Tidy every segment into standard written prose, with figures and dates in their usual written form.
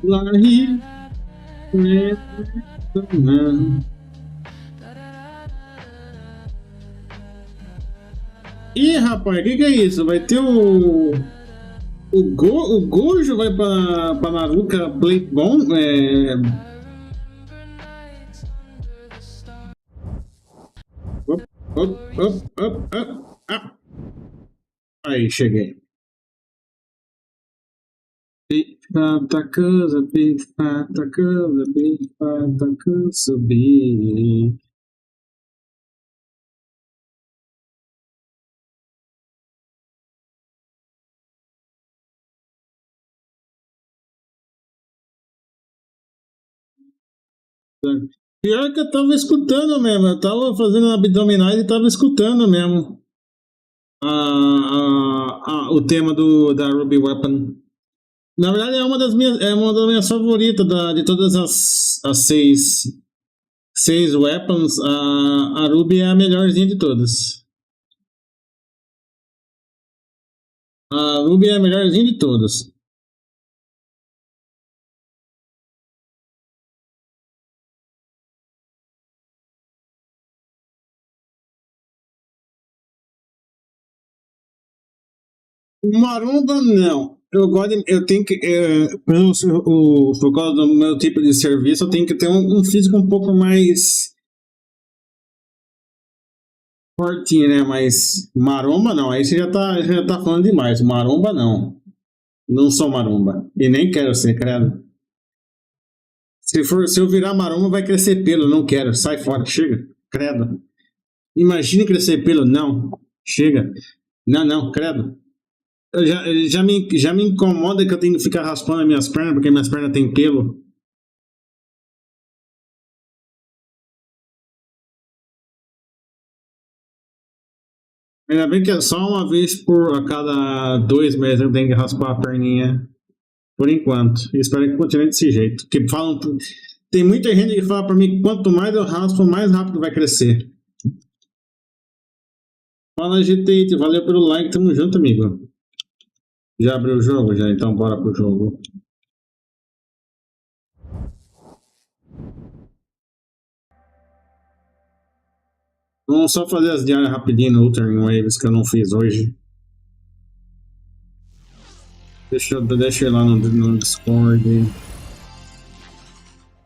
Larry, ih, rapaz, o que é isso? Vai ter o Gojo vai pra Naruka Play bom? Op, op, op, op, op, ah. Aí, cheguei. Big fata casa, big fata casa, big fata casa, subir. Pior que eu tava escutando mesmo, eu tava fazendo abdominais e tava escutando mesmo o tema da Ruby Weapon. Na verdade é uma das minhas favoritas de todas as seis weapons, a Ruby é a melhorzinha de todas. A Ruby é a melhorzinha de todas. Maromba, não. Eu gosto eu tenho que, por causa do meu tipo de serviço, eu tenho que ter um físico um pouco mais fortinho, né? Mas maromba não, aí você já tá falando demais. Maromba não. Não sou maromba. E nem quero ser, credo. Se eu virar maromba, vai crescer pelo. Não quero. Sai fora, chega. Credo. Imagine crescer pelo. Não. Chega. Não, não, credo. Já me incomoda que eu tenho que ficar raspando as minhas pernas, porque minhas pernas têm pelo. Ainda bem que é só uma vez por a cada 2 meses eu tenho que raspar a perninha, por enquanto. E espero que continue desse jeito. Que falam, tem muita gente que fala pra mim que quanto mais eu raspo, mais rápido vai crescer. Fala, GT, valeu pelo like, tamo junto, amigo. Já abriu o jogo? Já, então bora pro jogo. Vamos só fazer as diárias rapidinho no Ultra Waves que eu não fiz hoje. Deixa eu ir lá no Discord.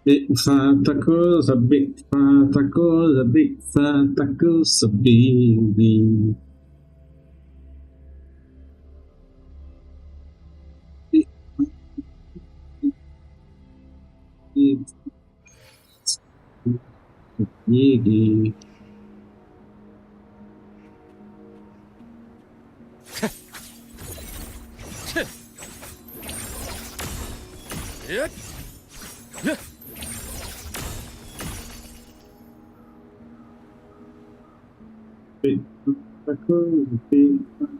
Big fata coisa, big fata coisa, big fata coisa, baby. Big. Big fata coisa, big fata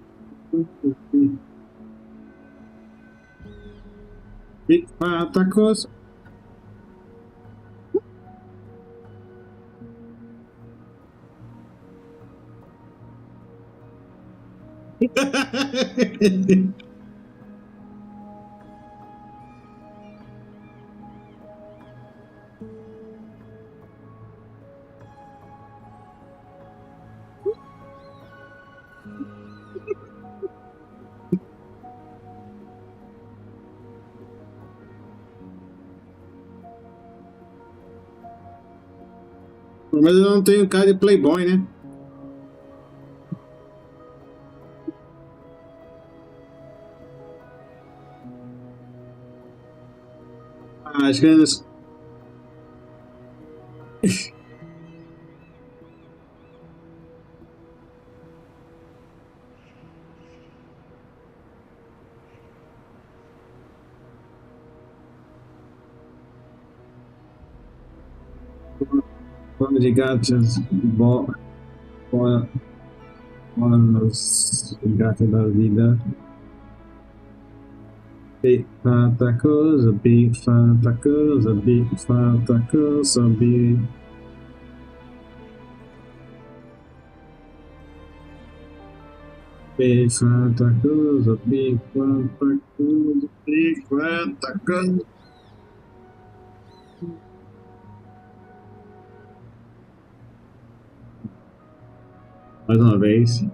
coisa, big fata coisa. Mas eu não tenho cara de playboy, né? Ah, acho que eles... Vamos de gatos, bora nos gatos da vida. Big fata coisa, big fata coisa, big fata coisa, big. Big fata coisa, big fata coisa, big fata coisa. Mais uma vez.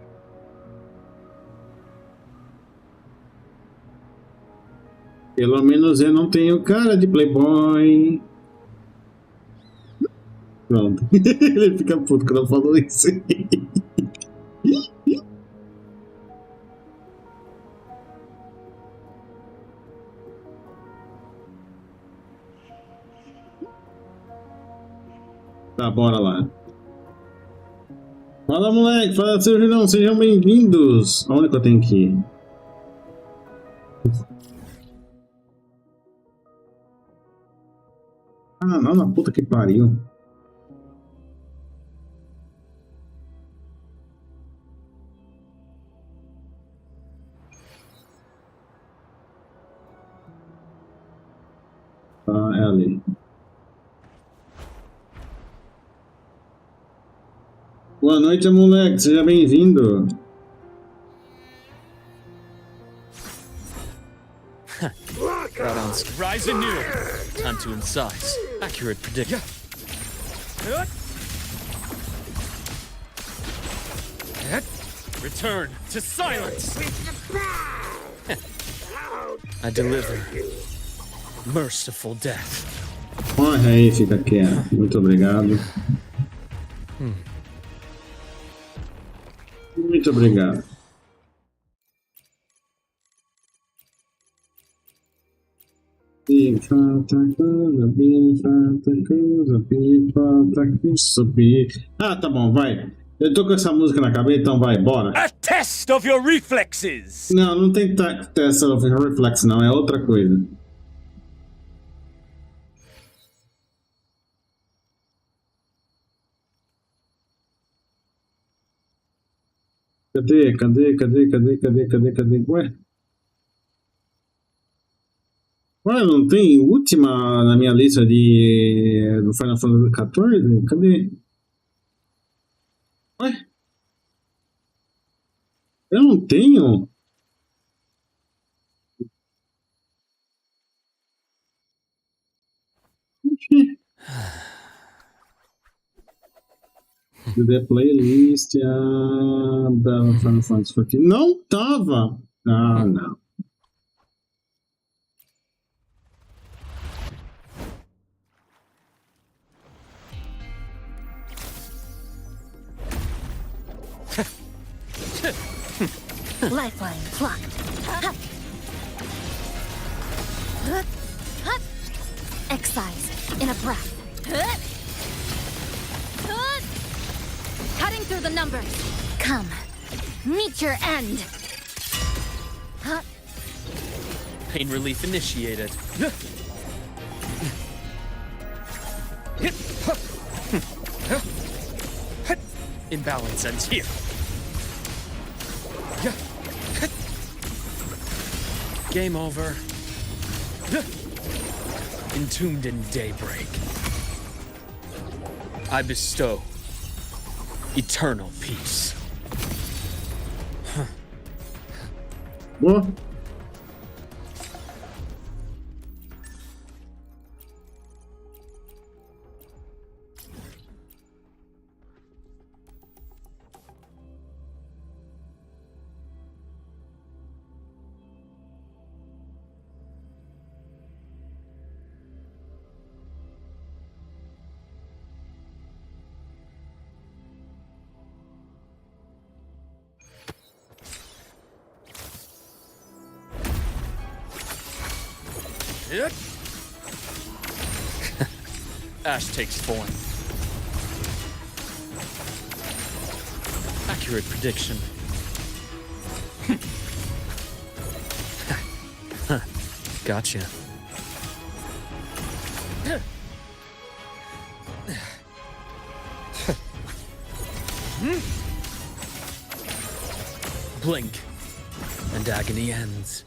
Pelo menos eu não tenho cara de playboy. Pronto. Ele fica puto quando eu falo isso. Tá, bora lá. Fala, moleque. Fala, seu Julião. Sejam bem-vindos. Aonde que eu tenho que ir? Ah, não, na puta que pariu. Ah, é ali. Boa noite, moleque. Seja bem-vindo. Rise anew. Time to incise. Accurate prediction. Return to silence. I deliver merciful death. Morre aí, fica quieto. Muito obrigado. Muito obrigado. Subir. Ah, tá bom, vai. Eu tô com essa música na cabeça, então vai, bora. A test of your reflexes. Não, não tem test of reflex, não, é outra coisa. Cadê? Ué? Ué, não tem última na minha lista do Final Fantasy XIV? Cadê? Ué? Eu não tenho? The playlist da Final Fantasy XIV. Não tava! Ah, não. Lifeline plucked. Excise in a breath. Cutting through the numbers. Come, meet your end. Pain relief initiated. Imbalance ends here. Game over. Entombed in daybreak. I bestow eternal peace. What? Ash takes form. Accurate prediction. Gotcha. Blink, and agony ends.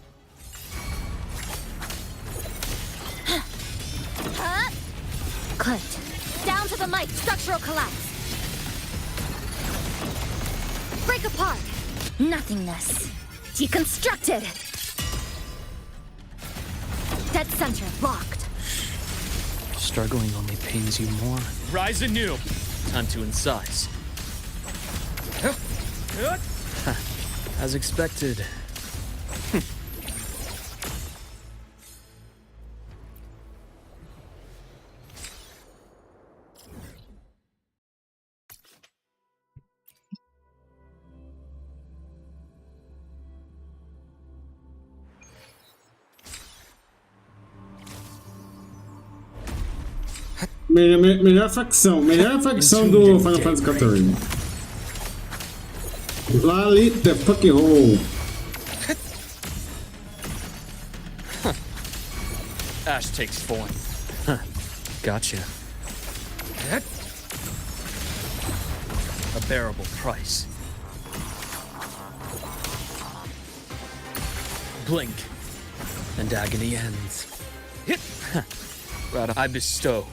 Clipped. Down to the mic. Structural collapse. Break apart. Nothingness. Deconstructed. Dead center locked. Struggling only pains you more. Rise anew. Time to incise. As expected. Melhor facção do Final Fantasy XIV. Lali the fucking hole. Ash takes form. Gotcha. A bearable price. Blink, and agony ends. I bestow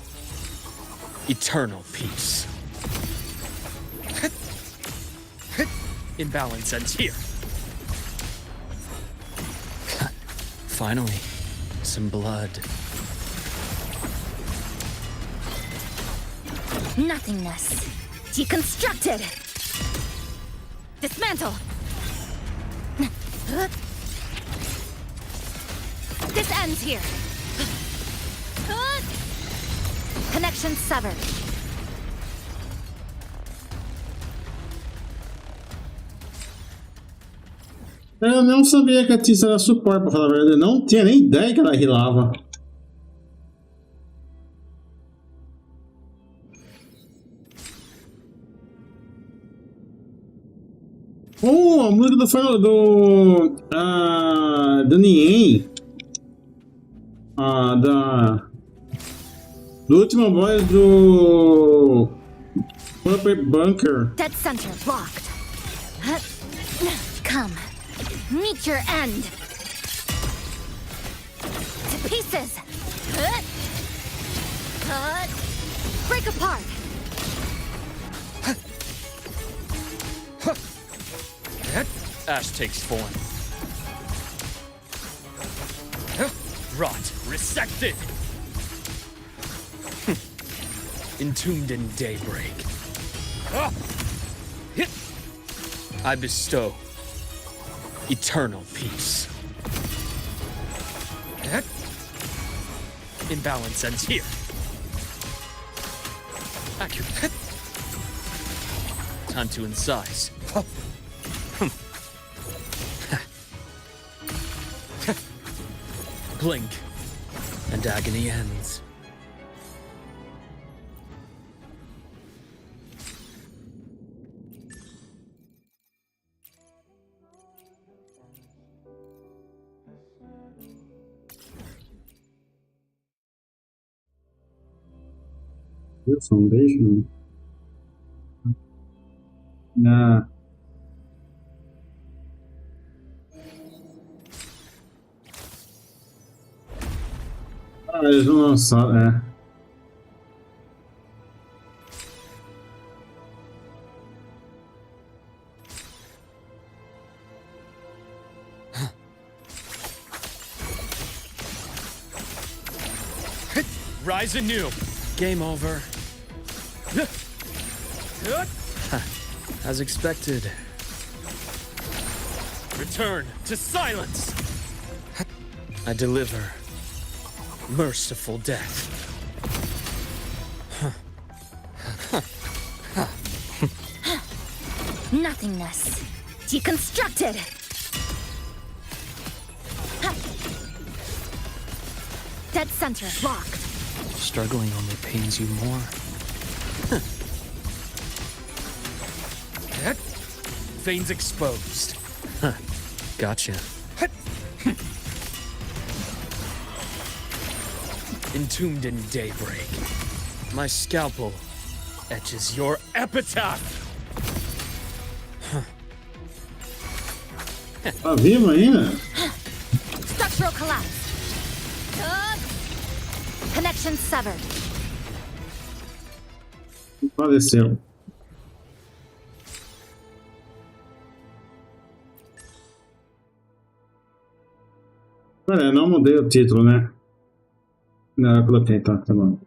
eternal peace. Imbalance ends here. Finally, some blood. Nothingness. Deconstructed. Dismantle. This ends here. Connection severed. Eu não sabia que a Tissa era suporte, pra falar a verdade. Eu não tinha nem ideia que ela rilava. A música do Nien. Do último boss do Purple Bunker. Dead center blocked. Come. Meet your end. To pieces. Break apart. Ash takes form. Rot, resected. Entombed in daybreak. I bestow eternal peace. Imbalance ends here. Accurate. Time to incise. Blink, and agony ends. Foundation. Nah. Eles vão lançar, Rise anew. Game over. As expected. Return to silence. I deliver merciful death. Nothingness. Deconstructed. Dead center blocked. Struggling only pains you more. Veins exposed. Gotcha. Entombed in daybreak. My scalpel etches your epitaph. Tá vivo ainda? Structural collapse. Connection severed. Faleceu. Pera, eu não mudei o título, né? Não, eu coloquei, tá bom.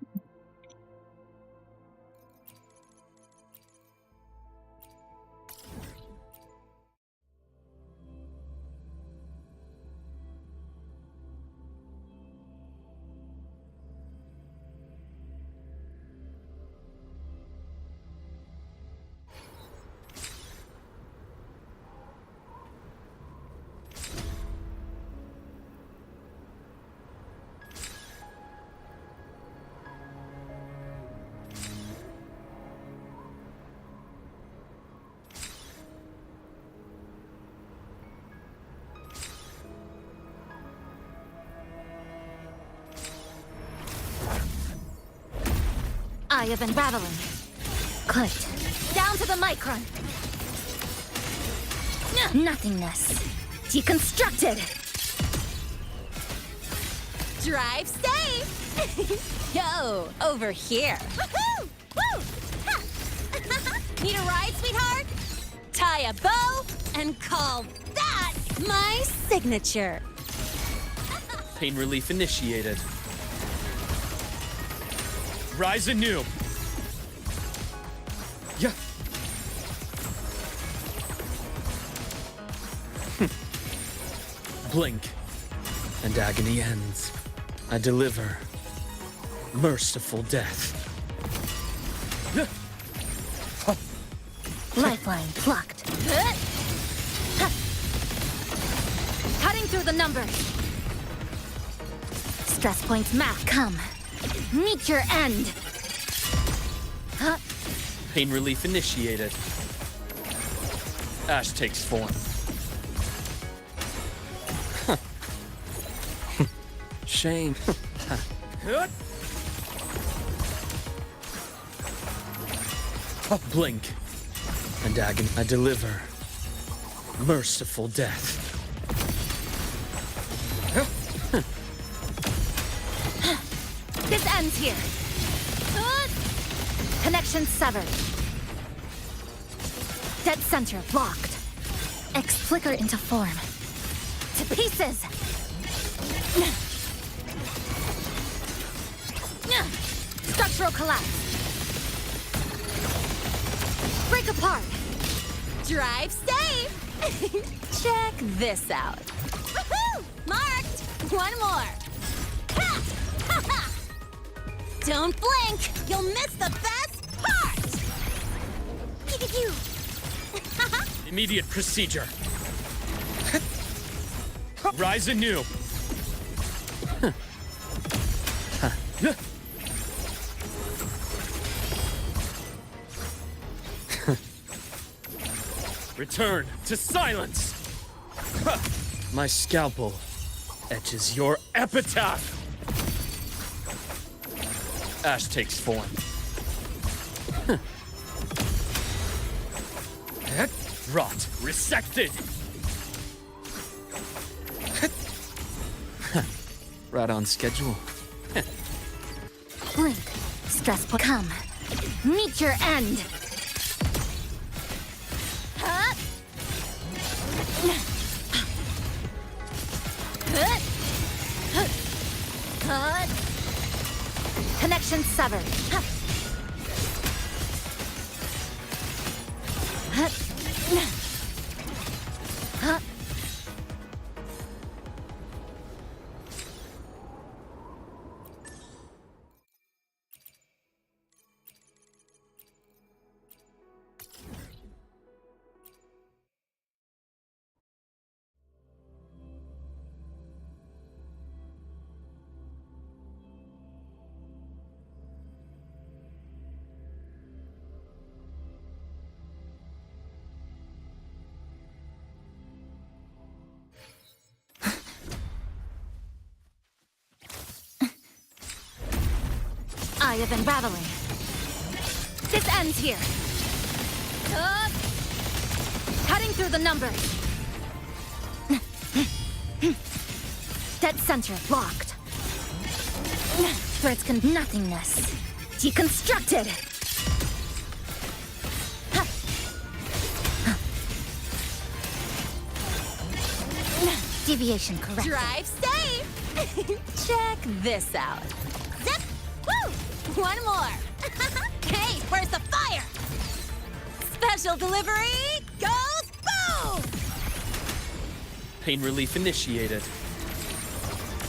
I have been battling. Clicked. Down to the micron. Nothingness. Deconstructed. Drive safe. Yo, over here. Woohoo! Woo! Ha! Need a ride, sweetheart? Tie a bow and call that my signature. Pain relief initiated. Rise anew. Yeah. Blink, and agony ends. I deliver merciful death. Lifeline plucked. Cutting through the numbers. Stress points map. Come. Meet your end. Huh? Pain relief initiated. Ash takes form. Shame. Blink, and agony. I deliver merciful death. This ends here. Connection severed. Dead center blocked. Flicker into form. To pieces. Structural collapse. Break apart. Drive safe. Check this out. Woohoo! Marked. One more. Ha! Ha ha! Don't blink. You'll miss the best part. Immediate procedure. Rise anew. Return to silence. My scalpel etches your epitaph. Ash takes form. Rot resected. Right on schedule. Blink. Stressful. Come. Meet your end. Huh? Connection severed. I have been battling. This ends here. Cutting through the numbers. Dead center blocked. Threats can nothingness. Deconstructed. Deviation correct. Drive safe. Check this out. Zip. Woo! One more. Hey, where's the fire? Special delivery goes boom! Pain relief initiated.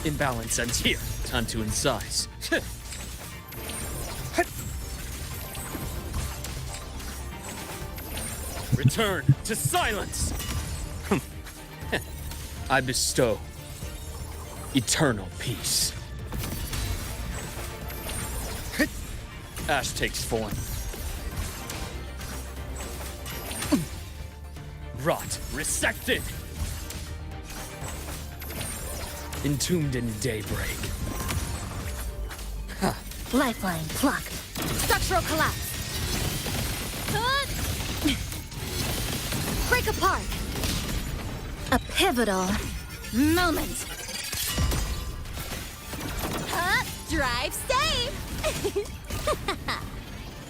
Imbalance ends here. Time to incise. Return to silence. I bestow eternal peace. Ash takes form. Rot resected. Entombed in daybreak. Lifeline plucked. Structural collapse. Break apart. A pivotal moment. Drive safe.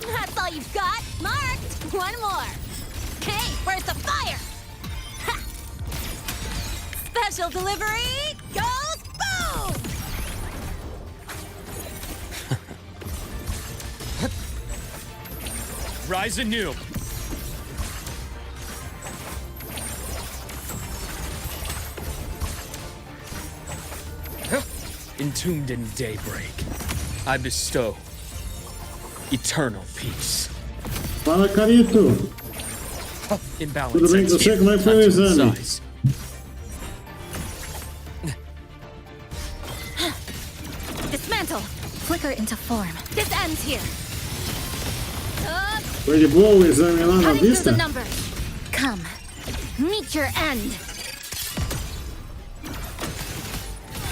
That's all you've got? Marked. One more. Hey, where's the fire? Ha. Special delivery goes boom! Rise anew. Entombed in daybreak, I bestow eternal peace. Fala, Carito. Imbalance. Tudo bem com você? Como é que foi o exame? Dismantle. Flicker into form. This ends here. Foi de boa o exame lá na Cutting through vista? the numbers. Come, meet your end.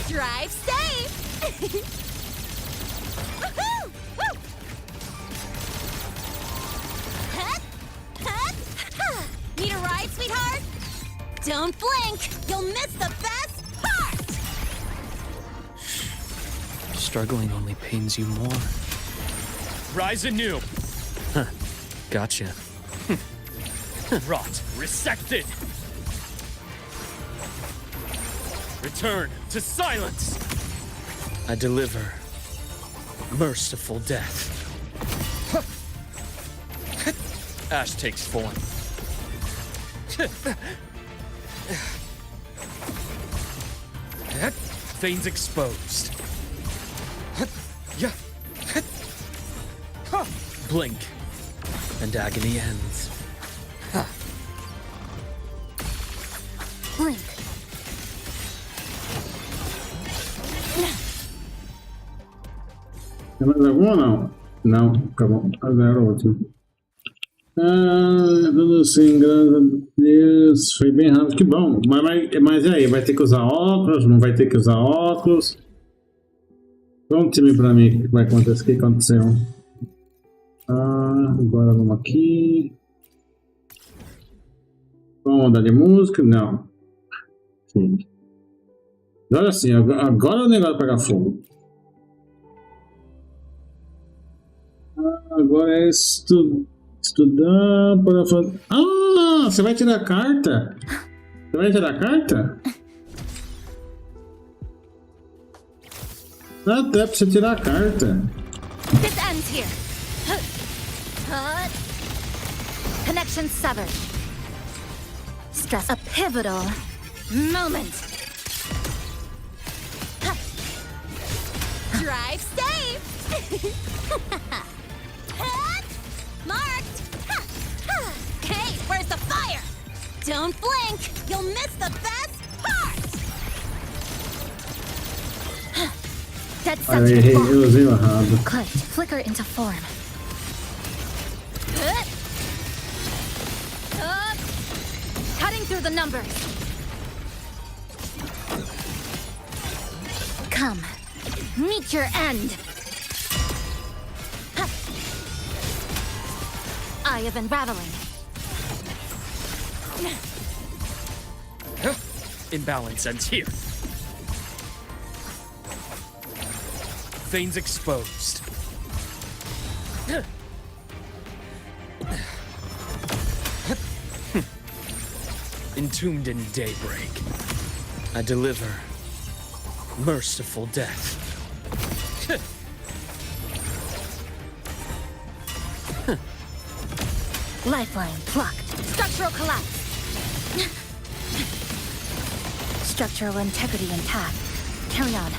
Drive safe. Woohoo! Woo! Hut, hut, ha. Need a ride, sweetheart? Don't blink. You'll miss the best part. Struggling only pains you more. Rise anew. Huh. Gotcha. Rot. Resected. Return to silence. I deliver merciful death. Ash takes form. Veins exposed. Blink, and agony ends. Blink. Tem mais algum ou não? Não, acabou. Zero, ótimo. Tudo assim, graças a Deus. Foi bem rápido, que bom. Mas e aí, vai ter que usar óculos? Não vai ter que usar óculos? Conte-me pra mim o que vai acontecer, o que aconteceu. Agora vamos aqui. Vamos mudar de música? Não. Sim. Agora sim, agora o negócio pegar fogo. Agora é estudar para fazer. Você vai tirar a carta? Você vai tirar a carta? Até pra você tirar a carta. This ends here. Connection severed. Stress. A pivotal moment. Drive safe. Marked. Okay, where's the fire? Don't blink. You'll miss the best part. Dead center. Eu usei errado. Click. Flicker into form. Cutting through the numbers. Come, meet your end. Eye of unraveling. Imbalance ends here. Veins exposed. Entombed in daybreak, I deliver merciful death. Lifeline plucked. Structural collapse. Structural integrity intact. Carry on.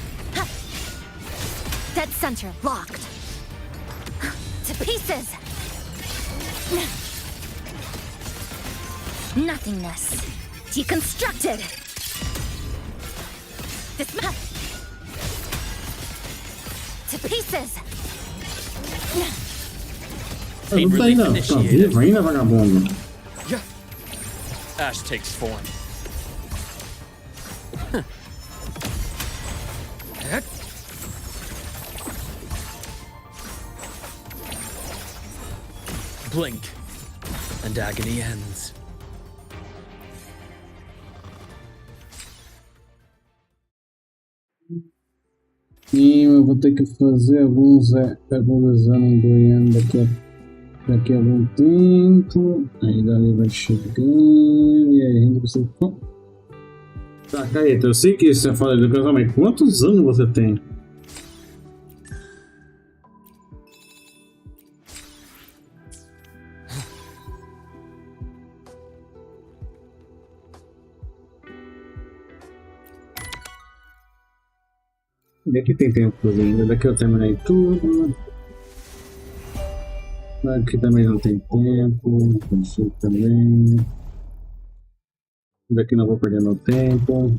Dead center locked. To pieces. Nothingness. Deconstructed. This to pieces. Não tá ainda, tá vivo ainda, vagabundo. Ash takes form. blink, and agony ends. E eu vou ter que fazer alguns exames goianos daqui a algum tempo. Aí dali vai chegando. E aí a gente precisa. Tá, Caeta, eu sei que você fala de casamento. Quantos anos você tem? Daqui tem tempo ainda, daqui eu terminei tudo. Daqui também não tem tempo, consigo também. Daqui não vou perder meu tempo.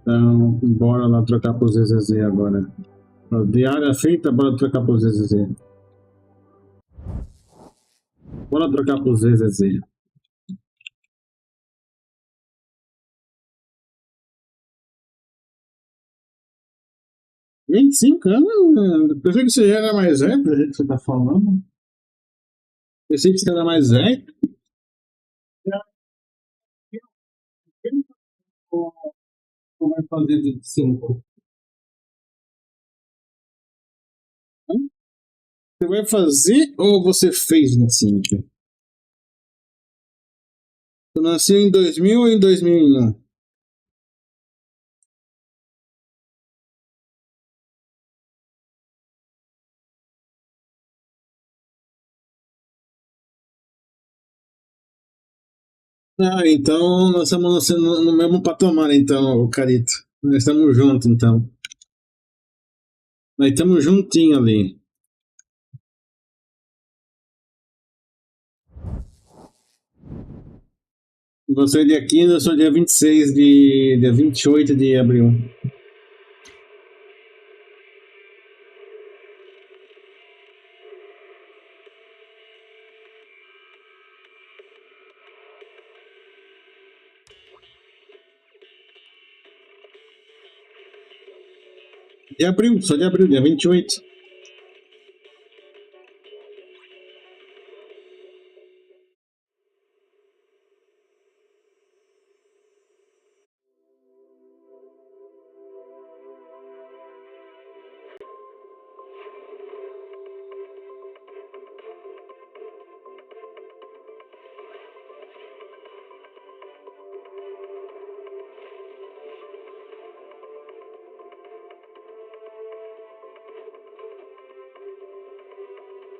Então, bora lá trocar pro ZZZ agora. Diária feita, bora trocar pro ZZZ. Bora trocar pro ZZZ. $25 anos? Pensei que você era mais velho, do jeito que você tá falando. Pensei que você era mais velho. Ou vai fazer 25? Você vai fazer ou você fez 25? Você nasceu em 2000 ou em 2001? Ah, então nós estamos no mesmo patamar, então, Carito. Nós estamos juntos, então. Nós estamos juntinho ali. Você é dia 15, eu sou dia 26 dia 28 de abril. De abril, só de abril, dia 28.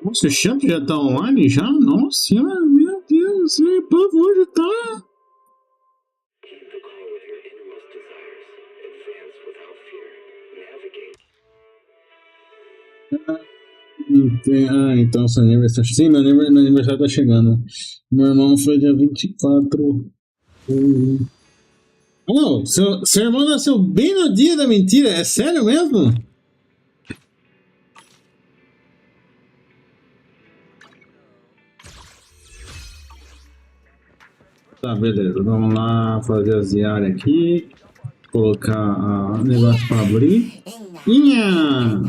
Nossa, o Champ já tá online já? Nossa senhora, meu Deus, o povo hoje tá. Então seu aniversário. Sim, meu aniversário tá chegando. Meu irmão foi dia 24. Não, seu irmão nasceu bem no dia da mentira, é sério mesmo? Tá, beleza. Vamos lá fazer as diárias aqui. Colocar o negócio para abrir. Inha!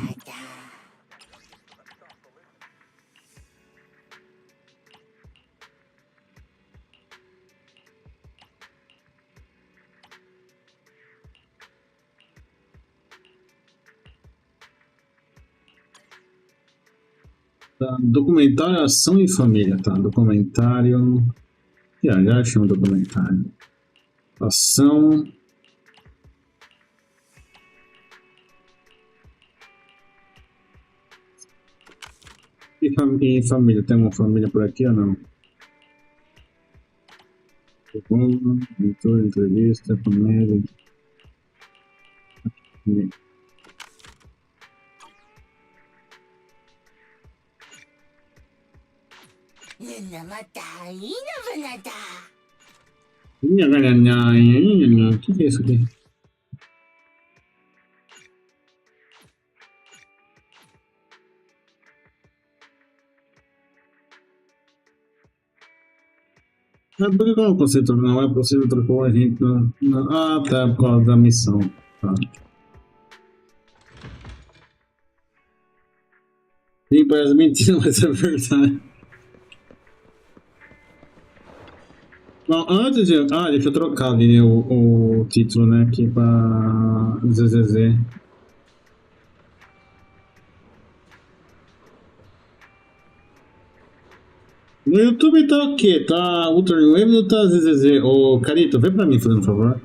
Tá, documentário, ação e família. Tá, documentário. Já achei um documentário. Ação. E família? Tem uma família por aqui ou não? Leitura, entrevista, comédia. O que é isso aqui? Mas por que eu não consigo trocar? Não é possível trocar a gente. Ah, tá, por causa da missão. Tá. Sim, parece mentira, mas é verdade. Bom, antes de. Ah, deixa eu trocar ali o título, né? Aqui pra ZZZ. No YouTube tá o quê? Tá Ultra Wave ou tá ZZZ? Ô, Carito, vê pra mim, por favor.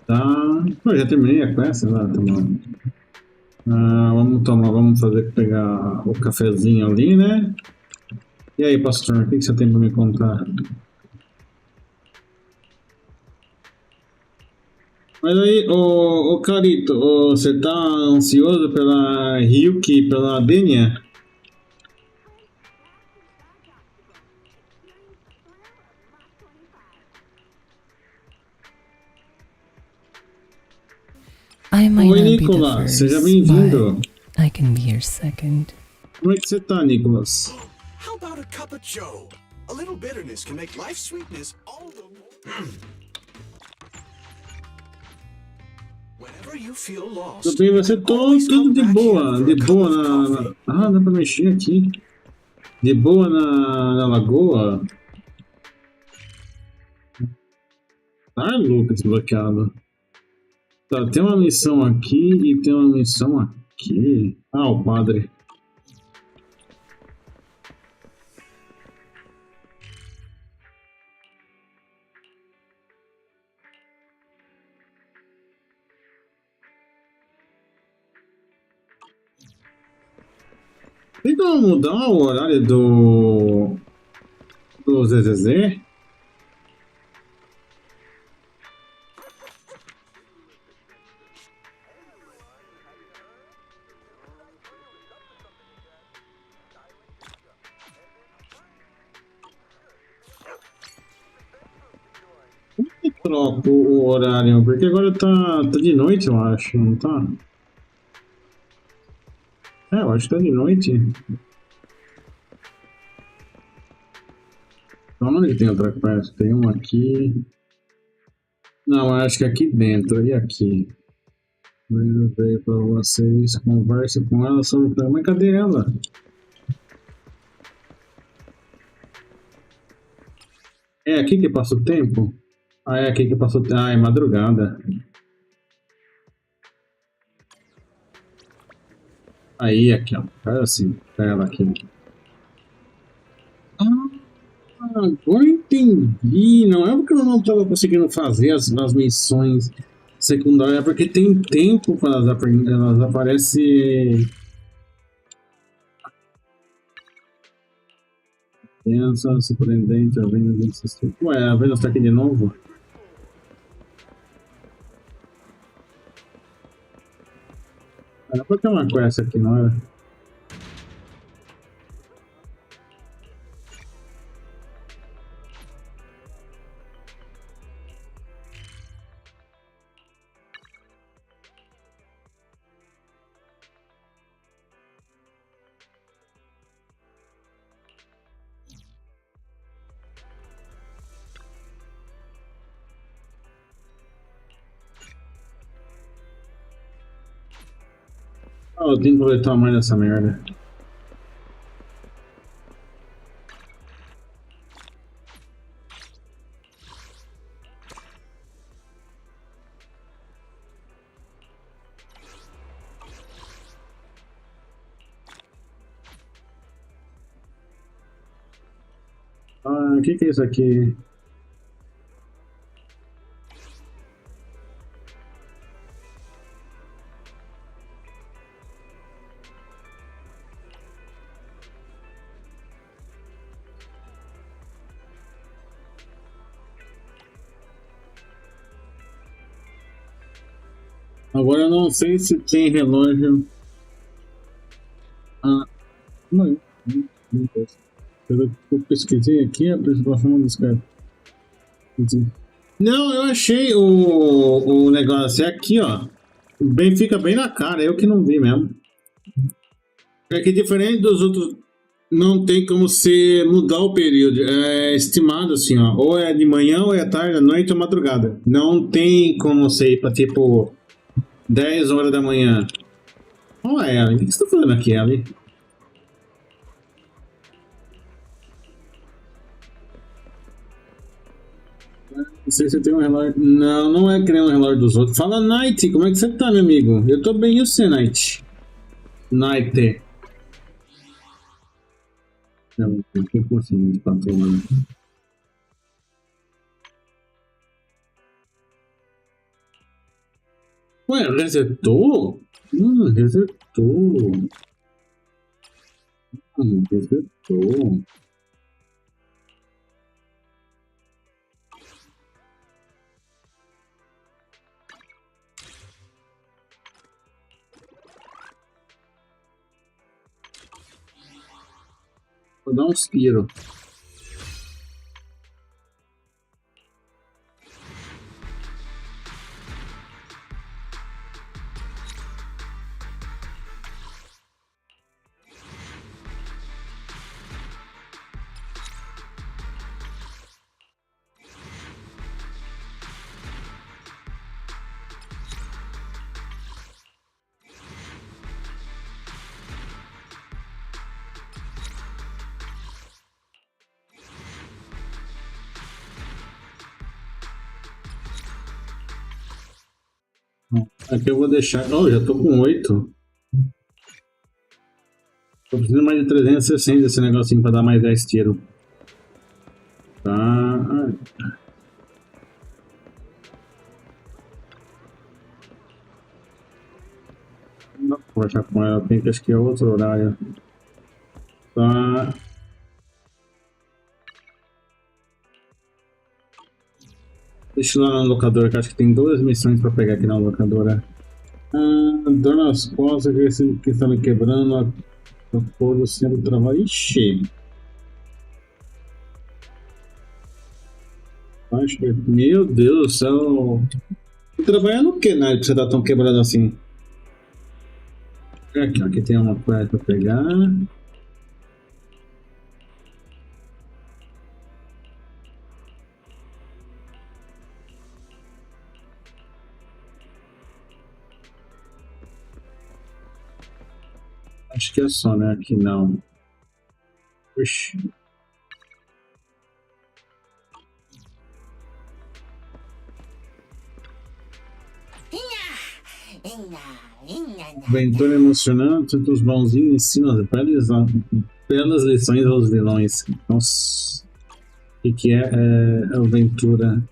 Tá. Eu já terminei a quest, lá, tá bom. Vamos fazer pegar o cafezinho ali, né? E aí, pastor, o que você tem pra me contar? Mas aí, ô Carito, você tá ansioso pela Ryuki, pela Denia? I might Oi, not be the Nicolas, seja first, bem-vindo. but I can be your second. Como é que você tá, Nicolas? How about a cup of joe? A little bitterness can make life sweetness all the more. Whenever you feel lost, Tudo bem, você tudo de boa Ah, dá pra mexer aqui. De boa na lagoa. Ah, louco, desbloqueado. Tá, tem uma missão aqui e tem uma missão aqui. Ah, o padre. Tem como mudar o horário do ZZZ? Como que troco o horário? Porque agora tá de noite, eu acho, não tá? É, eu acho que tá de noite. Então, onde tem outra quest? Tem uma aqui. Não, eu acho que aqui dentro. E aqui? Eu veio pra vocês. Converse com ela sobre. Mas cadê ela? É aqui que passa o tempo? Ah, é aqui que passa o tempo. Ah, é madrugada. Aí, aqui, ó. Faz assim. Pega ela aqui. Agora eu entendi. Não é porque eu não estava conseguindo fazer as missões secundárias, é porque tem tempo para elas aparecem. Pensa, surpreendente, a Vênus. Ué, a Vênus está aqui de novo? Era pra ter uma quest aqui, não era? Ah, eu tenho que coletar mais dessa merda. Ah, o que é isso aqui? Agora eu não sei se tem relógio. Ah, não. Eu pesquisei aqui a apresentação dos caras. Não, eu achei o negócio. É aqui, ó. Bem, fica bem na cara, eu que não vi mesmo. É que diferente dos outros, não tem como você mudar o período. É estimado assim, ó. Ou é de manhã, ou é tarde, à noite ou madrugada. Não tem como você ir pra tipo 10 horas da manhã. Olha, Ellen, o que você tá fazendo aqui, Ellen? Não sei se tem um relógio. Não, não é que nem um relógio dos outros. Fala, Night, como é que você tá, meu amigo? Eu tô bem, e você, Night? Night. Não, tem como assim, de papel, mano. Ué, resetou? Resetou. Resetou. Vou dar uns tiros. Aqui eu vou deixar. Oh, já tô com 8. Tô precisando mais de 360 esse negocinho pra dar mais 10 tiros. Tá. Não dá pra conversar com ela, tem que acho que é outro horário. Tá. Deixa eu ir lá na locadora, que acho que tem 2 missões pra pegar aqui na locadora. Dor nas costas, que está me quebrando, a cor do centro do trabalho. Ixi! Acho que... Meu Deus do céu! Tô trabalhando o que, né? Que você tá tão quebrado assim? Aqui, ó, aqui tem uma coisa pra pegar. Acho que é só, né? Aqui não. Puxa. Aventura emocionante, os bonzinhos ensinam belas lições aos vilões. Nossa. O que é aventura?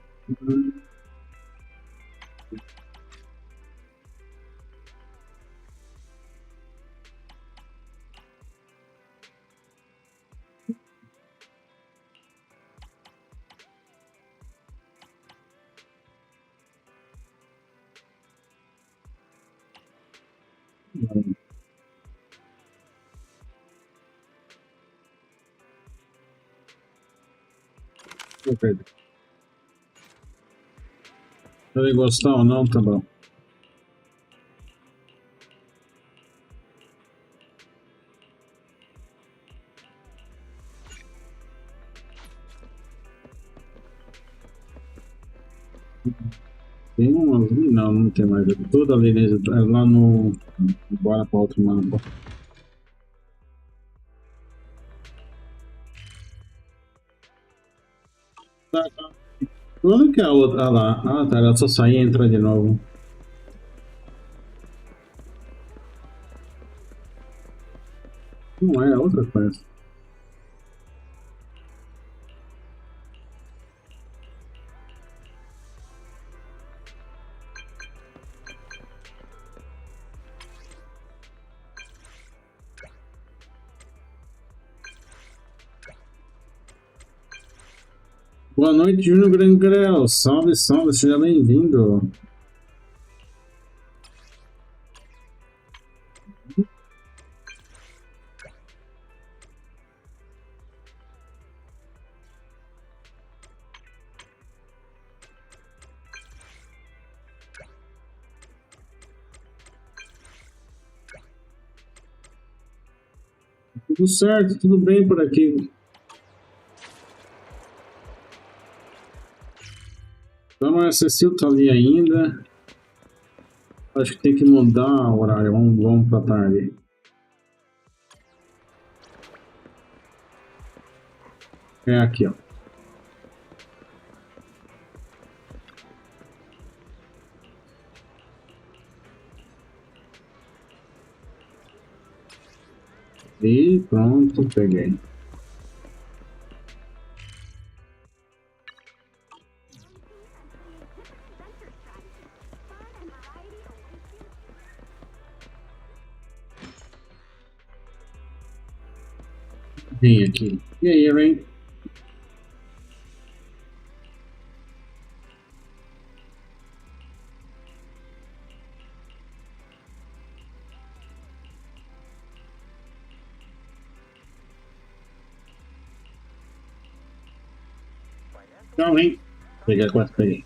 Se ele gostar ou não, tá bom. Tem uma ali? Não, não tem mais. Tudo ali, né? É lá no. Bora pra outro mapa. Tá, tá. Onde que é a outra? Ah lá. Ah, tá. Ela só sair e entrar de novo. Não é outra coisa. Boa noite, Júnior Grangrel. Salve, salve, seja bem-vindo. Tudo certo, tudo bem por aqui. Então, a Cecil tá ali ainda. Acho que tem que mudar o horário. Vamos pra tarde. É aqui, ó. E pronto, peguei. Vem aqui. E aí, Rain? Não, vem. Peguei a quarta, peguei.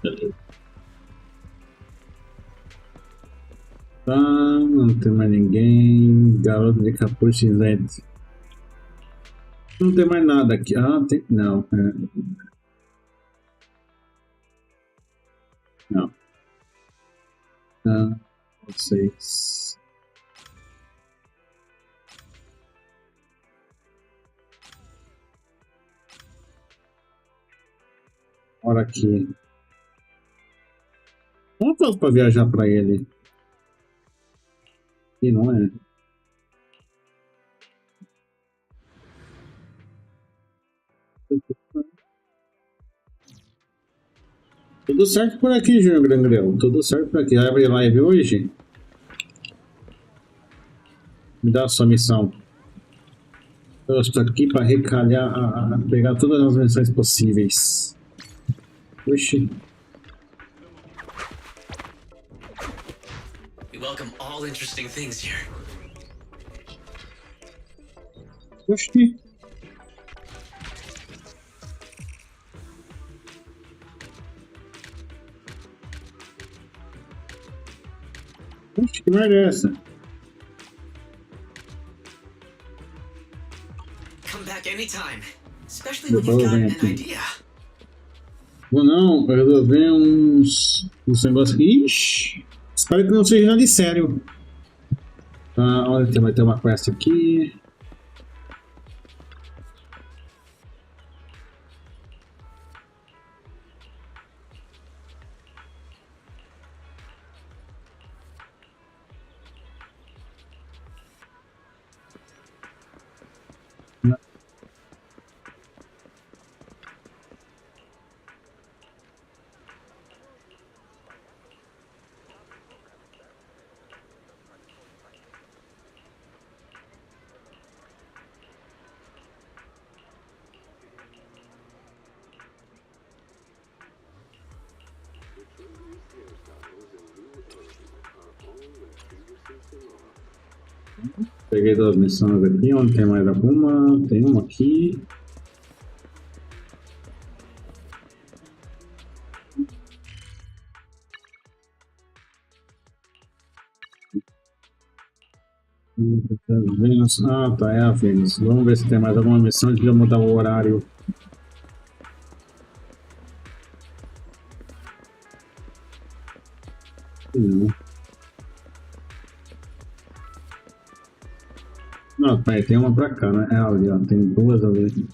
Beleza. Tá, não tem mais ninguém. Garoto de capuz cinzento. Não tem mais nada aqui. Ah, tem. Não. Não. Ah, vocês. Bora aqui. Como eu faço pra viajar pra ele? E não é. Tudo certo por aqui, Júnior Grangrel. Tudo certo por aqui. Abre live hoje? Me dá a sua missão. Eu estou aqui para recalhar, pegar todas as missões possíveis. Oxi. We welcome all interesting things here. Oxi. Oxi, que merda é essa? Come back anytime, especially when you've got an idea. Vou não, eu resolver uns negócios aqui. Ixi, espero que não seja nada de sério. Tá, olha, vai ter uma quest aqui. Peguei duas missões aqui, onde tem mais alguma? Tem uma aqui. Vênus. Ah, tá, é a Vênus. Vamos ver se tem mais alguma missão antes de eu mudar o horário. Não. Não, peraí, tem uma pra cá, né? É ali, ó. Tem duas ali.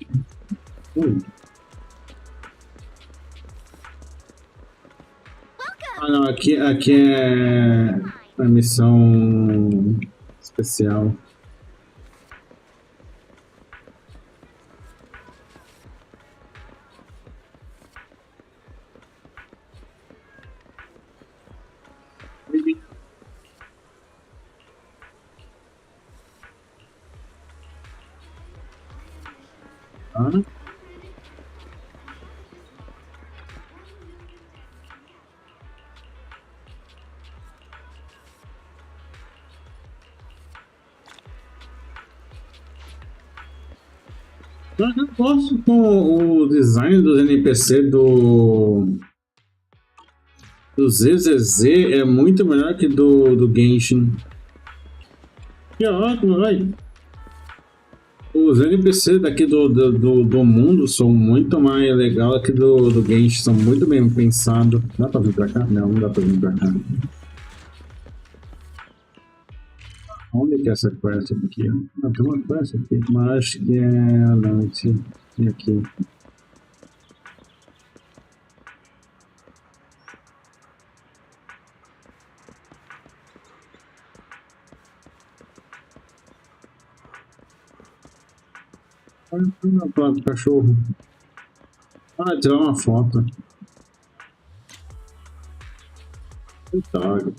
Ah, não, aqui é a missão especial. Ah. Eu gosto com o design dos NPC do ZZZ, é muito melhor que do Genshin. Que ótimo, vai. Os NPC daqui do mundo são muito mais legal que do Genshin, são muito bem pensados. Dá pra vir pra cá? Não, não dá pra vir pra cá. Onde que é essa quest aqui? Ah, tem uma quest aqui, mas acho que é... Não, esse aqui. Olha a placa do cachorro. Ah, tirar uma foto. Coitado.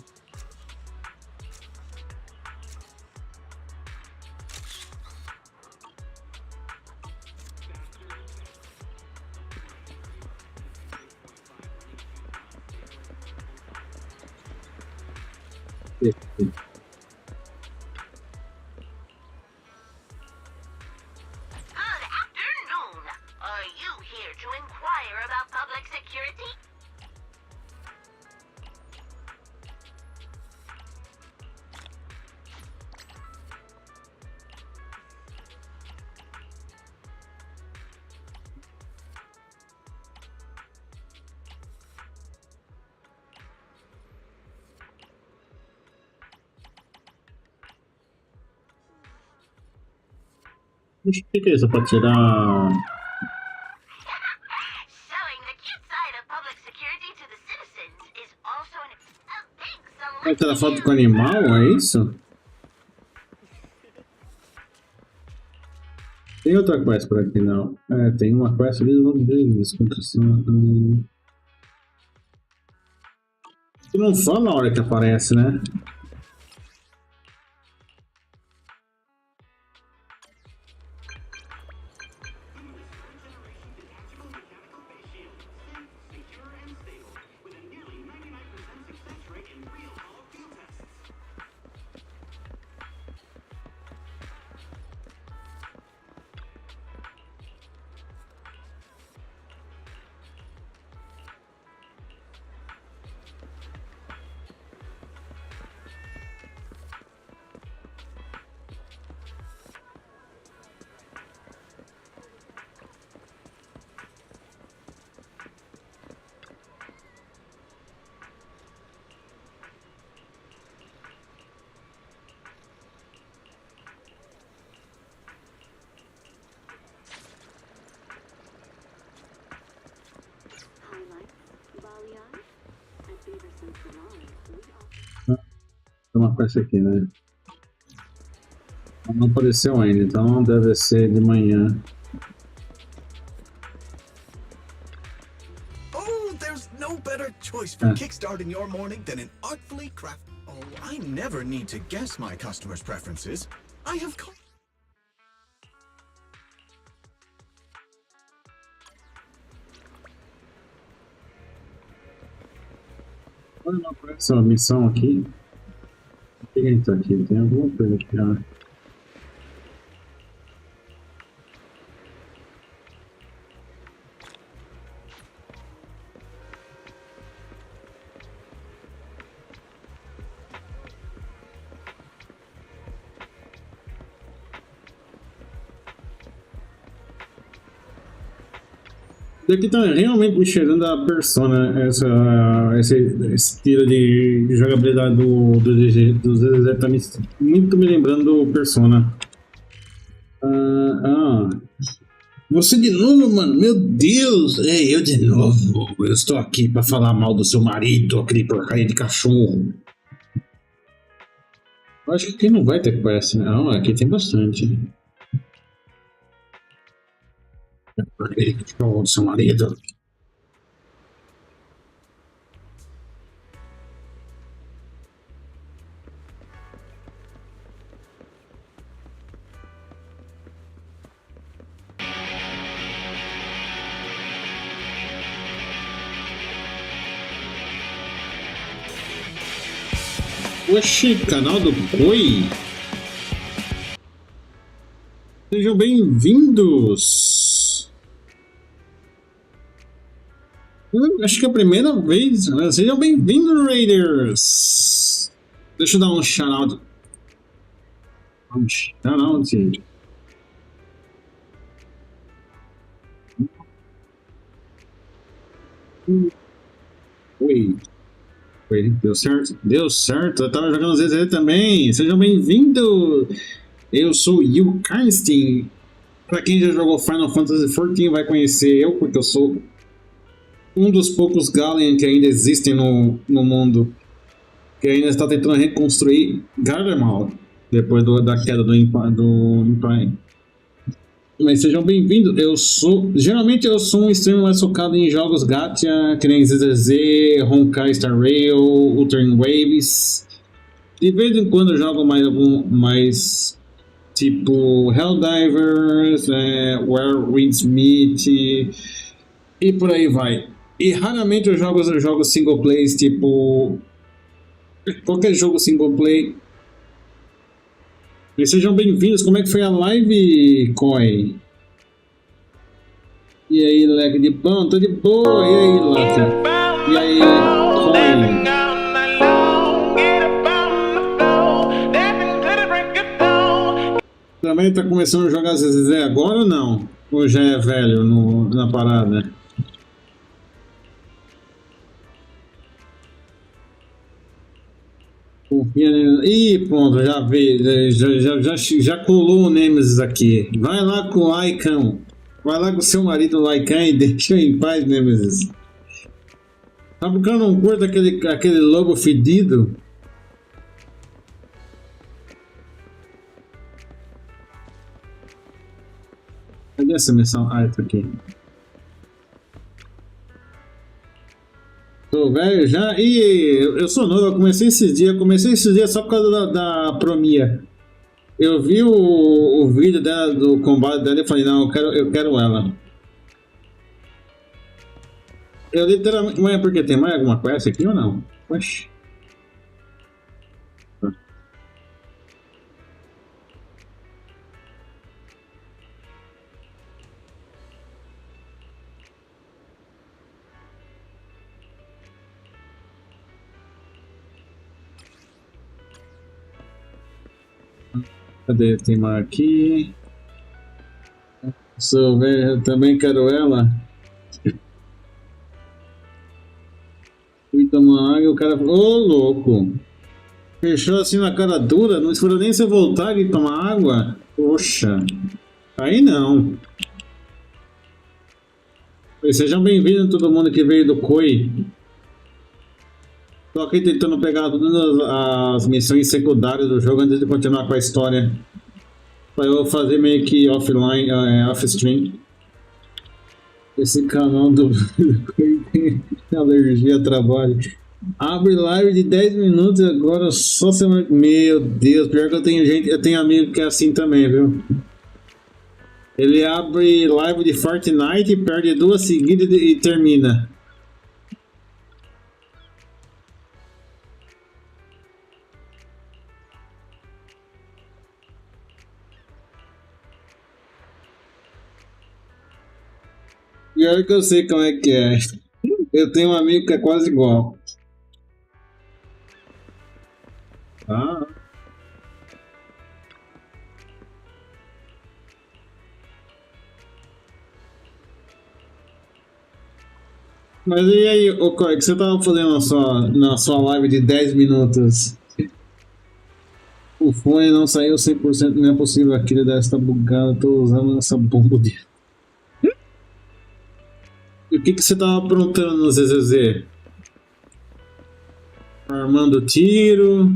O que é isso? Pra tirar... Vai tirar foto com animal, é isso? Tem outra quest por aqui, não. É, tem uma quest ali, vamos ver isso. Tu não fala na hora que aparece, né? Tem uma quest aqui, né? Não apareceu ainda, então deve ser de manhã. Oh, there's no better choice for kickstarting your morning than an artfully crafted. Oh, I never need to guess my customers' preferences. I have. Olha, não aparece uma missão aqui. O que a gente tá aqui? Tem alguma coisa aqui, ó. Daqui tá realmente me cheirando a Persona, esse estilo de jogabilidade do ZZZ tá muito me lembrando do Persona. Você de novo, mano? Meu Deus! É, eu de novo. Eu estou aqui pra falar mal do seu marido, aquele porcaria de cachorro. Eu acho que aqui não vai ter quest, né? Não, aqui tem bastante. Porcaria de cachorro do seu marido. Oxi, canal do Koi. Sejam bem-vindos. Acho que é a primeira vez. Sejam bem-vindos, Raiders. Deixa eu dar um shout-out. Oi. Oi, deu certo? Deu certo, eu tava jogando ZZZ também. Sejam bem-vindos! Eu sou Yu Karnstein. Pra quem já jogou Final Fantasy XIV vai conhecer eu, porque eu sou um dos poucos Galien que ainda existem no mundo, que ainda está tentando reconstruir Garlemald depois da queda do Empire. Mas sejam bem-vindos. Geralmente eu sou um streamer mais focado em jogos gacha, que nem ZZZ, Honkai Star Rail, Ultraman Waves. De vez em quando eu jogo mais tipo Helldivers, Where Winds Meet e por aí vai. E raramente eu jogo single plays, tipo qualquer jogo single play. E sejam bem-vindos. Como é que foi a live, Koi? E aí, leque de pão? Tô de boa. E aí, Lucky? E aí, Koi? Também tá começando a jogar ZZZ agora ou não? Ou já é velho na parada? Ih, pronto, já vi, já colou o Nemesis aqui. Vai lá com o Laikan. Vai lá com o seu marido Laikan e deixa eu em paz, Nemesis. Sabe porque eu não curto aquele lobo fedido? Cadê essa missão? Ah, tá aqui. Tô velho já? Ih, eu sou novo, eu comecei esses dias só por causa da Promia. Eu vi o vídeo dela, do combate dela e falei, não, eu quero ela. Eu literalmente... Mas é porque tem mais alguma quest aqui ou não? Oxi. Cadê? Tem mais aqui. Sou velho, eu também quero ela. Fui tomar água e o cara falou, ô louco. Fechou assim na cara dura, não esperou nem você voltar e tomar água. Poxa. Aí não. Sejam bem-vindos todo mundo que veio do Koi. Tô aqui tentando pegar todas as missões secundárias do jogo antes de continuar com a história. Pra eu fazer meio que offline, off-stream. Esse canal do tem alergia a trabalho. Abre live de 10 minutos agora só semana. Meu Deus, pior que eu tenho amigo que é assim também, viu? Ele abre live de Fortnite, perde 2 seguidas e termina. Pior que eu sei como é que é. Eu tenho um amigo que é quase igual. Ah. Mas e aí, o que você tava fazendo na sua live de 10 minutos? O fone não saiu 100%, não é possível. Aquele deve estar bugado. Tô usando essa bomba de... E o que você tava aprontando no ZZZ? Armando tiro.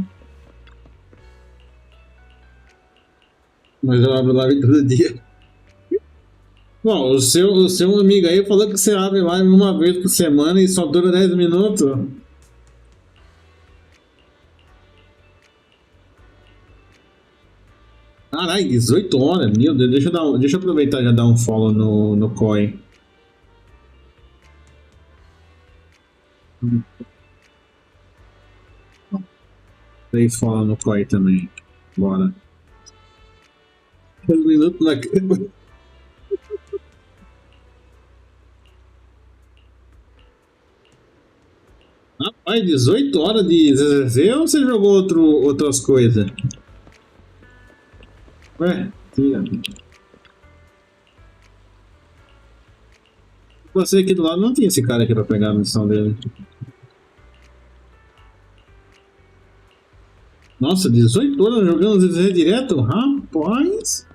Mas eu abro live todo dia. Bom, o seu amigo aí falou que você abre live uma vez por semana e só dura 10 minutos. Caralho, 18 horas? Meu Deus, deixa eu aproveitar e já dar um follow no Koi. Dei follow no Koi também. Bora. 10 minutos na cama. Rapaz, 18 horas de ZZZ ou você jogou outras coisas? Ué, tira. Você aqui do lado não tinha esse cara aqui pra pegar a missão dele. Nossa, 18 horas jogando ZZZ direto? Rapaz!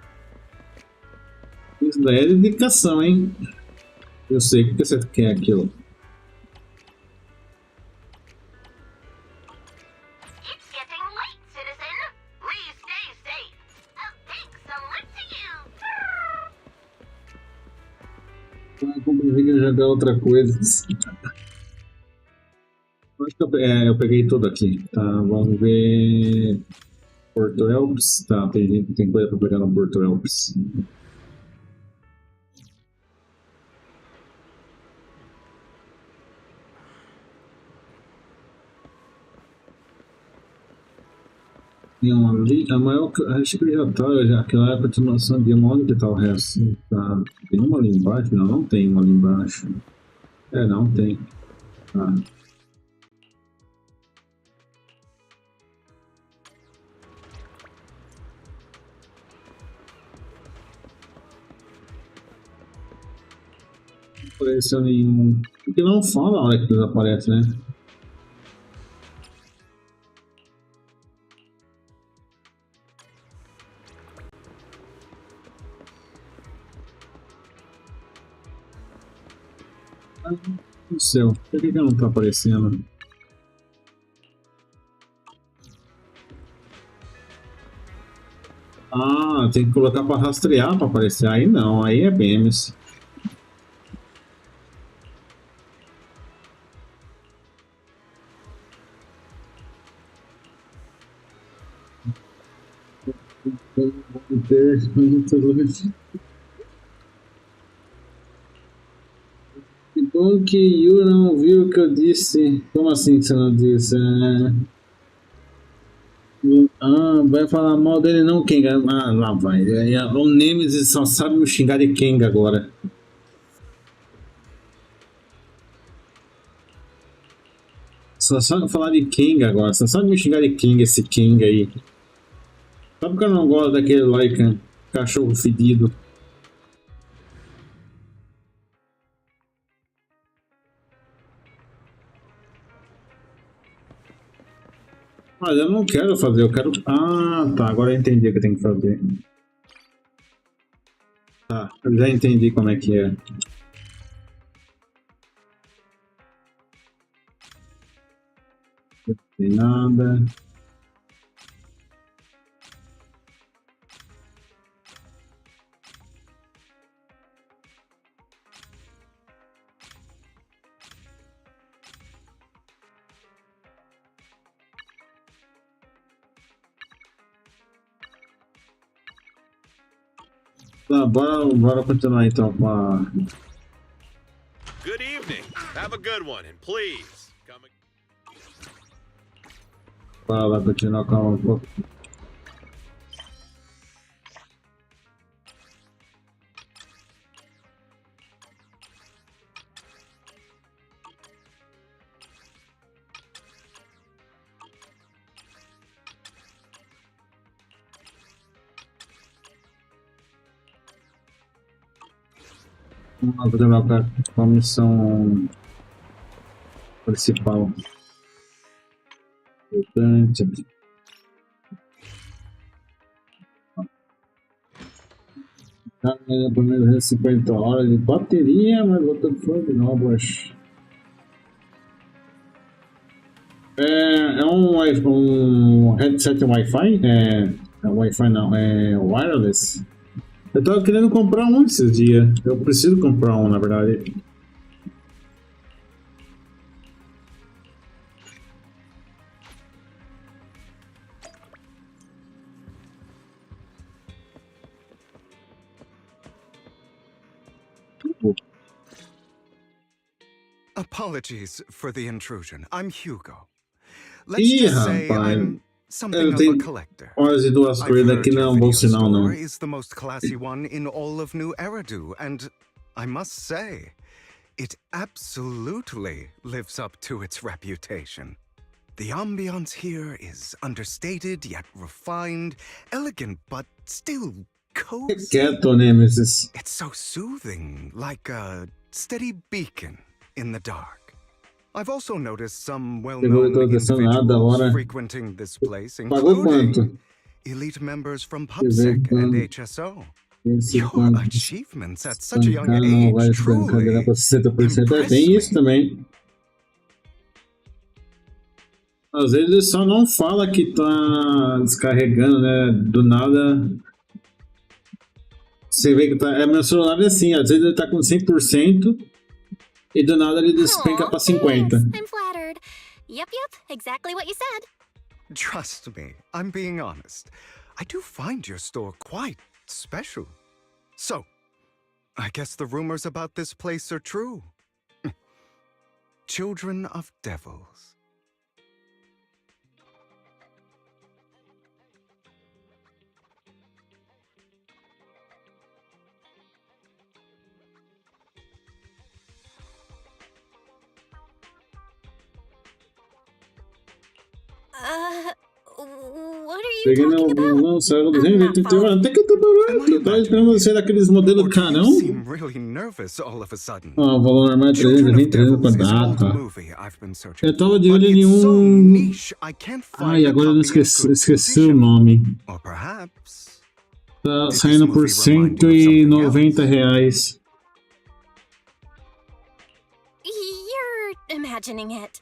Isso daí é dedicação, hein? Eu sei o que você quer aquilo. It's getting late, citizen. Please stay safe. A big salute to you. Como eu jogar outra coisa. Acho que eu peguei tudo aqui. Tá, vamos ver. Porto Elps. Tá, tem coisa pra pegar no Porto Elps. Tem uma ali, a maior, acho que já tá, aquela é a continuação de onde que tá o resto. Tá, tem uma ali embaixo? Não, não tem uma ali embaixo. Não tem. Tá. Não apareceu nenhum. Porque não fala a hora que eles aparecem, né? No céu, por que não tá aparecendo? Ah, tem que colocar pra rastrear pra aparecer. Aí não, aí é BMS. Que bom que Yu não ouviu o que eu disse. Como assim que você não disse? Vai falar mal dele não, Kenga. Ah, lá vai. O Nemesis só sabe me xingar de Kenga agora. Só sabe falar de Kenga agora. Só sabe me xingar de Kenga, esse Kenga aí. Sabe que eu não gosto daquele like cachorro fedido. Mas eu não quero fazer, eu quero... Ah, tá, agora eu entendi o que eu tenho que fazer. Tá, eu já entendi como é que é. Não tem nada. Tá, bora continuar então com a... Good evening. Have a good one, and please come. Bora lá continuar com a... Vamos continuar com a missão principal. Importante. Por menos 50 horas de bateria, mas voltou de novas. É um headset Wi-Fi? Wi-Fi não, é wireless. Eu tava querendo comprar um esses dias. Eu preciso comprar um, na verdade. Apologies for the intrusion. I'm Hugo. Let's just say I'm something of a collector. Horas e duas coisas aqui não é um bom sinal, não. Is the most classy one in all of New Eridu, and I must say, it absolutely lives up to its reputation. The ambiance here is understated yet refined, elegant but still cozy. Quieto, Nemesis. It's so soothing, like a steady beacon in the dark. I've also noticed some Pegou well-known introdução nada, individuals agora frequenting this place, pagou quanto? including elite members from Deixa eu ver PubSec and quanto. HSO. Esse Your quanto. achievements at such a young Bancar não vai age bancar truly para 60%. impress Tem isso me. também. Às vezes ele só não fala que tá descarregando, né? Do nada. Você vê que tá. Meu celular é assim, às vezes ele tá com 100% e do nada ele despenca pra 50%. I'm flattered. Yep, exactly what you said. Trust me, I'm being honest. I do find your store quite special. So, I guess the rumors about this place are true. Children of devils. What are you Peguei talking about? não saiu 281. Até que tá barato. Eu tava esperando você daqueles modelos Or do carão. you seem really nervous all of a sudden? Ó, o valor normal é Children of 320 Devils is an old quadrado. movie I've been searching Eu tava de for, olho but em it's so um. niche, I can't find Ai, a agora eu não copy in good esqueci o condition. nome. Or perhaps Tá Did this saindo por movie remind you of something R$190. You're imagining it.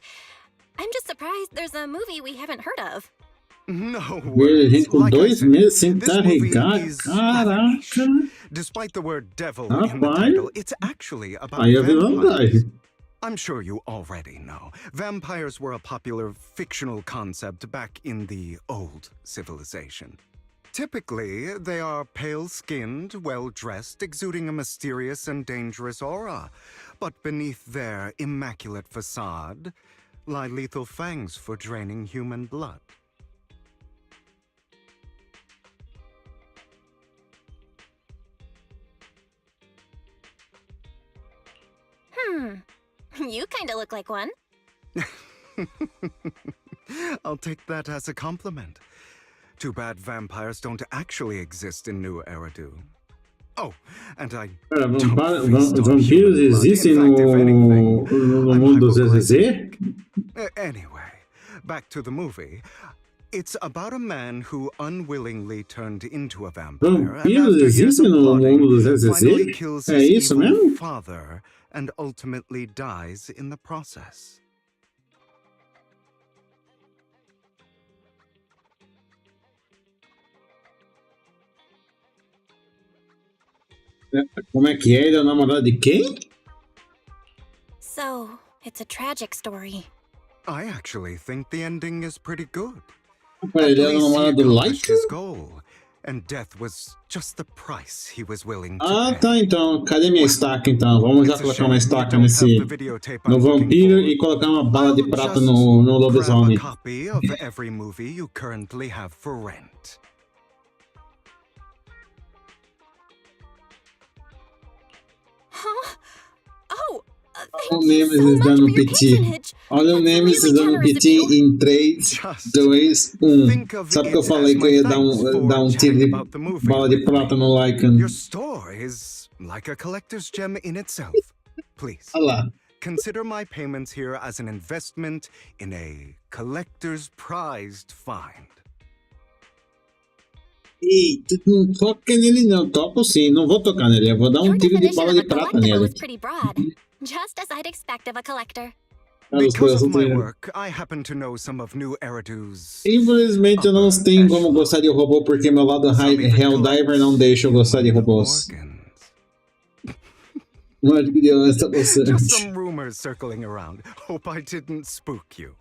I'm just surprised there's a movie we haven't heard of. no Ver a worries. gente com Like I 2 said, meses sem this movie carregar. is rather niche. Caraca. Despite the word devil in the Rapaz. title, it's actually about Aí eu vi vampires. vantagem. I'm sure you already know. Vampires were a popular fictional concept back in the old civilization. Typically, they are pale-skinned, well-dressed, exuding a mysterious and dangerous aura. But beneath their immaculate facade lie lethal fangs for draining human blood. You kinda look like one. I'll take that as a compliment. Too bad vampires don't actually exist in New Eridu. Oh, and I Cara, don't feast on vampiros human blood. existem In fact, if anything, no I'm mundo do hypochondriac. ZZZ? Anyway, back to the movie. It's about a man who unwillingly turned into a vampire and Vampiros after years of existem no plotting, mundo do ZZZ? finally kills É his isso evil mesmo? father and ultimately dies in the process. Como é que é? Ele é o namorado de quem? So, it's a tragic story. I actually think the ending is pretty good. Pera, ele é o At least he namorado do accomplished Light? his goal, and death was just the price he was willing to Ah, pay. tá, então. Cadê minha estaca, então? Vamos já It's a colocar uma shame we estaca don't nesse... have the videotape I'm no looking vampiro for. e colocar uma bala de I'll prata just no grab a lobisomem. copy of every movie you currently have for rent. Huh? Oh, Olha o thank you so Nemesis much dando for your piti. patronage. Olha o That's Nemesis really dando generous of piti you. em 3, Just 2, 1. think of Sabe que eu it falei as que eu ia my dar thanks for um tiro chatting de about the movie bala de with prata me. no Lycan? Your store is like a collector's gem in itself. Please, Olha lá. consider my payments here as an investment in a collector's prized find. Ih, tu não toca nele não. Toco sim, não vou tocar nele. Eu vou dar Your um tiro de definition bala of de a prata collectible nele. is pretty broad. Just as I'd expect of a collector. Ah, os Because of corações my estão indo. work, I happen to know some of New Eridu's. Infelizmente eu não tenho como gostar de robô porque meu lado Some even Helldiver collect não deixa eu gostar de human robôs. organs. Não acho que deu essa Just bastante. some rumors circling around. Hope I didn't spook you.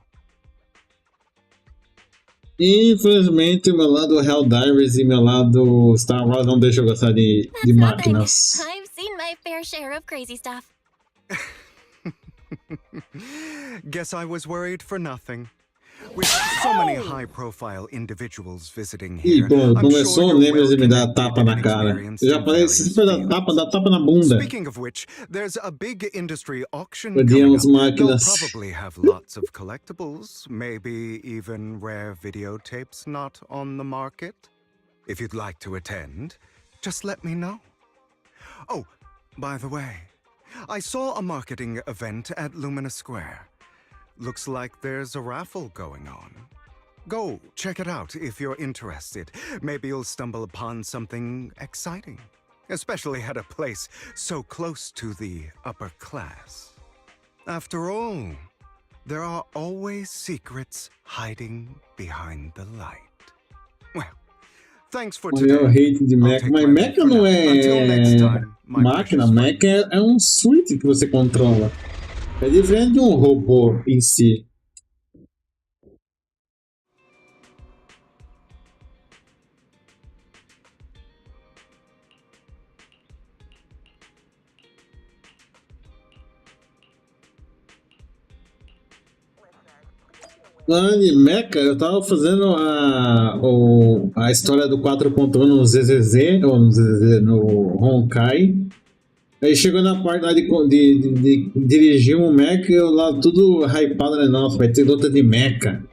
Infelizmente meu lado Helldivers e meu lado Star Wars não deixa eu gostar de That's nothing. máquinas. I've seen my fair share of crazy stuff. Guess I was worried for nothing. With so many high-profile individuals visiting Ih, here, pô, I'm começou sure o you're Nemesis well me dar connected tapa na and cara. experienced Eu já in falei, se various for dar fields. tapa na bunda. Speaking of which, there's a big industry auction Podíamos coming up. They'll máquinas. probably have lots of collectibles, maybe even rare videotapes not on the market. If you'd like to attend, just let me know. Oh, by the way, I saw a marketing event at Lumina Square. Looks like there's a raffle going on. Go check it out if you're interested. Maybe you'll stumble upon something exciting, especially at a place so close to the upper class. After all, there are always secrets hiding behind the light. Well, thanks for today. Eu hate de mecha, mas mecha não é máquina, mecha é um suíte que você controla. É diferente de um robô em si. Falando de mecha, eu tava fazendo a história do 4.1 no ZZZ, ou no ZZZ, no Honkai. Aí chegou na parte lá de dirigir um mecha, eu lá tudo hypado, né? Nossa, vai ter luta de mecha.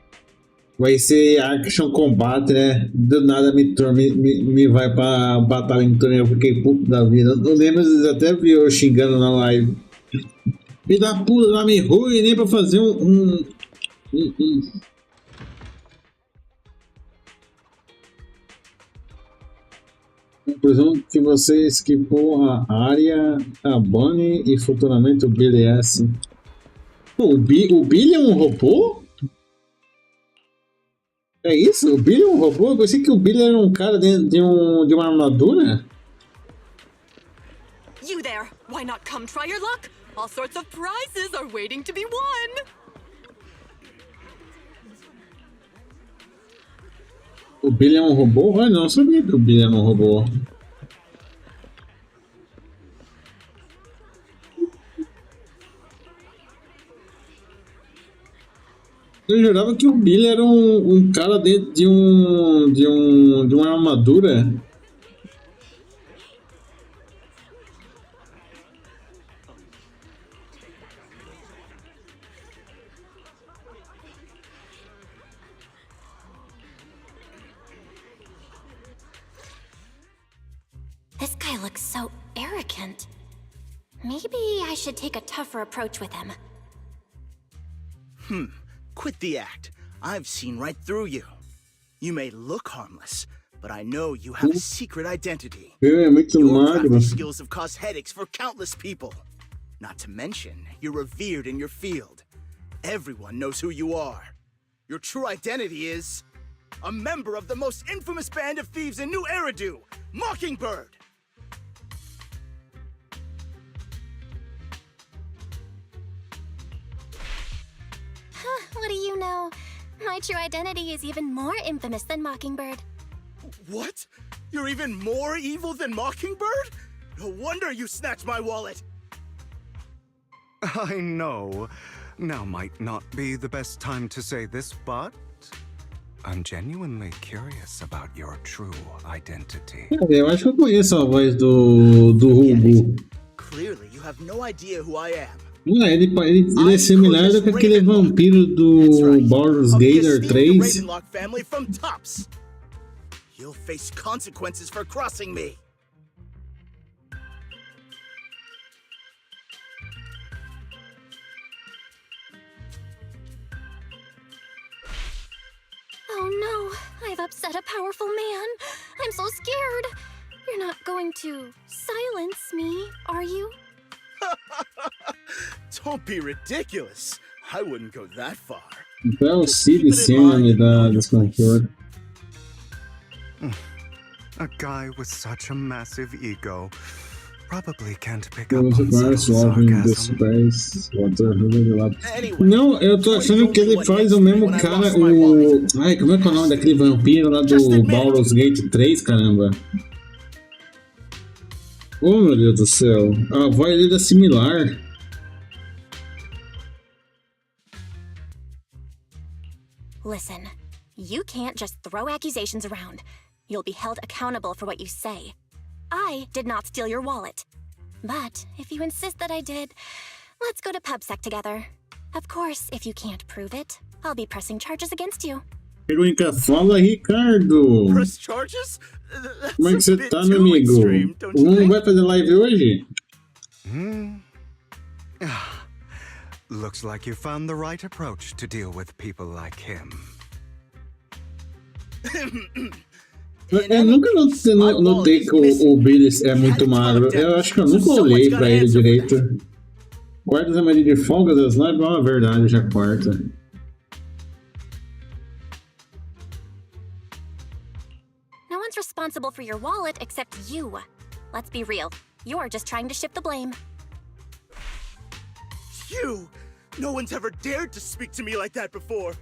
Vai ser action combat, né? Do nada me vai pra batalha em torneio, eu fiquei puto da vida. Eu lembro, até vi eu xingando na live. Me dá puta, lá me ruim, nem pra fazer presumo que você esquipou a área, a Bonnie e futuramente o Billy S. Pô, o Billy é um robô? É isso? O Billy é um robô? Eu pensei que o Billy era um cara dentro de uma armadura. You there! Why not come try your luck? All sorts of prizes are waiting to be won! O Billy é um robô? Ah, não, eu sabia que o Billy era um robô. Eu jurava que o Billy era um cara dentro de uma armadura. This guy looks so arrogant. Maybe I should take a tougher approach with him. Quit the act. I've seen right through you. You may look harmless, but I know you have a secret identity. É muito Your magro. crafty skills have caused headaches for countless people. Not to mention, you're revered in your field. Everyone knows who you are. Your true identity is a member of the most infamous band of thieves in New Eridu, Mockingbird. What do you know? My true identity is even more infamous than Mockingbird. What? You're even more evil than Mockingbird? No wonder you snatched my wallet. I know. Now might not be the best time to say this, but I'm genuinely curious about your true identity. Eu acho que eu conheço a voz do Rubu. Clearly, you have no idea who I am. Ele é similar com aquele vampiro do Baldur's Gate 3. You'll face consequences for crossing me. Oh no, I've upset a powerful man. I'm so scared. You're not going to silence me, are you? Don't be ridiculous. I wouldn't go that far. Então é o Siga-me da desconforto. A guy with such a massive ego probably can't pick up on subtle sarcasm. Não, eu tô achando que ele faz o mesmo cara, Ai, como é que é o nome daquele vampiro lá do Baldur's Gate 3, caramba? Oh, meu Deus do céu. A voz dele é similar. Listen, you can't just throw accusations around. You'll be held accountable for what you say. I did not steal your wallet. But if you insist that I did, let's go to PubSec together. Of course, if you can't prove it, I'll be pressing charges against you. Fala, Ricardo. Press charges? Como é que você tá, meu amigo? Vamos vai fazer live hoje? Looks like you found the right approach to deal with people like him. Eu nunca notei que o Billy é muito magro. Eu acho que eu nunca olhei pra ele direito. Quartas a maioria de folga das lives, é uma verdade, já quarta. No one's responsible for your wallet except you. Let's be real. You're just trying to shift the blame. You! No one's ever dared to speak to me like that before.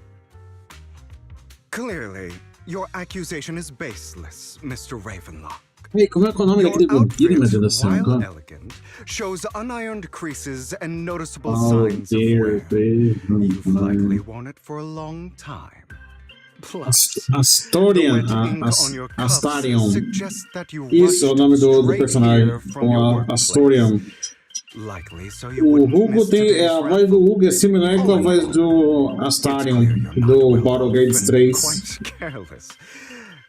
Clearly, your accusation is baseless, Mr. Ravenlock. Ei, como é que é o nome daquele vampiro, meu Deus do céu? While elegant, shows unironed creases and noticeable Oh, signs of wear. You've likely worn it for a long time. Plus, Astarion. Isso é o nome do personagem. Astarion. O Hugo tem. A voz do Hugo é similar com a voz do Astarion, do Baldur's Gate 3.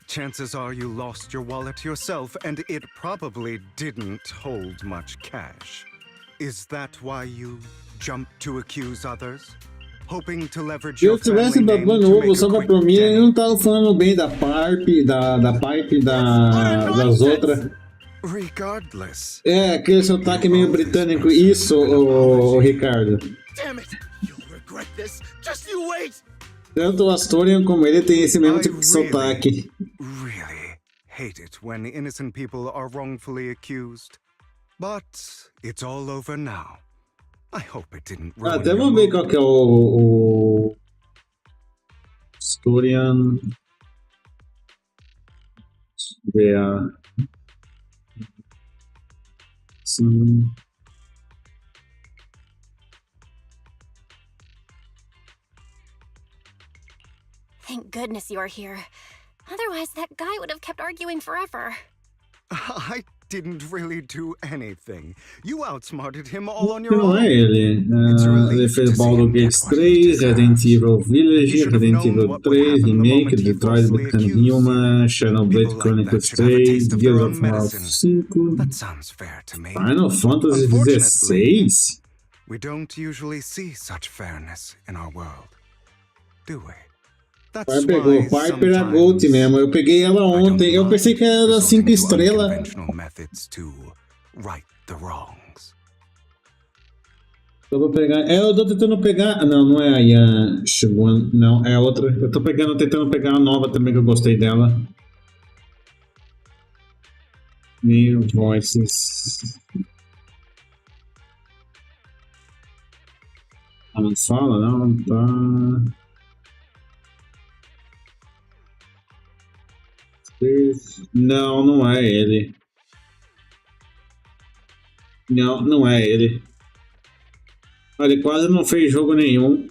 Chances are you lost your wallet yourself, and it probably didn't hold much cash. Is that why you jumped to accuse others? Hoping to leverage Se eu your tivesse family name babando to ovo make só a pra quick por mim, eu não penny? tava falando bem da Pipe, das outras. Regardless, É, aquele sotaque meio britânico. Isso, o Ricardo. Damn it! You'll regret this. Just you wait! Tanto o Astarion como ele tem esse mesmo tipo de sotaque. really hate it when innocent people are wrongfully accused. But it's all over now. I hope it didn't ruin Até your vamos ver mood. qual que é o Astarion. Deixa eu ver a. Sim. Thank goodness you're here. Otherwise, that guy would have kept arguing forever. I didn't really do anything. You outsmarted him all on your Não own. é ele. Ele fez Baldur's Gate 3, Resident Evil Village, Resident Evil 3, Remake, Detroit Become Human, Shadowblade Chronicles 3, Gears of War 5, That sounds fair to me. Final Fantasy XVI? We don't usually see such fairness in our world, do we? O pai pegou, o pai pegou a Gold mesmo. Eu peguei ela ontem. Eu pensei que era 5 estrelas. Eu vou pegar. Eu tô tentando pegar. Não, não é a Yan Shiwan. Não, é outra. Eu tô tentando pegar a nova também que eu gostei dela. New Voices. Ah, não fala, não, tá. Não, não é ele. Não, não é ele. Ele quase não fez jogo nenhum.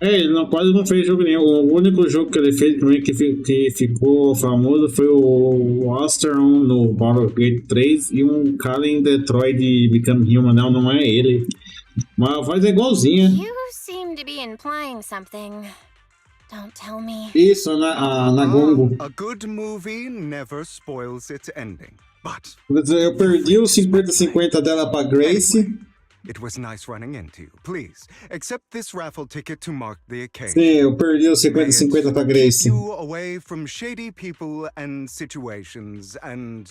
Ele quase não fez jogo nenhum. O único jogo que ele fez também que ficou famoso foi o Astarion no Baldur's Gate 3 e um cara em Detroit Become Human. Não, não é ele. Mas a voz é igualzinha. You seem to be implying something. Don't tell me. Isso, na Gongo. A good movie never spoils its ending. But Eu perdi o 50-50 dela pra Grace. it was nice running into you. Please, accept this raffle ticket to mark the occasion. Sim, eu perdi o 50-50 pra Grace. Keep you away from shady people and situations and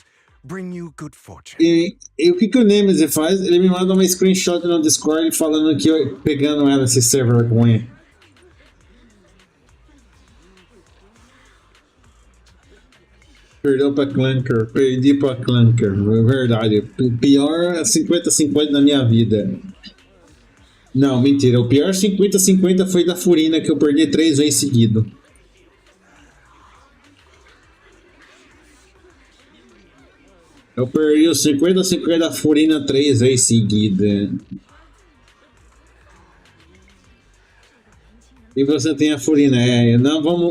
bring you good fortune. E o que o Nemesis faz? Ele me manda uma screenshot no Discord falando que eu pegando ela esse server ruim. Perdeu pra Clanker, perdi pra Clanker, é verdade. O pior 50-50 na minha vida. Não, mentira. O pior 50-50 foi da Furina, que eu perdi 3 vezes seguido. Eu perdi o 50-50 da Furina 3 vezes seguida. E você tem a Furina, eu não vou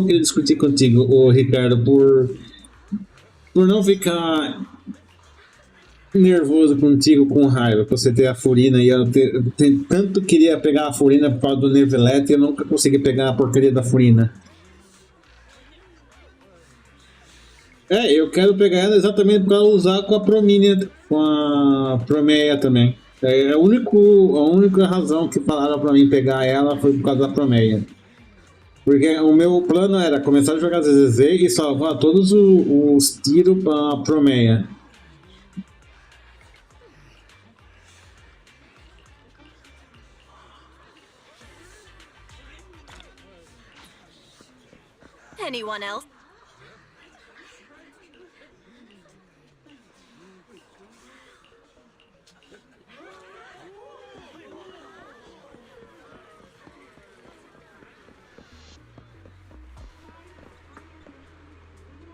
querer discutir contigo, ô Ricardo, por não ficar nervoso contigo com raiva, por você ter a Furina e eu tanto queria pegar a Furina por causa do Nevelete e eu nunca consegui pegar a porcaria da Furina. Eu quero pegar ela exatamente para usar com a Promínia, com a Promeia também. É a única razão que falaram para mim pegar ela foi por causa da Promeia. Porque o meu plano era começar a jogar ZZZ e salvar todos os tiros para Promeia. Anyone else?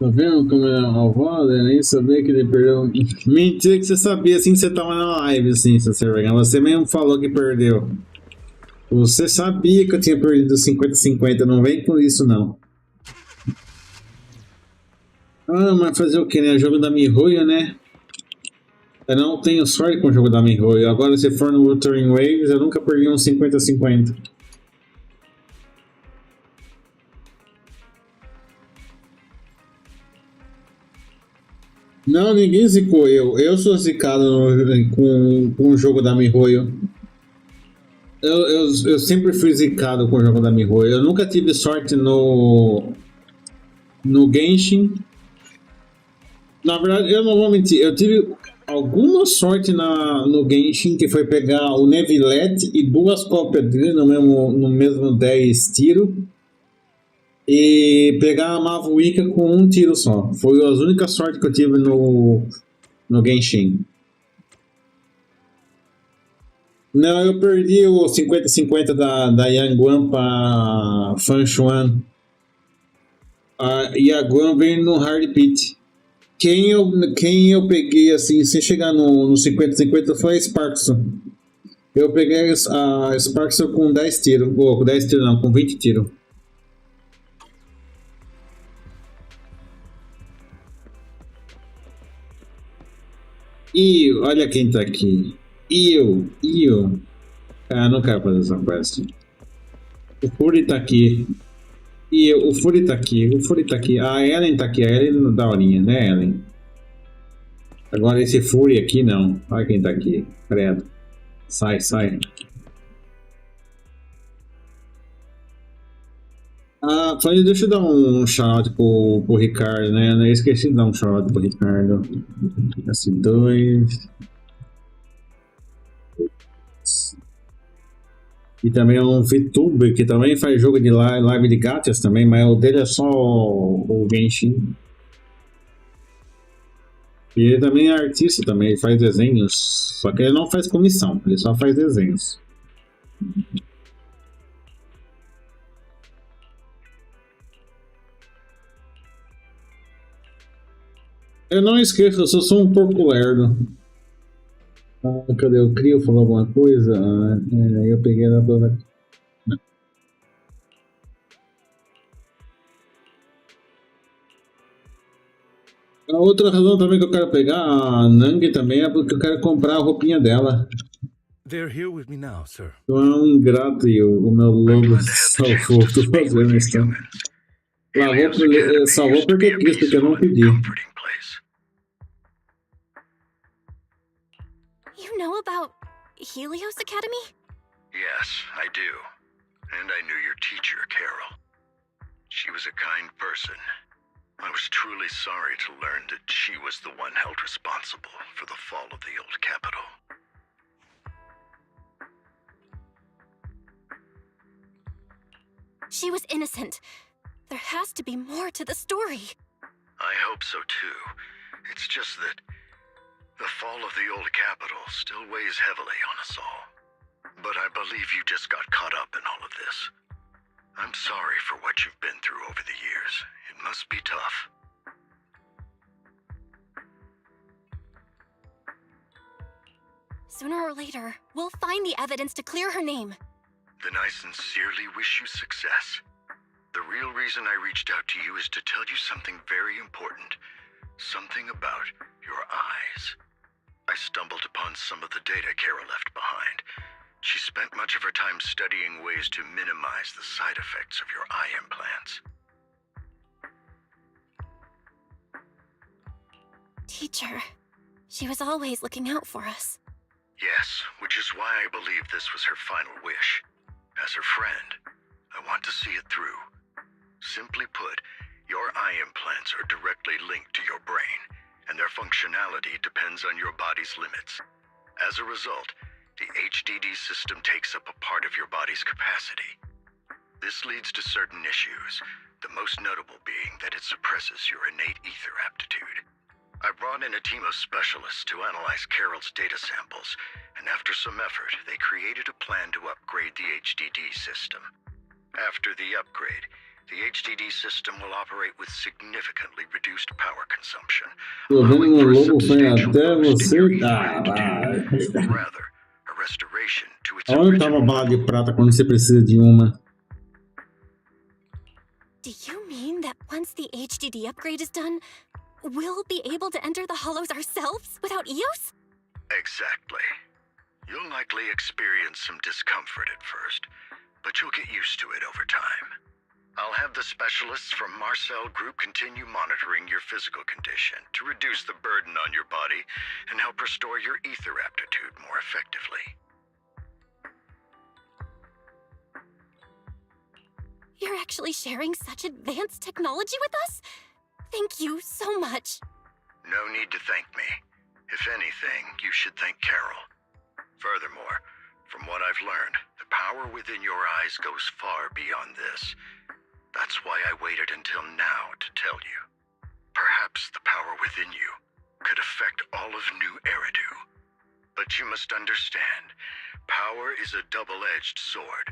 Tá vendo como é malvado? Eu nem sabia que ele perdeu. Mentira que você sabia assim que você tava na live, assim, se você vergar. Você mesmo falou que perdeu. Você sabia que eu tinha perdido 50-50, não vem com isso não. Ah, mas fazer o que, né? Jogo da Mihoyo, né? Eu não tenho sorte com o jogo da Mihoyo. Agora, se for no Wuthering Waves, eu nunca perdi um 50-50. Não, ninguém zicou eu. Eu sou zicado com o jogo da Mihoyo. Eu sempre fui zicado com o jogo da Mihoyo. Eu nunca tive sorte no Genshin. Na verdade, eu não vou mentir. Eu tive alguma sorte no Genshin, que foi pegar o Nevilette e duas cópias dele no mesmo 10 tiro. E pegar a Mavuika com um tiro só. Foi a única sorte que eu tive no Genshin. Não, eu perdi o 50-50 da Yangguan pra Fan Xuan. A Yangguan veio no Hard Pit. Quem eu peguei assim, sem chegar no 50-50 foi a Sparkson. Eu peguei a Sparkson com 10 tiros. Ou com 10 tiros não, com 20 tiros. E olha quem tá aqui. Eu. Ah, não quero fazer essa quest. O Fury tá aqui. O Fury tá aqui. A Ellen tá aqui. A Ellen da horinha, né, Ellen? Agora esse Fury aqui não. Olha quem tá aqui. Credo. Sai. Ah, deixa eu dar um shout pro Ricardo, né? Eu esqueci de dar um shout pro Ricardo. S2. E também é um VTuber que também faz jogo de live de gachas também, mas o dele é só o Genshin. E ele também é artista também, ele faz desenhos. Só que ele não faz comissão, ele só faz desenhos. Eu não esqueço, eu sou só um porco lerdo. Ah, cadê? O Crio falou alguma coisa? Eu peguei na dona. A outra razão também que eu quero pegar a Nang também é porque eu quero comprar a roupinha dela. They're here with me now, sir. Eu é um ingrato e o meu logo salvou. Tô fazendo isso. Salvou porque quis, porque eu não pedi. You know about Helios Academy? Yes, I do. And I knew your teacher, Carol. She was a kind person. I was truly sorry to learn that she was the one held responsible for the fall of the old capital. She was innocent. There has to be more to the story. I hope so too. It's just that the fall of the old capital still weighs heavily on us all. But I believe you just got caught up in all of this. I'm sorry for what you've been through over the years. It must be tough. Sooner or later, we'll find the evidence to clear her name. Then I sincerely wish you success. The real reason I reached out to you is to tell you something very important. Something about your eyes. I stumbled upon some of the data Carol left behind. She spent much of her time studying ways to minimize the side effects of your eye implants. teacher. She was always looking out for us. Yes, which is why I believe this was her final wish. As her friend, I want to see it through. Simply put, your eye implants are directly linked to your brain, and their functionality depends on your body's limits. As a result, the HDD system takes up a part of your body's capacity. This leads to certain issues, the most notable being that it suppresses your innate ether aptitude. I brought in a team of specialists to analyze Carol's data samples, and after some effort, they created a plan to upgrade the HDD system. After the upgrade, the HDD system will operate with significantly reduced power consumption, allowing for a substantial boost in your ether aptitude, or rather, a restoration to its Onde estava a original bala de level. prata quando você precisa de uma? Do you mean that once the HDD upgrade is done, we'll be able to enter the hollows ourselves without EOS? Exactly. You'll likely experience some discomfort at first, but you'll get used to it over time. I'll have the specialists from Marcel Group continue monitoring your physical condition to reduce the burden on your body and help restore your ether aptitude more effectively. You're actually sharing such advanced technology with us? Thank you so much. No need to thank me. If anything, you should thank Carol. Furthermore, from what I've learned, the power within your eyes goes far beyond this. That's why I waited until now to tell you. Perhaps the power within you could affect all of New Eridu. But you must understand, power is a double-edged sword.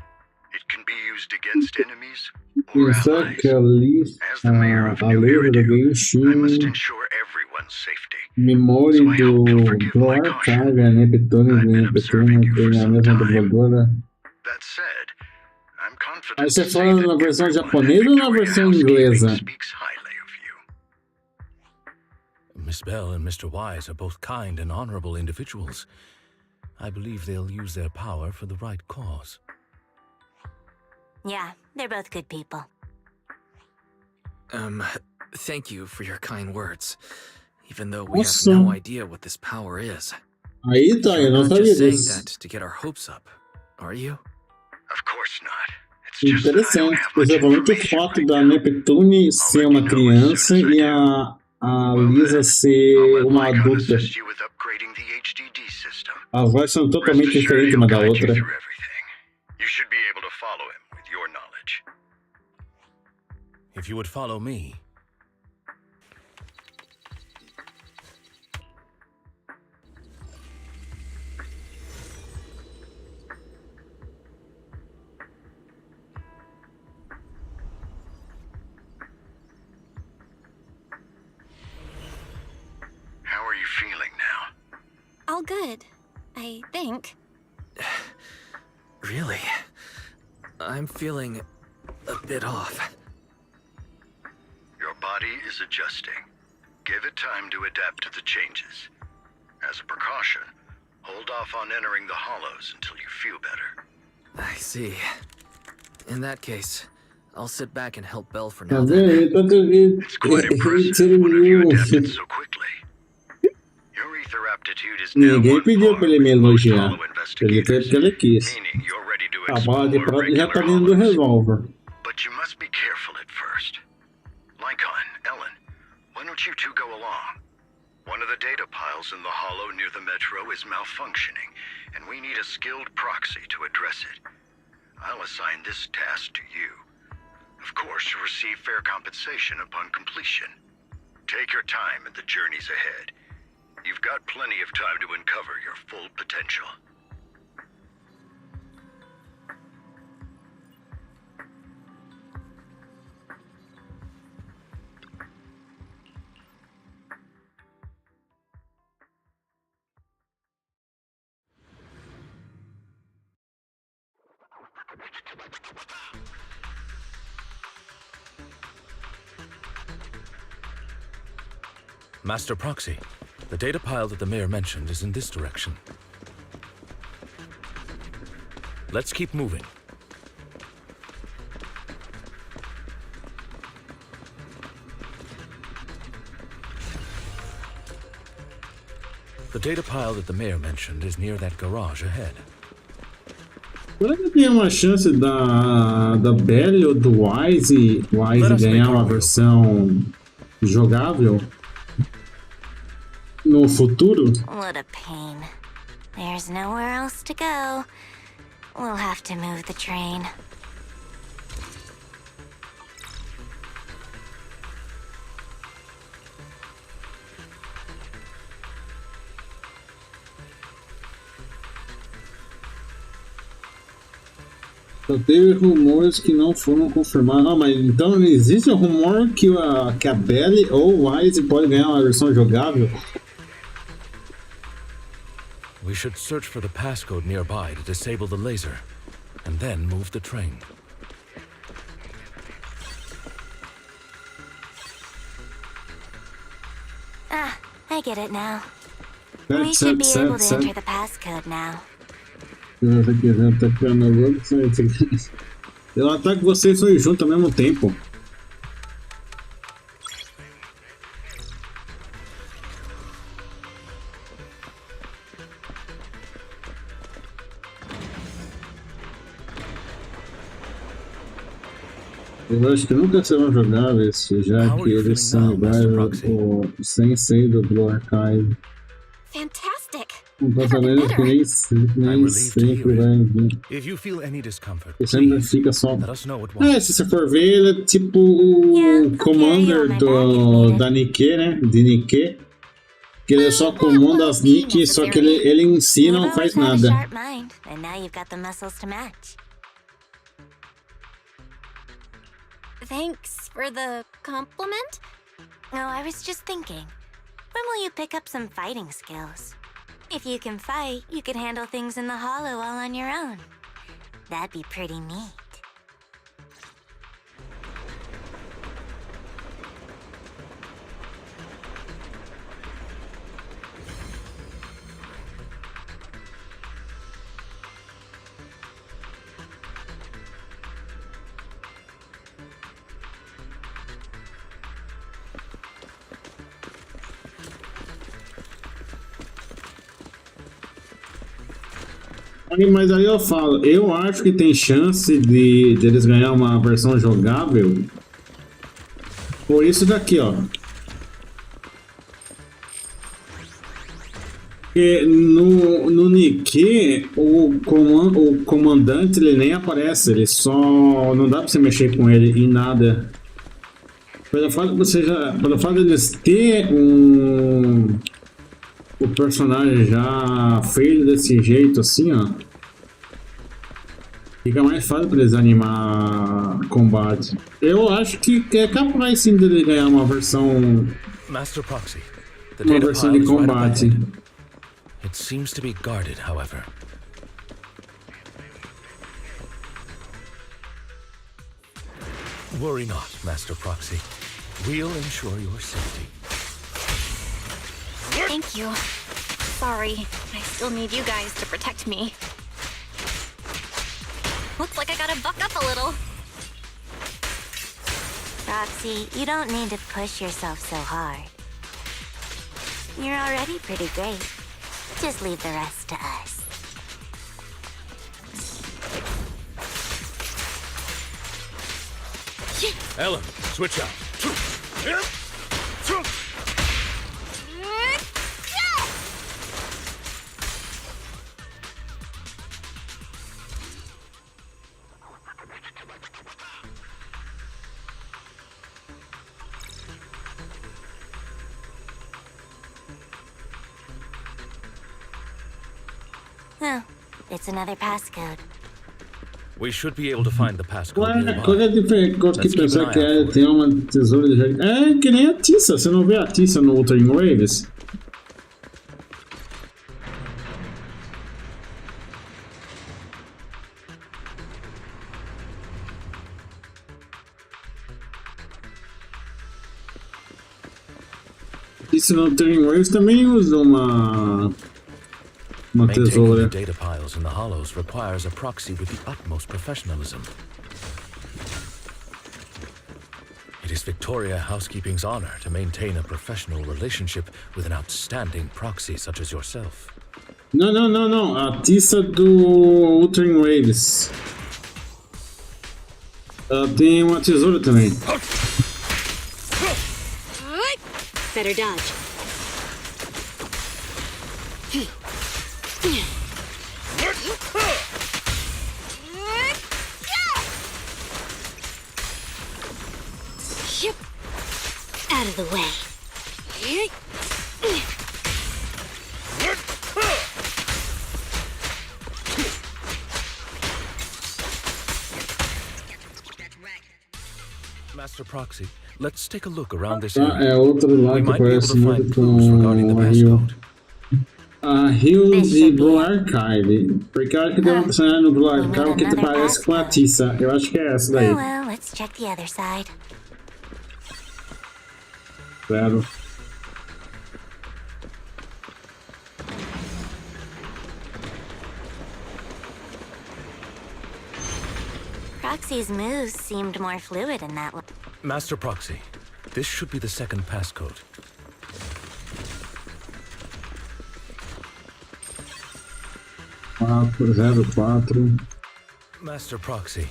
It can be used against enemies or Pensar allies. que ali As the mayor of a New letra do Eridu, I must Genshin, ensure everyone's safety. memória So I hope you'll do forgive my Alencar caution. Gamer, Neptune, I've been observing you for tem a some mesma time. dubladora. That said, I'm confident Aí você to say fala that na versão everyone japonesa at ou na Victoria versão Housekeeping inglesa? speaks highly of you. Miss Bell and Mr. Wise are both kind and honorable individuals. I believe they'll use their power for the right cause. Yeah, they're both good people. Thank you for your kind words. Even though we have Nossa. no idea what this power is. Aí tá, eu You're não not sabia just saying disso. that to get our hopes up, are you? Of course not. It's just that I don't Interessante, have much principalmente o information fato right da now. Neptune ser uma criança e a Lisa ser uma adulta. Assist you with upgrading the HDD system. As vozes são Rest totalmente assured diferentes he'll uma da guide you outra. through everything. You should be able to follow him with your knowledge. If you would follow me. How are you feeling now? All good, I think. Really? I'm feeling a bit off. Your body is adjusting. Give it time to adapt to the changes. As a precaution, hold off on entering the hollows until you feel better. I see. In that case, I'll sit back and help Belle for Tá now vendo? then. Ele tá ele Adapted so quickly. Your ether aptitude is now Ninguém on pediu par pra ele with me most elogiar. hollow Ele fez investigators, porque ele quis. meaning you're ready to A bala de explore prata já tá regular dentro do hollows. revólver. But you must be careful at first. Lycon, Ellen, why don't you two go along? One of the data piles in the hollow near the metro is malfunctioning, and we need a skilled proxy to address it. I'll assign this task to you. Of course, you'll receive fair compensation upon completion. Take your time in the journeys ahead. You've got plenty of time to uncover your full potential. Master Proxy, the data pile that the mayor mentioned is in this direction. Let's keep moving. The data pile that the mayor mentioned is near that garage ahead. Será que tem uma chance da Belly ou do Wise ganhar uma versão jogável no futuro? What a pain. There's nowhere else to go. We'll have to move the train. Só teve rumores que não foram confirmados. Ah, mas então existe um rumor que a Belly ou o Wise pode ganhar uma versão jogável? We should search for the passcode nearby to disable the laser, and then move the train. Ah, I get it now. We should be able to enter the passcode now. Eu ataco vocês dois juntos ao mesmo tempo. Eu acho que nunca serão jogáveis, já que eles são iguais sem ser do Blue Archive. Fantastic! Completamente que nem sempre vai vir. E sempre fica só. Se você for ver, ele é tipo o Commander da Nikke, né? De Nikke. Que ele só comanda as Nikke, só que ele em si não faz nada. Thanks for the compliment? Oh, I was just thinking. When will you pick up some fighting skills? If you can fight, you can handle things in the hollow all on your own. That'd be pretty neat. Mas aí eu falo, eu acho que tem chance de eles ganhar uma versão jogável por isso daqui, ó. Porque no Nikke, o comandante ele nem aparece, ele só não dá pra você mexer com ele em nada. Pelo fato de eles ter o personagem já feito desse jeito assim, ó, fica mais fácil para eles animar combate. Eu acho que é capaz sim dele ganhar uma versão de combate. It seems to be guarded, however. Worry not, Master Proxy. We'll ensure your safety. Thank you. Sorry, I still need you guys to protect me. Looks like I gotta buck up a little. Roxy, you don't need to push yourself so hard. You're already pretty great. Just leave the rest to us. Ellen, switch out. Oh, it's another passcode. We should be able to find the passcode. Ué, qual é a diferença que pensar que ela tem uma tesoura de jardim? É que nem a Tissa, você não vê a Tissa no Wuthering Waves? Tissa no Wuthering Waves também usa uma tesoura. Maintaining the data piles in the hollows requires a proxy with the utmost professionalism. It is Victoria Housekeeping's honor to maintain a professional relationship with an outstanding proxy such as yourself. Não. A Tissa do Ultron Waves. Ela tem uma tesoura também. Better dodge. Out of the way. Master Proxy, let's take a look around this Tá, area. é outro lá We que might be able parece to muito find clues regarding the com a Rio. passcode. A Rio de Blue Archive. Porque eu acho que tem uma personagem no Blue Archive que te parece com a Tissa. Eu acho que é essa daí. Oh well, let's check the other side. Zero. Proxy's moves seemed more fluid in that one. Master Proxy, this should be the second passcode. Zero 4. Master Proxy,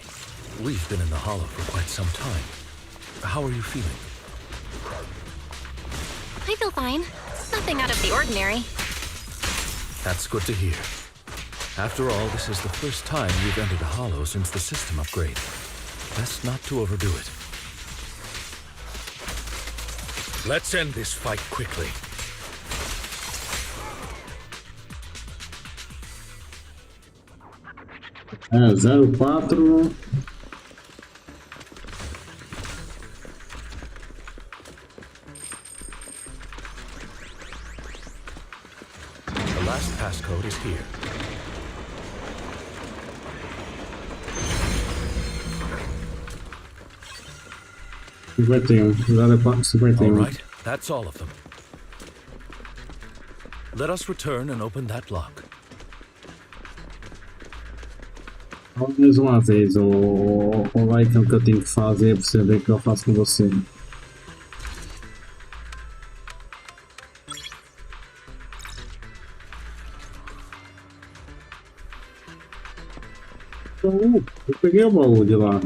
we've been in the Hollow for quite some time. How are you feeling? I feel fine. Nothing out of the ordinary. That's good to hear. After all, this is the first time you've entered a Hollow since the system upgrade. Best not to overdo it. Let's end this fight quickly. É, 04. The last passcode is here. All right, that's all of them. Let us return and open that lock. Mais uma vez, o like que eu tenho que fazer pra você ver o que eu faço com você. Eu peguei o baú de lá.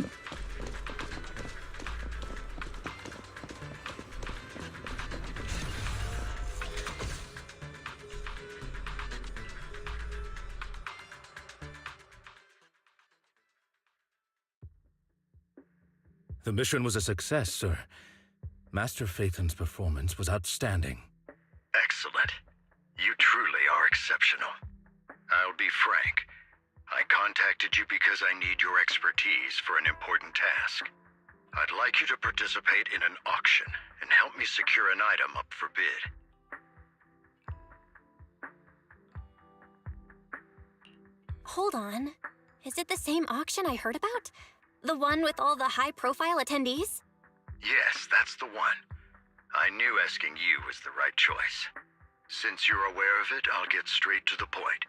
The mission was a success, sir. Master Phaethon's performance was outstanding. Excellent. You truly are exceptional. I'll be frank. I contacted you because I need your expertise for an important task. I'd like you to participate in an auction and help me secure an item up for bid. Hold on. Is it the same auction I heard about? The one with all the high-profile attendees? Yes, that's the one. I knew asking you was the right choice. Since you're aware of it, I'll get straight to the point.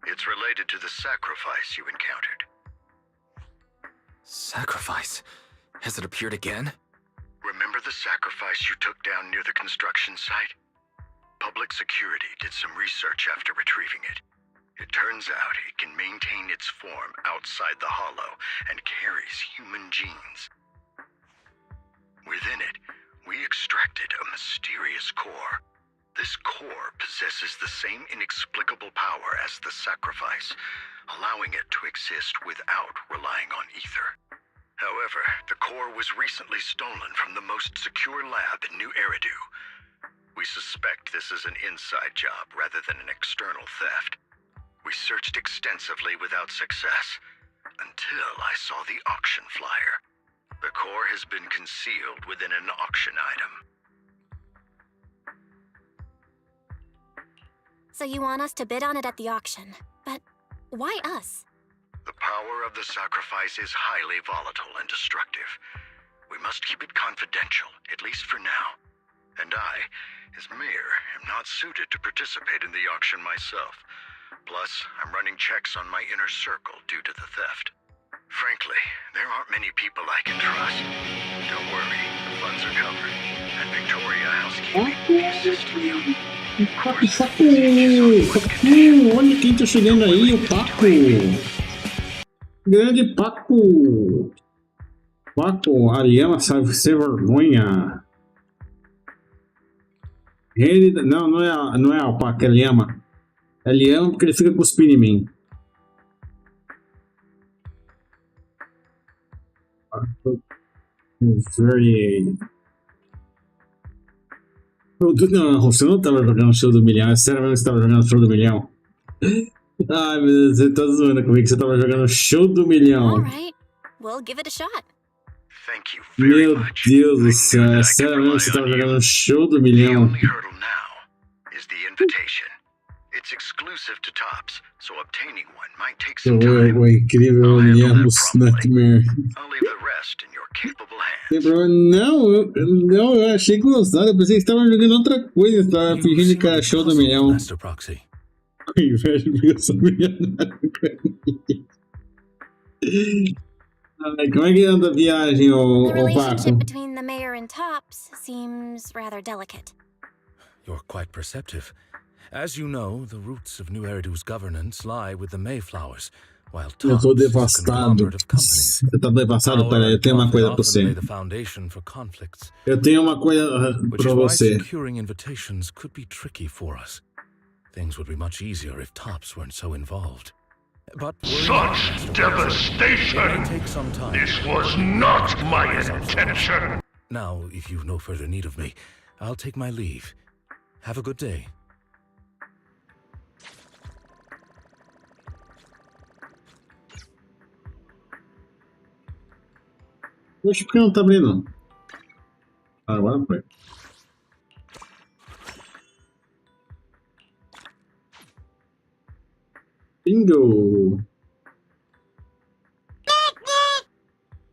It's related to the sacrifice you encountered. Sacrifice? Has it appeared again? Remember the sacrifice you took down near the construction site? Public security did some research after retrieving it. It turns out it can maintain its form outside the hollow and carries human genes. Within it, we extracted a mysterious core. This core possesses the same inexplicable power as the sacrifice, allowing it to exist without relying on ether. However, the core was recently stolen from the most secure lab in New Eridu. We suspect this is an inside job rather than an external theft. We searched extensively without success, until I saw the auction flyer. The core has been concealed within an auction item. So you want us to bid on it at the auction. But why us? The power of the sacrifice is highly volatile and destructive. We must keep it confidential, at least for now. And I, as mayor, am not suited to participate in the auction myself. Plus, I'm running checks on my inner circle due to the theft. Frankly, there aren't many people I can trust. Don't worry, funds are covered. At Victoria Housekeeping, we assist you. Paco, olha quem tá chegando aí, o Paco. Grande Paco. Paco, Ariana sabe ser vergonha. Ele, não é o Paco, ele ama. Ele ama porque ele fica cuspindo em mim. Very... Não, você não estava jogando o show do milhão. É sério mesmo que você estava jogando o show do milhão? Ai, meu Deus, você tá zoando comigo que você estava jogando o show do milhão. Alright, we'll give it a shot. Thank you very Meu much. Deus do céu, é sério mesmo que você estava jogando o show do milhão. The only hurdle now is the invitation. It's exclusive to tops, so obtaining one might take some time. O incrível Nemos Nightmare. I'll leave the rest in your capable hands. Não, eu achei gozado. Eu pensei que estava jogando outra coisa. Eu estava fingindo que era show do milhão. Master Proxy. Com inveja porque eu sou milionário. Ai, como é que anda a viagem, The ô relationship Paco? between the mayor and Tops seems rather delicate. You're quite perceptive. As you know, the roots of New Eridu's governance lie with the Mayflowers, while Eu Tops tô is a devastado. conglomerate of companies. Você tá devastado? Peraí, eu tenho uma coisa pra você. Lay the foundation for conflicts, Eu tenho uma coisa which pra is why você. securing invitations could be tricky for us. Things would be much easier if Tops weren't so involved. But Such devastation! It may take some time. This was not my intention! Now, if you've no further need of me, I'll take my leave. Have a good day. Poxa, por que não tá abrindo? Agora foi. Bingo!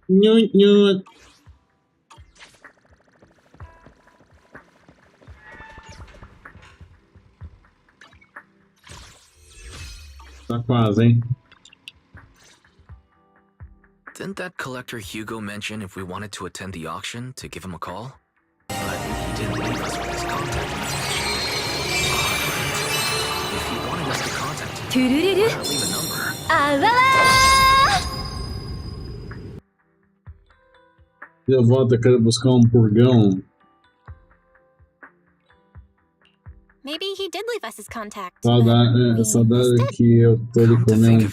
Nho. Tá quase, hein? Didn't that collector Hugo mention if we wanted to attend the auction to give him a call? But he didn't leave us with his contact information. If he wanted us to contact him, why not leave a number? Eu volto, eu quero buscar um purgão. Maybe he did leave us his contact. Saudade que eu tô de comer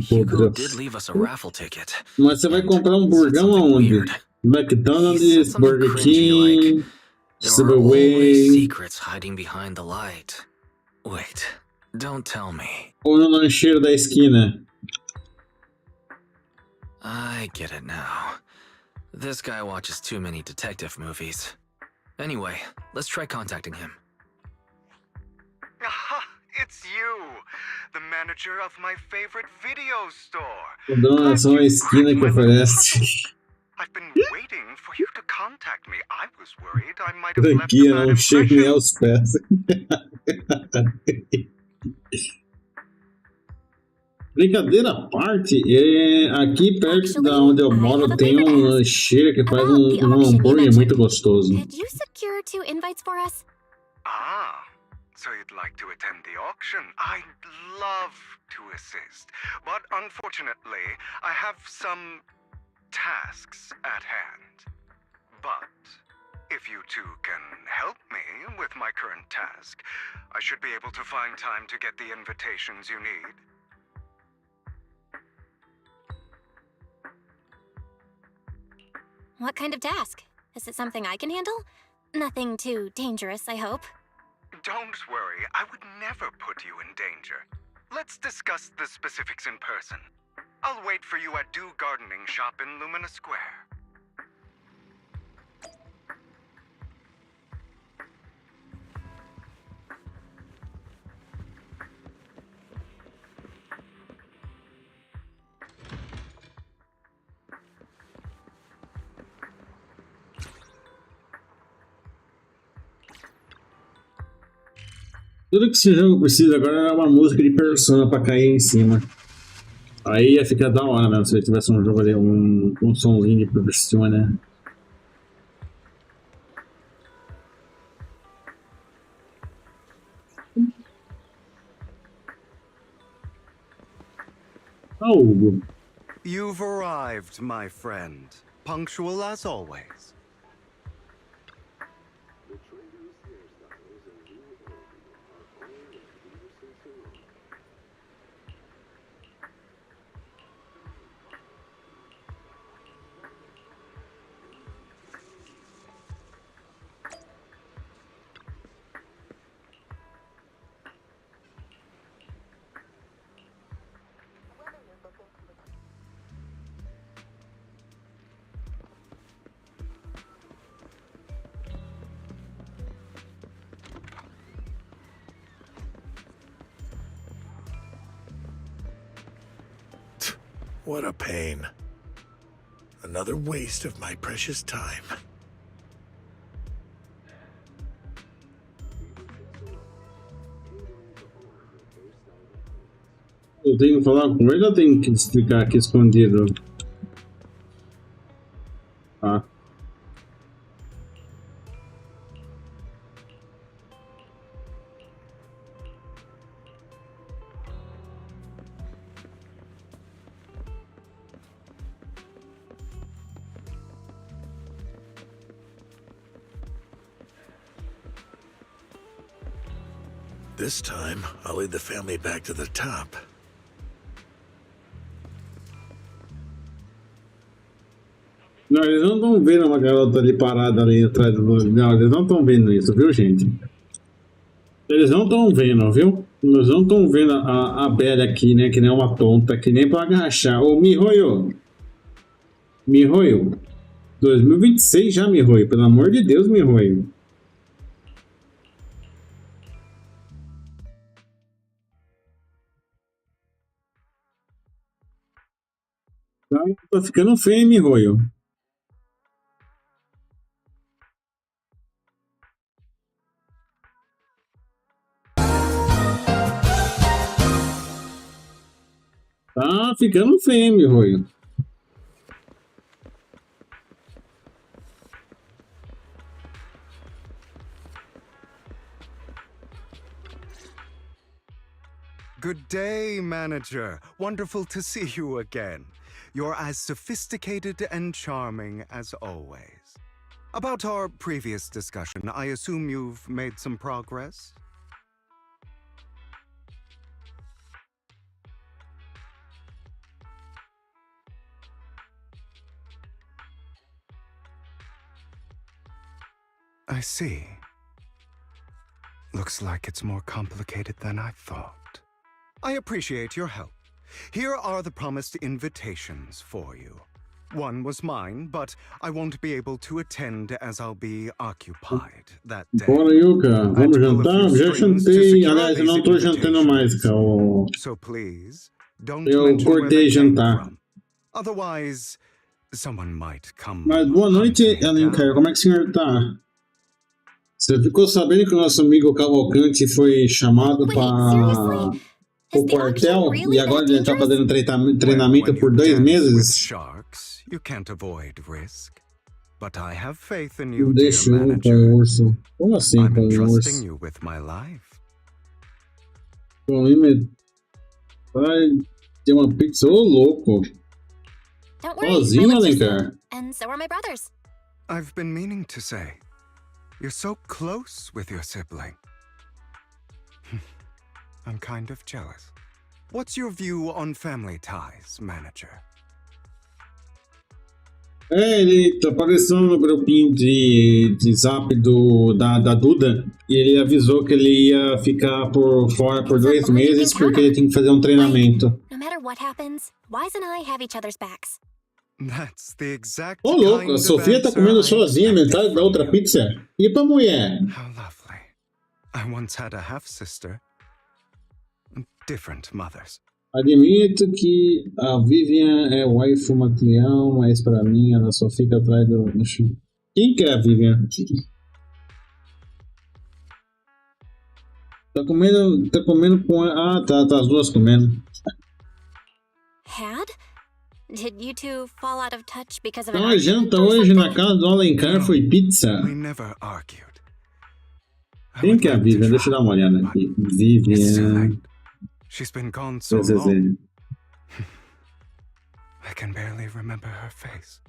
Hugo did leave us a raffle ticket. Mas você vai comprar um burgão aonde? McDonald's, Burger King, There are always Subway, secrets hiding behind the light. Wait, don't tell me. ou no lancheiro da esquina. I get it now. This guy watches too many detective movies. Anyway, let's try contacting him. Aha, it's you, the manager of my favorite video store. O dono é só uma esquina que oferece. I've been waiting for you to contact me. I was worried I might have left a Franquia bad não chega impression. nem aos pés. Brincadeira à parte, aqui perto da onde eu moro tem um lancheiro que faz um hambúrguer muito gostoso. Could you secure 2 invites for us? Ah, so you'd like to attend the auction? I'd love to assist, but unfortunately, I have some tasks at hand. But if you two can help me with my current task, I should be able to find time to get the invitations you need. What kind of task? Is it something I can handle? Nothing too dangerous, I hope. Don't worry, I would never put you in danger. Let's discuss the specifics in person. I'll wait for you at Do Gardening Shop in Lumina Square. Tudo que esse jogo precisa agora é uma música de Persona pra cair em cima. Aí ia ficar da hora mesmo se tivesse um jogo ali, um somzinho de Persona. Oh, Hugo. You've arrived, my friend. Punctual as always. What a pain. Another waste of my precious time. Eu tenho que falar com ele ou tenho que explicar aqui escondido? Ah. This time, I'll lead the family back to the top. Não, eles não estão vendo uma garota ali parada ali atrás do... Não, eles não estão vendo isso, viu, gente? Eles não estão vendo, viu? Eles não estão vendo a Bela aqui, né? Que nem uma tonta, que nem pra agachar. Ô, Mihoyo! Mihoyo! 2026 já, Mihoyo. Pelo amor de Deus, Mihoyo. Tá ficando feio, Mihoyo. Tá ficando feio, Mihoyo. Good day, manager. Wonderful to see you again. You're as sophisticated and charming as always. About our previous discussion, I assume you've made some progress? I see. Looks like it's more complicated than I thought. I appreciate your help. Here are the promised invitations for you. One was mine, but I won't be able to attend as I'll be occupied that day. Bora, Yuka. Vamos jantar? Já jantei. Aliás, eu não tô jantando mais, cara. So please, don't Eu cortei jantar. Otherwise, someone might come. Mas boa noite, Alencar. Como é que o senhor tá? Você ficou sabendo que o nosso amigo Cavalcante foi chamado para o quartel e agora ele está fazendo treinamento por 2 meses? Deixa eu com o urso. Como assim com o urso? Vai ter uma pizza, ô louco. Sozinho, Alencar? And so are my brothers. I've been meaning to say, you're so close with your sibling. I'm kind of jealous. What's your view on family ties, manager? Ele apareceu no grupinho de zap da Duda e ele avisou que ele ia ficar por fora por 2 meses porque ele tem que fazer um treinamento. No matter what happens, Wise and I have each other's backs. That's the exact Ô louco, a Sofia tá comendo sozinha metade da outra pizza. E pra mulher? How lovely. I once had a half-sister. Different mothers. Admito que a Vivian é waifu material, mas pra mim ela só fica atrás do chão. Quem que é a Vivian? Tá comendo com... Ah, tá as duas comendo. Had? Did you two fall out of touch because of Então a janta hoje na casa do Alencar foi pizza. We never argued. Quem que é a Vivian? Deixa eu dar uma olhada aqui. Vivian... She's been gone so ZZZ. long. I can barely remember her face.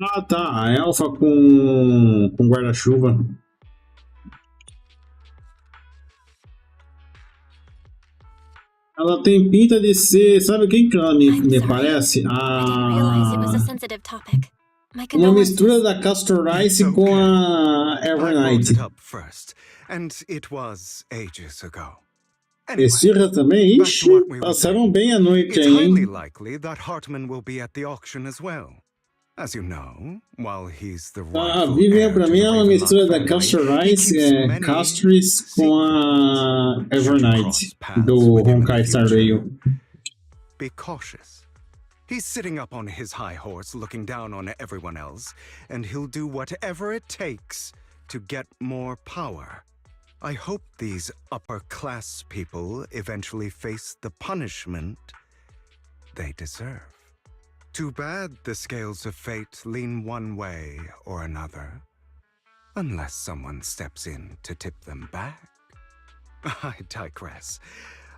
Ah, tá. A elfa com guarda-chuva. Ela tem pinta de ser... Sabe quem que ela me parece? Uma mistura da Castor Ice com a Evernight. Esfirra também? Ixi, passaram bem a noite aí, hein? A Vivian pra mim é uma mistura da Castor Ice, Castris com a Evernight do Honkai Star Rail. Be cautious. He's sitting up on his high horse looking down on everyone else, and he'll do whatever it takes to get more power. I hope these upper-class people eventually face the punishment they deserve. Too bad the scales of fate lean one way or another, unless someone steps in to tip them back. I digress.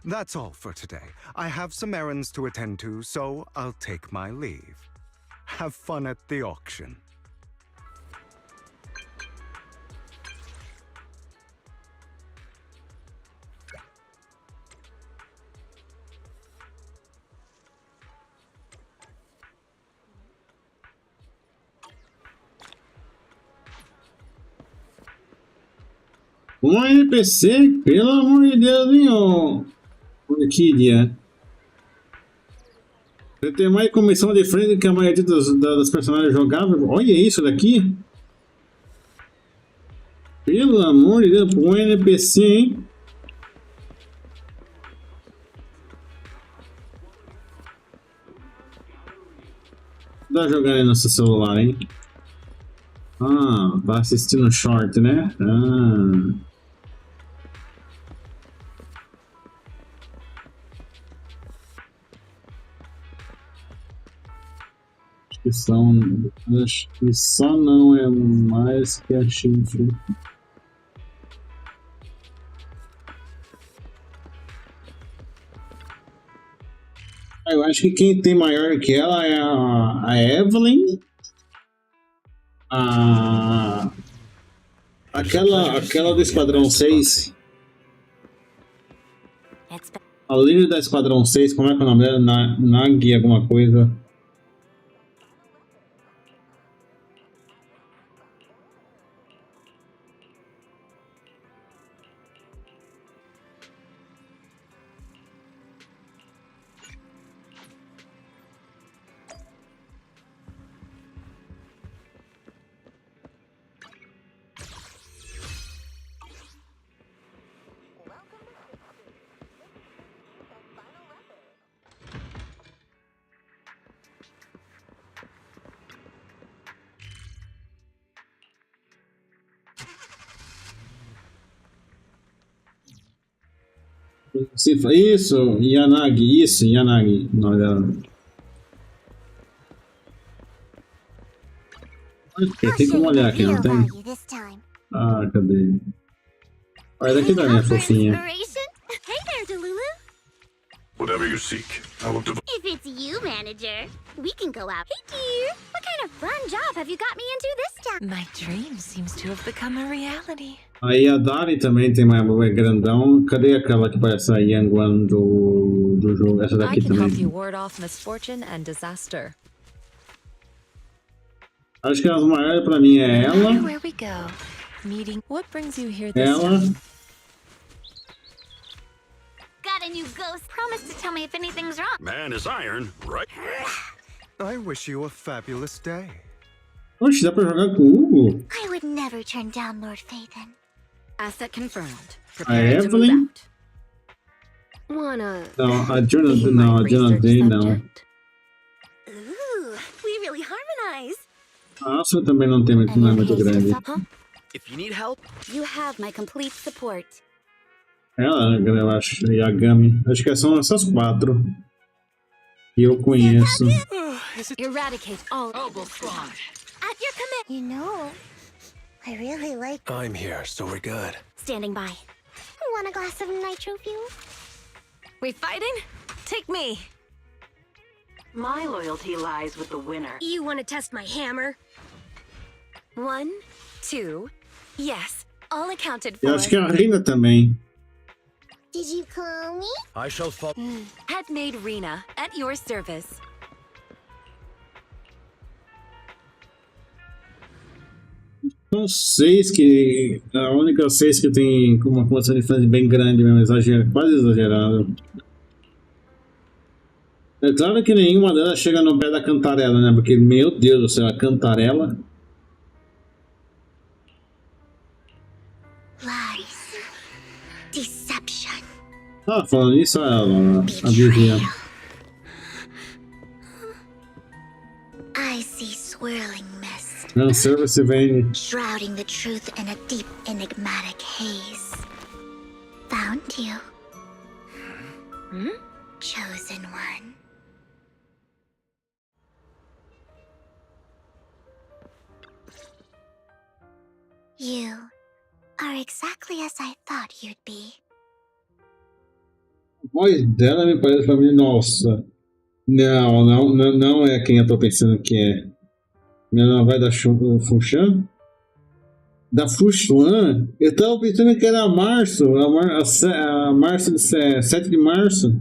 That's all for today. I have some errands to attend to, so I'll take my leave. Have fun at the auction. Um NPC, pelo amor de Deus, hein, Orquídea. Você tem mais comissão de frente que a maioria das personagens jogáveis. Olha isso daqui. Pelo amor de Deus, um NPC, hein? Dá jogar aí no seu celular, hein? Ah, tá assistindo short, né? Ah. Acho que só não é mais que a chifre. Eu acho que quem tem maior que ela é a Evelyn. Aquela do Esquadrão 6. A líder da Esquadrão 6, como é que é o nome dela? Nagi alguma coisa. Isso, Yanagi. Tem como olhar aqui, não tem? Ah, cadê? Olha daqui da minha fofinha. Whatever you seek, I will devote. If it's you, manager, we can go out. Hey, dear, what kind of fun job have you got me into this time? My dream seems to have become a reality. Aí a Dari também tem mais grandão. Cadê aquela que parece a Young One do jogo? Essa daqui também. I can help you ward off misfortune and disaster. Acho que as maiores pra mim é ela. Where we go? Meeting. What brings you here this Ela. time? Got a new ghost. Promise to tell me if anything's wrong. Man is iron, right? I wish you a fabulous day. Oxe, dá pra jogar com o Hugo? I would never turn down Lord Phaethon. Asset confirmed. A Prepare to move Evelyn? out. Wanna Não, a Jonathan não. Ooh, we really harmonize. A Asuna também não é muito grande. If you need help, You have my complete support. Ela, eu acho, e a Gami. Acho que são essas quatro que eu conheço. eradicate all Noble squad. At your command. You know, I really like I'm here, so we're good. standing by. Want a glass of nitro fuel? We fighting? Take me. My loyalty lies with the winner. You want to test my hammer? 1, 2, yes, all accounted Eu for. acho que a Rina também. Did you call me? I shall follow. Headmaid Rena, at your service. São 6 que. A única 6 que tem uma condição de fase bem grande mesmo, quase exagerada. É claro que nenhuma delas chega no pé da cantarela, né? Porque, meu Deus do céu, a cantarela. Lies. Deception. Ah, falando nisso, a vizinha. I see swirling mist. Não serve se vem. Shrouding the truth in a deep, enigmatic haze. Found you. Chosen one. You are exactly as I thought you'd be. A voz dela me parece pra mim, nossa. Não é quem eu tô pensando que é. Não vai da Fuxan? Da Fuxuan? Eu tava pensando que era a Março. A Março de 7 de março.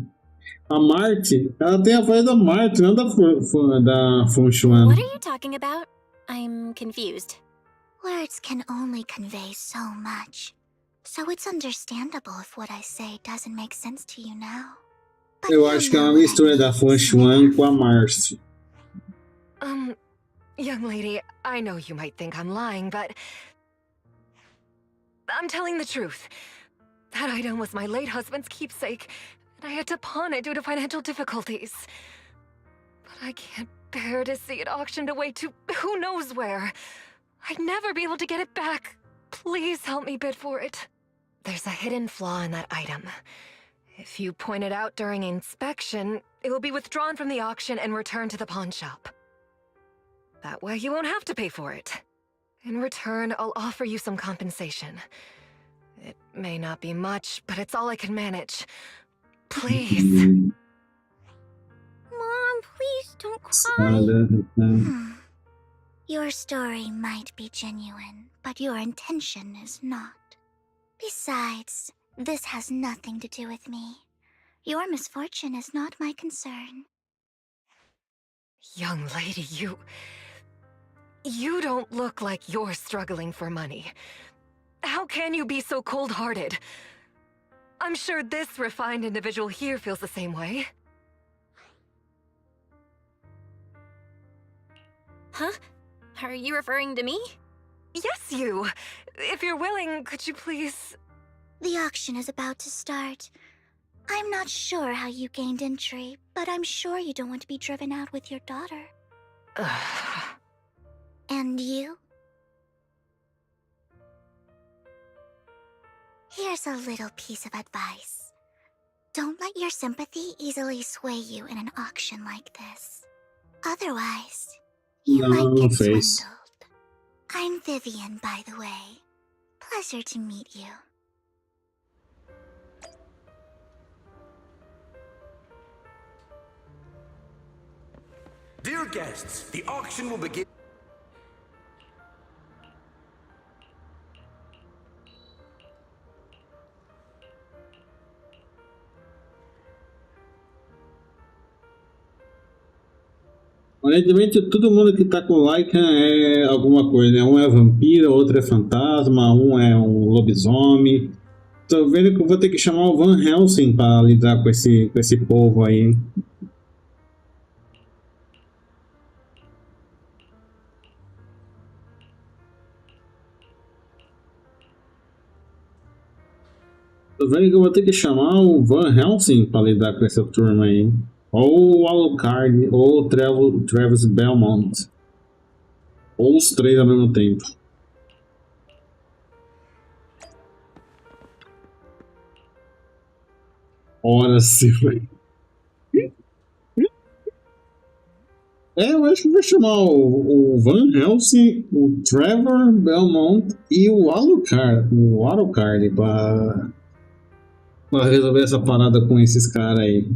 A Marte. Ela tem a voz da Marte, não da Fuxuan. What are you talking about? I'm confused. Words can only convey so much. So it's understandable if what I say doesn't make sense to you now. But Eu acho que é uma mistura da Fuxuan com a Março. Young lady, I know you might think I'm lying, but I'm telling the truth. That item was my late husband's keepsake, and I had to pawn it due to financial difficulties. But I can't bear to see it auctioned away to who knows where. I'd never be able to get it back. Please help me bid for it. There's a hidden flaw in that item. If you point it out during inspection, it will be withdrawn from the auction and returned to the pawn shop. That way you won't have to pay for it. In return, I'll offer you some compensation. It may not be much, but it's all I can manage. Please. Mom, please don't cry. Your story might be genuine, but your intention is not. Besides, this has nothing to do with me. Your misfortune is not my concern. Young lady, you don't look like you're struggling for money. How can you be so cold-hearted? I'm sure this refined individual here feels the same way. Huh? Are you referring to me? Yes, you. If you're willing, could you please... The auction is about to start. I'm not sure how you gained entry, but I'm sure you don't want to be driven out with your daughter. And you? Here's a little piece of advice. Don't let your sympathy easily sway you in an auction like this. Otherwise, you might get swindled. I'm Vivian, by the way. Pleasure to meet you. Dear guests, the auction will begin. Aparentemente todo mundo que tá com Lycan é alguma coisa, né? Um é vampiro, outro é fantasma, um é um lobisomem. Tô vendo que eu vou ter que chamar o Van Helsing para lidar com esse povo aí. Tô vendo que eu vou ter que chamar o Van Helsing para lidar com essa turma aí. Ou o Alucard, ou o Travis Belmont. Ou os três ao mesmo tempo. Ora sim, velho. Eu acho que vou chamar o Van Helsing, o Trevor Belmont e o Alucard para resolver essa parada com esses caras aí.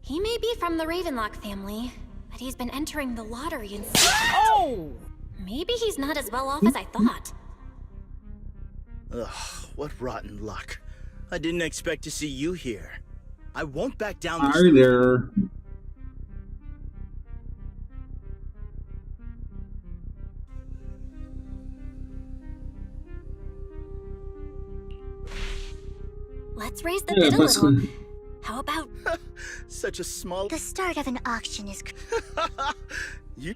He may be from the Ravenlock family, but he's been entering the lottery and Oh! maybe he's not as well off as I thought. Ugh, what rotten luck. I didn't expect to see you here. I won't back down this Hi there. Let's raise the bid a little. How about... Such a small... The start of an auction is... You...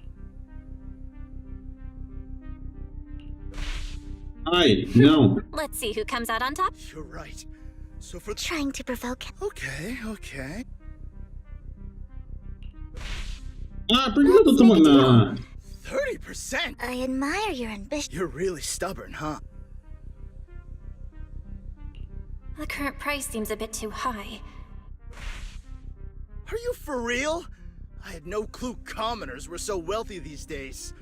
Hi, no. Let's see who comes out on top. You're right. So for... Trying to provoke... Okay, okay. Ah, por que eu tô tomando? 30%? I admire your ambition. You're really stubborn, huh? The current price seems a bit too high. Are you for real? I had no clue commoners were so wealthy these days.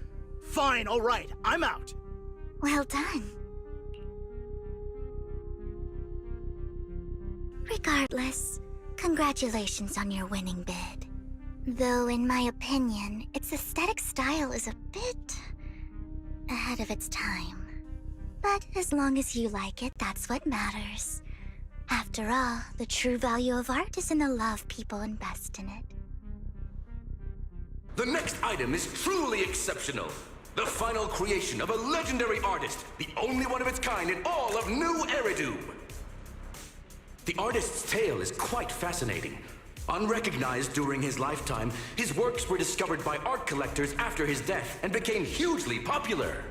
Fine, all right, I'm out. Well done. Regardless, congratulations on your winning bid. Though, in my opinion, its aesthetic style is a bit ahead of its time. But as long as you like it, that's what matters. After all, the true value of art is in the love people invest in it. The next item is truly exceptional. The final creation of a legendary artist, the only one of its kind in all of New Eridu. The artist's tale is quite fascinating. Unrecognized during his lifetime, his works were discovered by art collectors after his death and became hugely popular.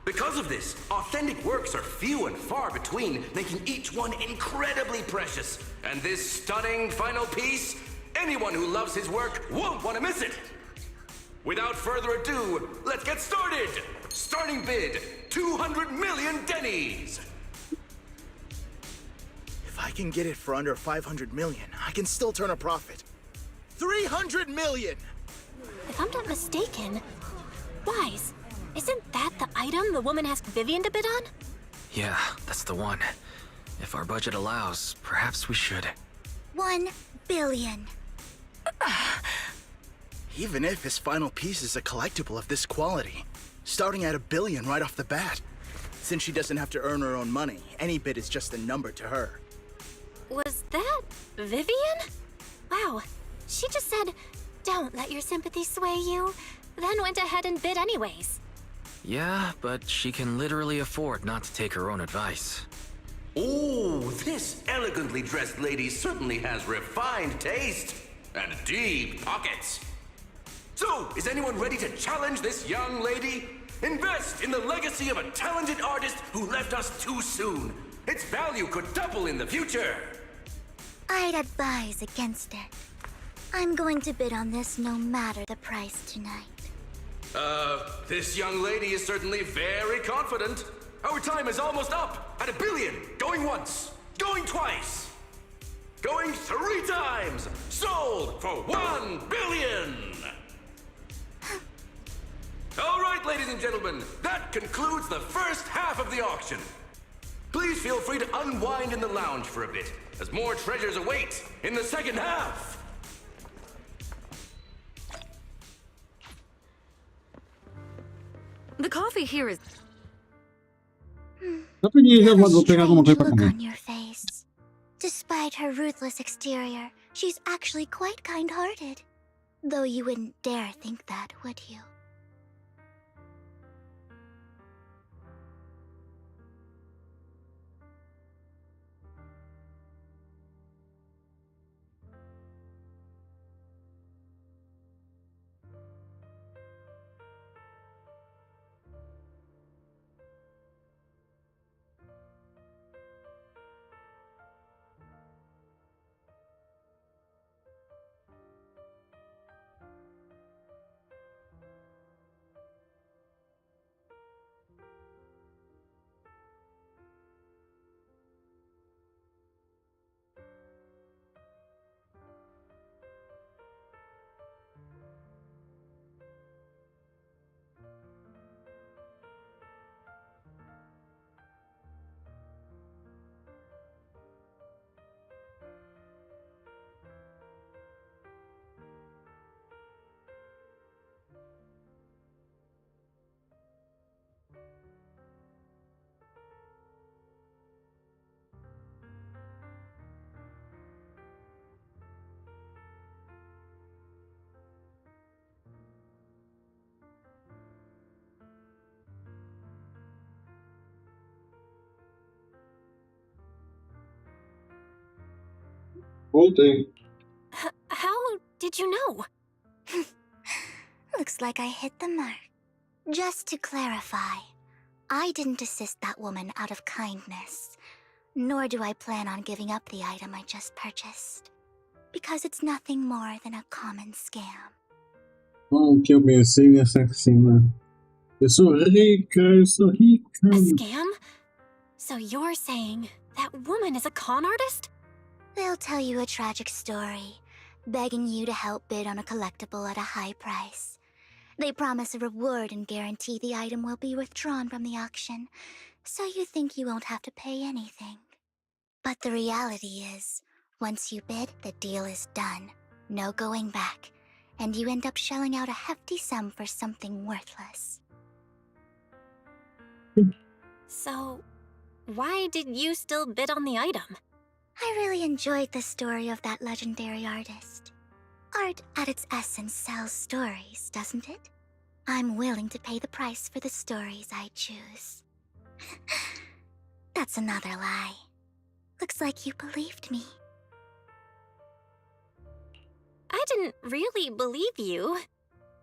Because of this, authentic works are few and far between, making each one incredibly precious. And this stunning final piece, anyone who loves his work won't want to miss it. Without further ado, let's get started! Starting bid, 200 million dennies! If I can get it for under 500 million, I can still turn a profit. 300 million! If I'm not mistaken, Wise, isn't that the item the woman asked Vivian to bid on? Yeah, that's the one. If our budget allows, perhaps we should. 1 billion. Even if his final piece is a collectible of this quality, starting at $1 billion right off the bat. Since she doesn't have to earn her own money, any bid is just a number to her. Was that Vivian? Wow, she just said, "Don't let your sympathy sway you," then went ahead and bid anyways. Yeah, but she can literally afford not to take her own advice. Oh, this elegantly dressed lady certainly has refined taste and deep pockets. So, is anyone ready to challenge this young lady? Invest in the legacy of a talented artist who left us too soon. Its value could double in the future. I'd advise against it. I'm going to bid on this no matter the price tonight. This young lady is certainly very confident. Our time is almost up at $1 billion. Going once, going twice, going 3 times. Sold for $1 billion. All right, ladies and gentlemen, that concludes the first half of the auction. Please feel free to unwind in the lounge for a bit, as more treasures await in the second half. The coffee here is... Vou pegar alguma coisa pra comer. On your face. Despite her ruthless exterior, she's actually quite kind-hearted. Though you wouldn't dare think that, would you? Voltei. How did you know? Looks like I hit the mark. Just to clarify, I didn't assist that woman out of kindness, nor do I plan on giving up the item I just purchased, because it's nothing more than a common scam. O que eu pensei nessa cena? Eu sou rica, eu sou rica. A scam? So you're saying that woman is a con artist? They'll tell you a tragic story, begging you to help bid on a collectible at a high price. They promise a reward and guarantee the item will be withdrawn from the auction, so you think you won't have to pay anything. But the reality is, once you bid, the deal is done. No going back, and you end up shelling out a hefty sum for something worthless. So, why did you still bid on the item? I really enjoyed the story of that legendary artist. Art at its essence sells stories, doesn't it? I'm willing to pay the price for the stories I choose. That's another lie. Looks like you believed me. I didn't really believe you.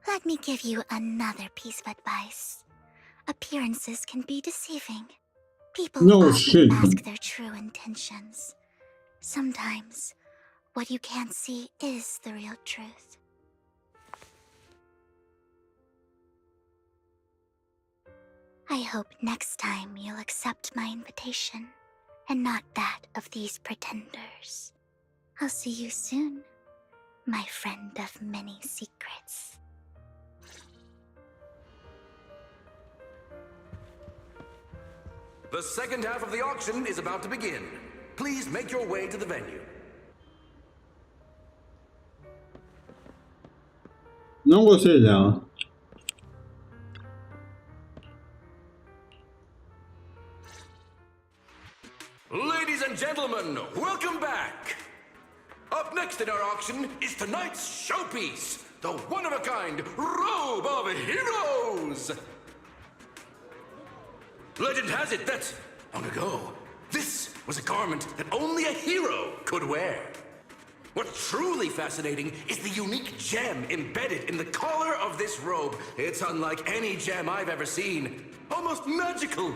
Let me give you another piece of advice. Appearances can be deceiving. People often ask their true intentions. Sometimes, what you can't see is the real truth. I hope next time you'll accept my invitation, and not that of these pretenders. I'll see you soon, my friend of many secrets. The second half of the auction is about to begin. Please make your way to the venue. Não gostei dela. Ladies and gentlemen, welcome back! Up next in our auction is tonight's showpiece, the one-of-a-kind Robe of Heroes! Legend has it that, long ago, this was a garment that only a hero could wear. What's truly fascinating is the unique gem embedded in the collar of this robe. It's unlike any gem I've ever seen. Almost magical.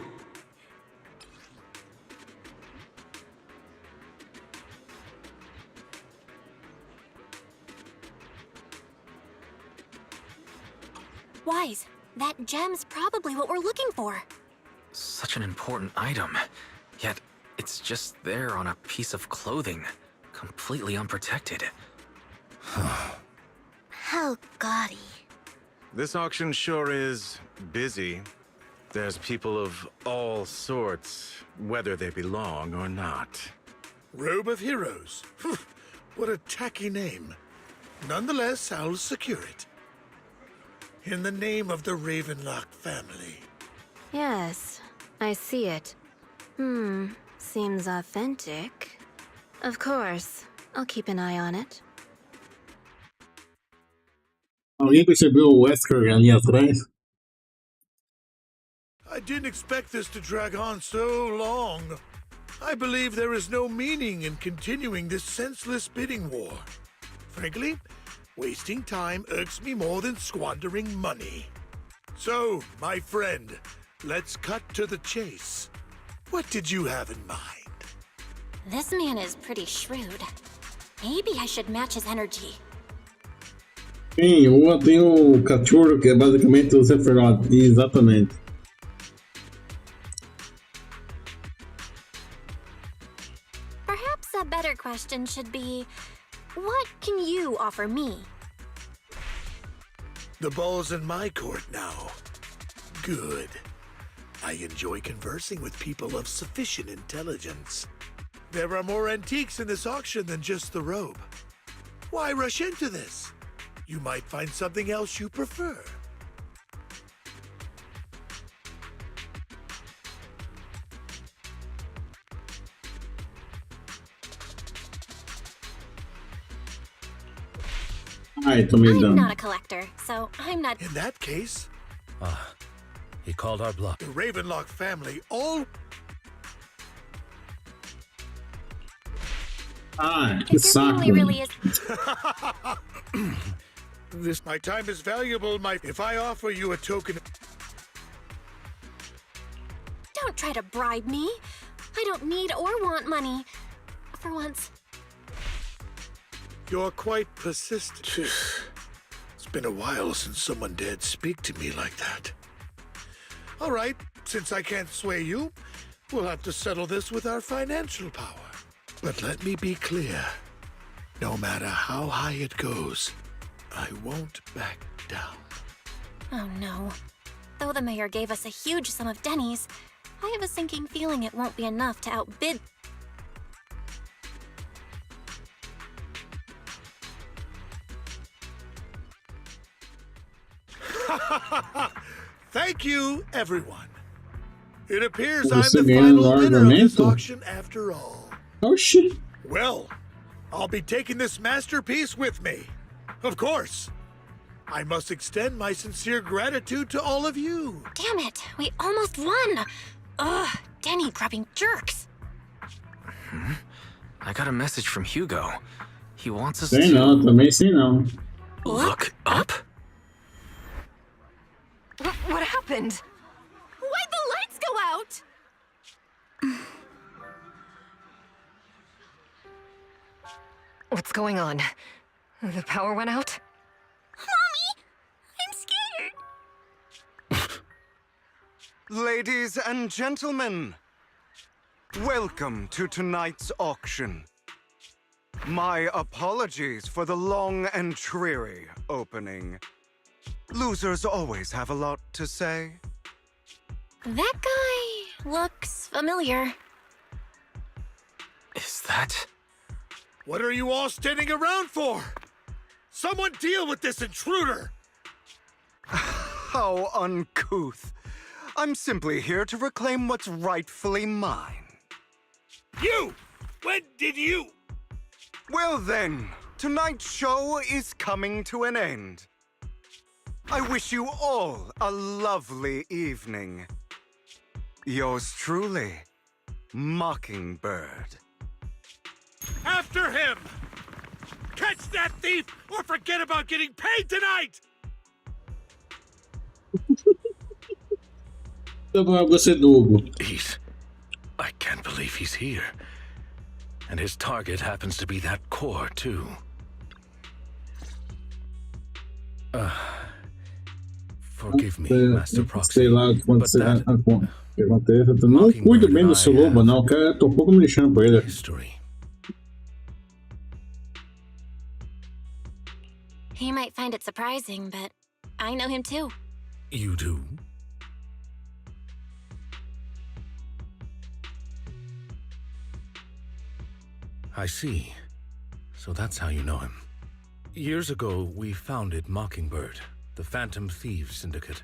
Wise, that gem's probably what we're looking for. Such an important item, yet it's just there on a piece of clothing, completely unprotected. How gaudy. This auction sure is busy. There's people of all sorts, whether they belong or not. Robe of Heroes. What a tacky name. Nonetheless, I'll secure it. In the name of the Ravenlock family. Yes, I see it. Seems authentic. Of course, I'll keep an eye on it. Alguém percebeu o Wesker ali atrás? I didn't expect this to drag on so long. I believe there is no meaning in continuing this senseless bidding war. Frankly, wasting time irks me more than squandering money. So, my friend, let's cut to the chase. What did you have in mind? This man is pretty shrewd. Maybe I should match his energy. Sim, o Wuwa tem o cachorro, que é basicamente o Esferas. Exatamente. Perhaps a better question should be, what can you offer me? The ball's in my court now. Good. I enjoy conversing with people of sufficient intelligence. There are more antiques in this auction than just the robe. Why rush into this? You might find something else you prefer. I'm not a collector, so I'm not... In that case... He called our bluff. The Ravenlock family all... Ah, que saco. Really is. My time is valuable. If I offer you a token... Don't try to bribe me. I don't need or want money. For once. You're quite persistent. It's been a while since someone dared speak to me like that. All right, since I can't sway you, we'll have to settle this with our financial power. But let me be clear. No matter how high it goes, I won't back down. Oh no. Though the mayor gave us a huge sum of dennies, I have a sinking feeling it won't be enough to outbid... Thank you, everyone. It appears I'm the final winner of this auction after all. Oh shit. Well, I'll be taking this masterpiece with me. Of course. I must extend my sincere gratitude to all of you. Damn it, we almost won! Ugh, denny-grabbing jerks. I got a message from Hugo. He wants us Sei to... não, também sei não. Look up? What happened? Why'd the lights go out? What's going on? The power went out? Mommy! I'm scared! Ladies and gentlemen, welcome to tonight's auction. My apologies for the long and dreary opening. Losers always have a lot to say. That guy looks familiar. Is that... What are you all standing around for? Someone deal with this intruder! How uncouth. I'm simply here to reclaim what's rightfully mine. You! When did you... Well then, tonight's show is coming to an end. I wish you all a lovely evening. Yours truly, Mockingbird. After him! Catch that thief or forget about getting paid tonight! I can't believe he's here. And his target happens to be that core, too. Forgive me, Master Proxy. Sei lá o que acontece. Eu não cuido bem do seu lobo, não. O cara tocou como lixão pra ele. He might find it surprising, but I know him too. You do? I see. So that's how you know him. Years ago, we founded Mockingbird, the Phantom Thieves Syndicate.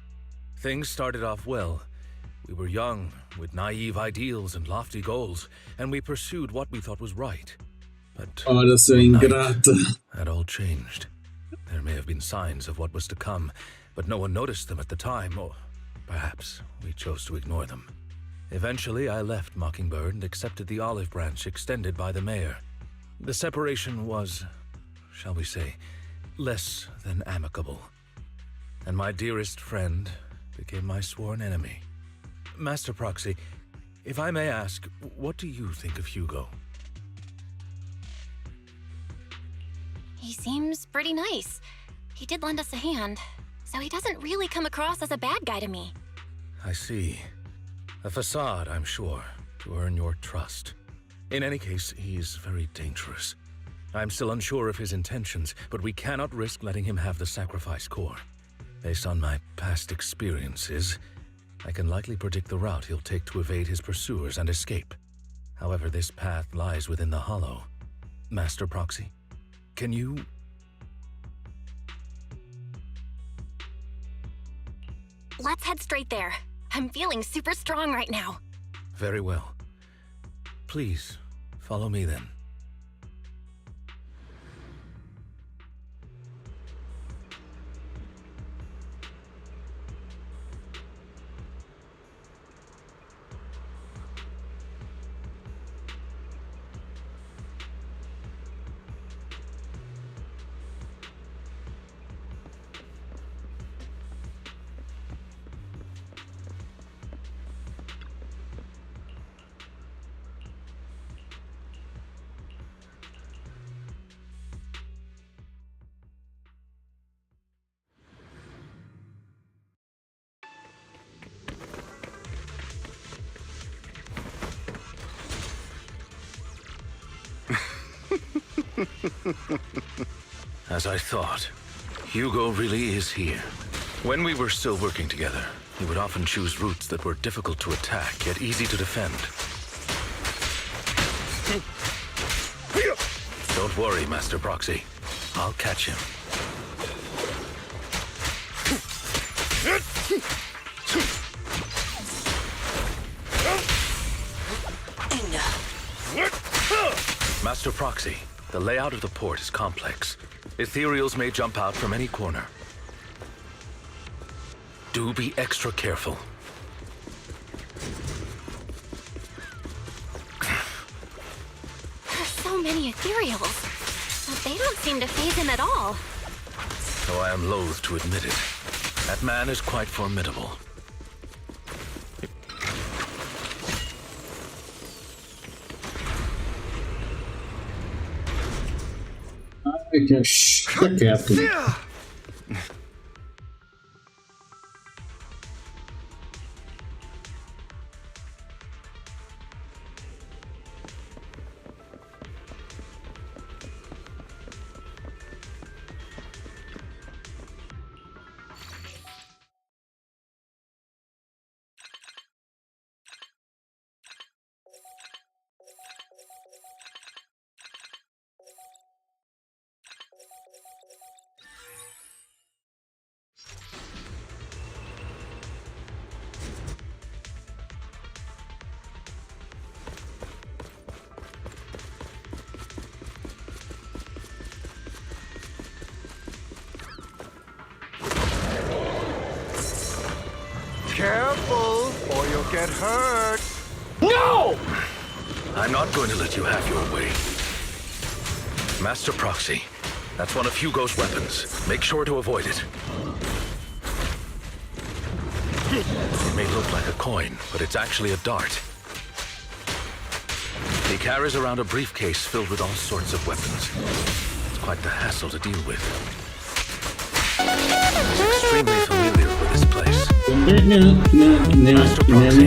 Things started off well. We were young, with naive ideals and lofty goals, and we pursued what we thought was right. But Olha, seu ingrato. that all changed. There may have been signs of what was to come, but no one noticed them at the time, or perhaps we chose to ignore them. Eventually, I left Mockingbird and accepted the olive branch extended by the mayor. The separation was, shall we say, less than amicable. And my dearest friend became my sworn enemy. Master Proxy, if I may ask, what do you think of Hugo? He seems pretty nice. He did lend us a hand, so he doesn't really come across as a bad guy to me. I see. A facade, I'm sure, to earn your trust. In any case, he's very dangerous. I'm still unsure of his intentions, but we cannot risk letting him have the sacrifice core. Based on my past experiences, I can likely predict the route he'll take to evade his pursuers and escape. However, this path lies within the hollow. Master Proxy, can you... Let's head straight there. I'm feeling super strong right now. Very well. Please, follow me then. As I thought, Hugo really is here. When we were still working together, he would often choose routes that were difficult to attack, yet easy to defend. Don't worry, Master Proxy. I'll catch him. Master Proxy, the layout of the port is complex. Ethereals may jump out from any corner. Do be extra careful. There's so many ethereals, but they don't seem to faze him at all. Though I am loath to admit it, that man is quite formidable. Fica quieto. Careful, or you'll get hurt. No! I'm not going to let you have your way. Master Proxy, that's one of Hugo's weapons. Make sure to avoid it. It may look like a coin, but it's actually a dart. He carries around a briefcase filled with all sorts of weapons. It's quite the hassle to deal with. He's extremely familiar with this place. Master Proxy,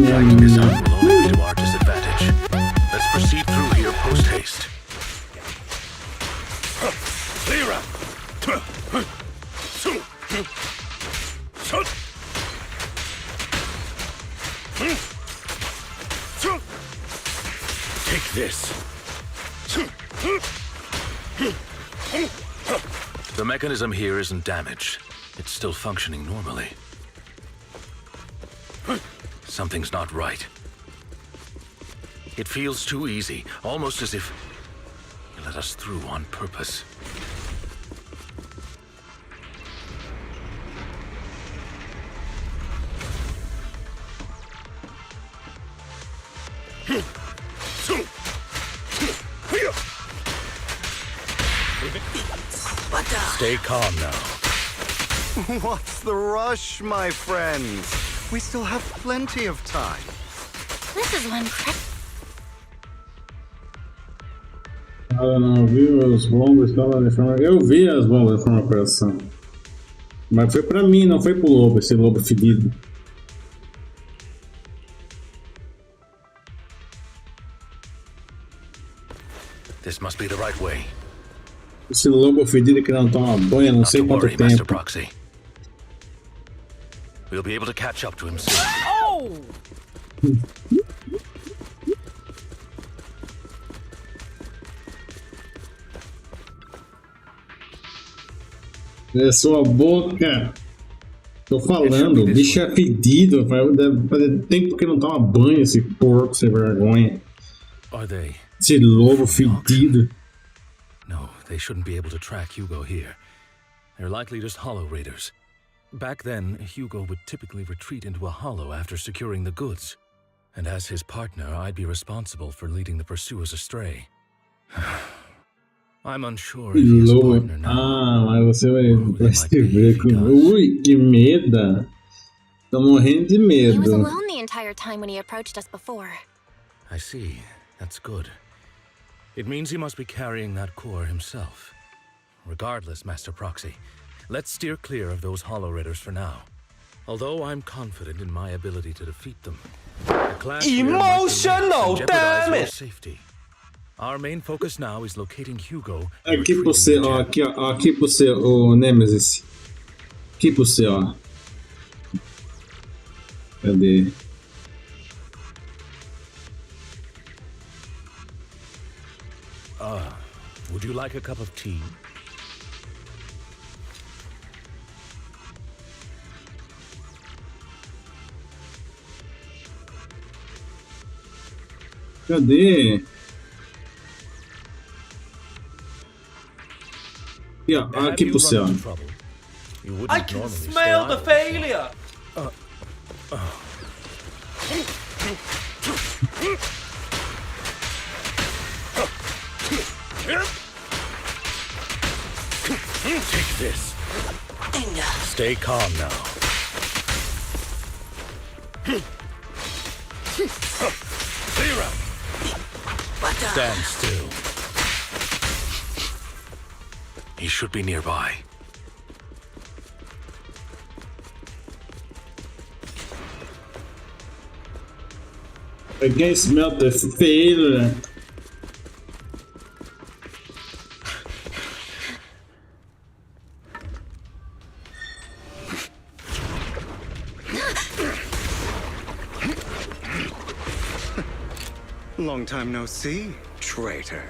tracking this out will only be to our disadvantage. Let's proceed through here post-haste. Take this. The mechanism here isn't damaged. It's still functioning normally. Something's not right. It feels too easy, almost as if you let us through on purpose. Stay calm now. What's the rush, my friends? We still have plenty of time. This is one Não viu as bombas que estavam de forma. Eu vi as bombas de forma coração. Mas foi pra mim, não foi pro lobo, esse lobo fedido. This must be the right way. Esse lobo fedido que não toma banho, não sei quanto tempo. Master Proxy. We'll be able to catch up to him soon. Oh! É sua boca. Tô falando, o bicho é fedido. Deve fazer tempo que não toma banho, esse porco sem vergonha. Esse lobo fedido. No, they shouldn't be able to track Hugo here. They're likely just hollow raiders. Back then, Hugo would typically retreat into a hollow after securing the goods. And as his partner, I'd be responsible for leading the pursuers astray. I'm unsure if he has a partner now. Ah, mas você vai se ver com... Ui, que medo! Tô morrendo de medo. He was alone the entire time when he approached us before. I see. That's good. It means he must be carrying that core himself. Regardless, Master Proxy, let's steer clear of those hollow raiders for now. Although I'm confident in my ability to defeat them, the clash here might jeopardize your safety. Our main focus now is locating Hugo. Aqui pra você, ó, aqui, ó, aqui pra você, o Nemesis. Aqui pra você, ó. Cadê? Would you like a cup of tea? Cadê? Aqui, ó, aqui pro céu. I can smell the failure! Take this. Stay calm now. Zero. Stand still. He should be nearby. I can smell the failure. Long time no see, traitor.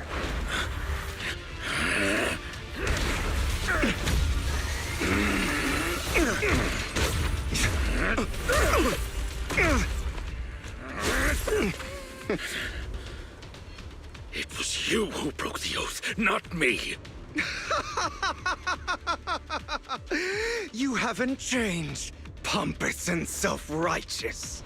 It was you who broke the oath, not me. You haven't changed, pompous and self-righteous.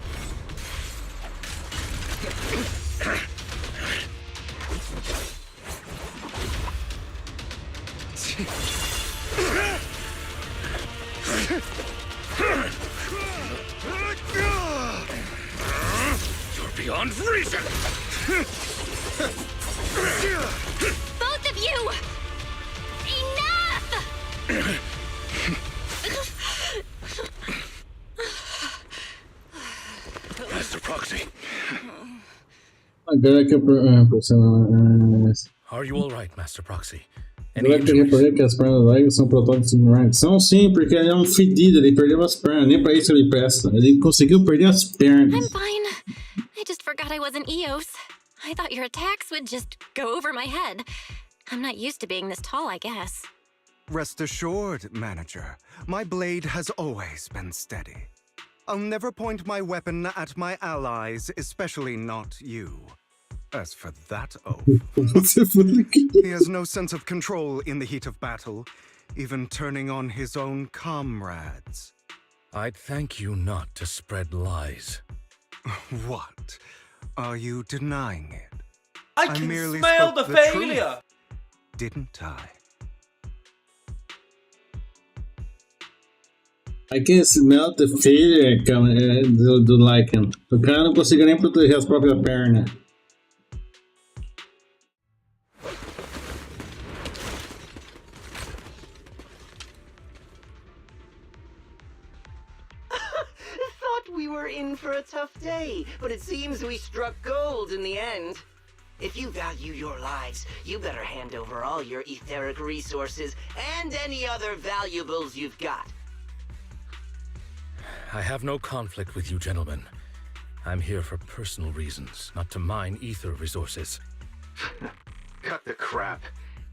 You're beyond reason. Both of you! Enough! Master Proxy. Agora que eu Are you all right, Master Proxy? Agora que eu reparei que as pernas do Lego são protótipos de Ryan. São sim, porque ele é um fedido, ele perdeu as pernas, nem pra isso ele presta. Ele conseguiu perder as pernas. I'm fine. I just forgot I wasn't Eos. I thought your attacks would just go over my head. I'm not used to being this tall, I guess. Rest assured, manager, my blade has always been steady. I'll never point my weapon at my allies, especially not you. As for that oath, he has no sense of control in the heat of battle, even turning on his own comrades. I'd thank you not to spread lies. What? Are you denying it? I can merely smell spoke the truth, failure! didn't I? I can smell the failure do Lycan. O cara não conseguiu nem proteger as próprias pernas. Thought we were in for a tough day, but it seems we struck gold in the end. If you value your lives, you better hand over all your etheric resources and any other valuables you've got. I have no conflict with you, gentlemen. I'm here for personal reasons, not to mine ether resources. Cut the crap.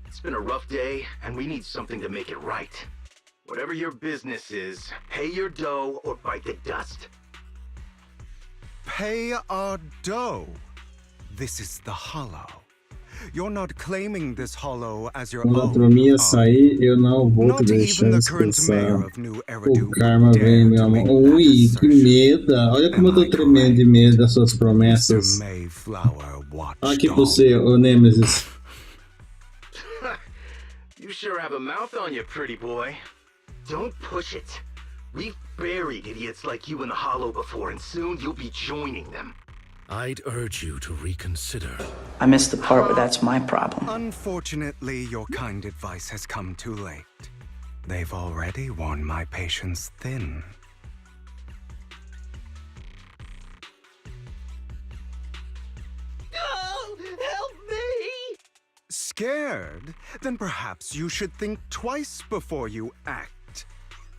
It's been a rough day, and we need something to make it right. Whatever your business is, pay your dough or bite the dust. Pay our dough. This is the Hollow. You're not claiming this Hollow as your Quando a own. turminha sair, eu não vou te deixar descansar. O karma vem, meu amor. Ui, que medo. Olha como eu tô tremendo de medo das suas promessas. Aqui pra você, ô Nemesis. You sure have a mouth on you, pretty boy. Don't push it. We've buried idiots like you in the Hollow before, and soon you'll be joining them. I'd urge you to reconsider. I missed the part where that's my problem. Unfortunately, your kind advice has come too late. They've already worn my patience thin. Oh, help me! scared? Then perhaps you should think twice before you act.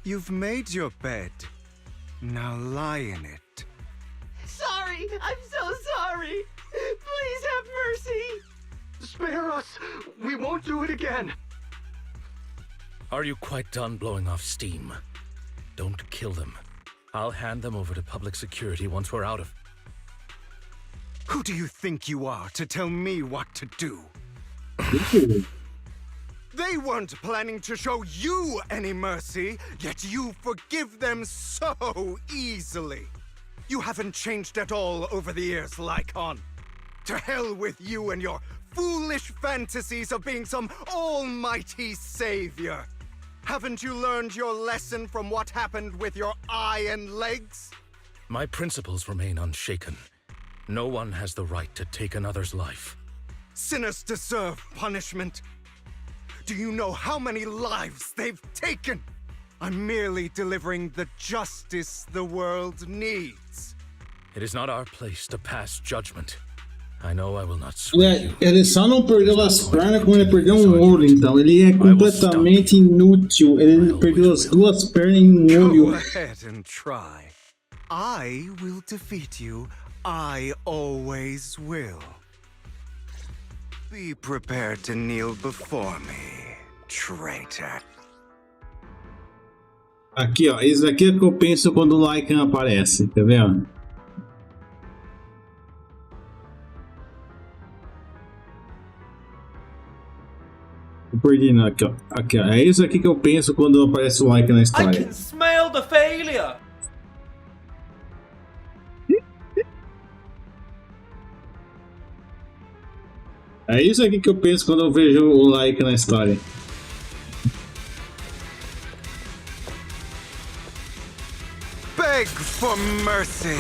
You've made your bed. Now lie in it. Sorry, I'm so sorry. Please have mercy. Spare us. We won't do it again. Are you quite done blowing off steam? Don't kill them. I'll hand them over to public security once we're out of... Who do you think you are to tell me what to do? They weren't planning to show you any mercy, yet you forgive them so easily. You haven't changed at all over the years, Lycon. To hell with you and your foolish fantasies of being some almighty savior. Haven't you learned your lesson from what happened with your eye and legs? My principles remain unshaken. No one has the right to take another's life. Sinners deserve punishment. Do you know how many lives they've taken? I'm merely delivering the justice the world needs. It is not our place to pass judgment. I know I will not sway. Ele só não perdeu as pernas como ele perdeu um olho, então. Ele é completamente inútil. Ele perdeu as duas pernas em um olho. Go ahead and try. I will defeat you. I always will. Be prepared to kneel before me, traitor. Aqui, ó. Isso aqui é o que eu penso quando o Lycan aparece, tá vendo? Eu perdi, não. Aqui, ó. Aqui, ó. É isso aqui que eu penso quando aparece o Lycan na história. I can smell the failure. É isso aqui que eu penso quando eu vejo o Lycan na história. Beg for mercy.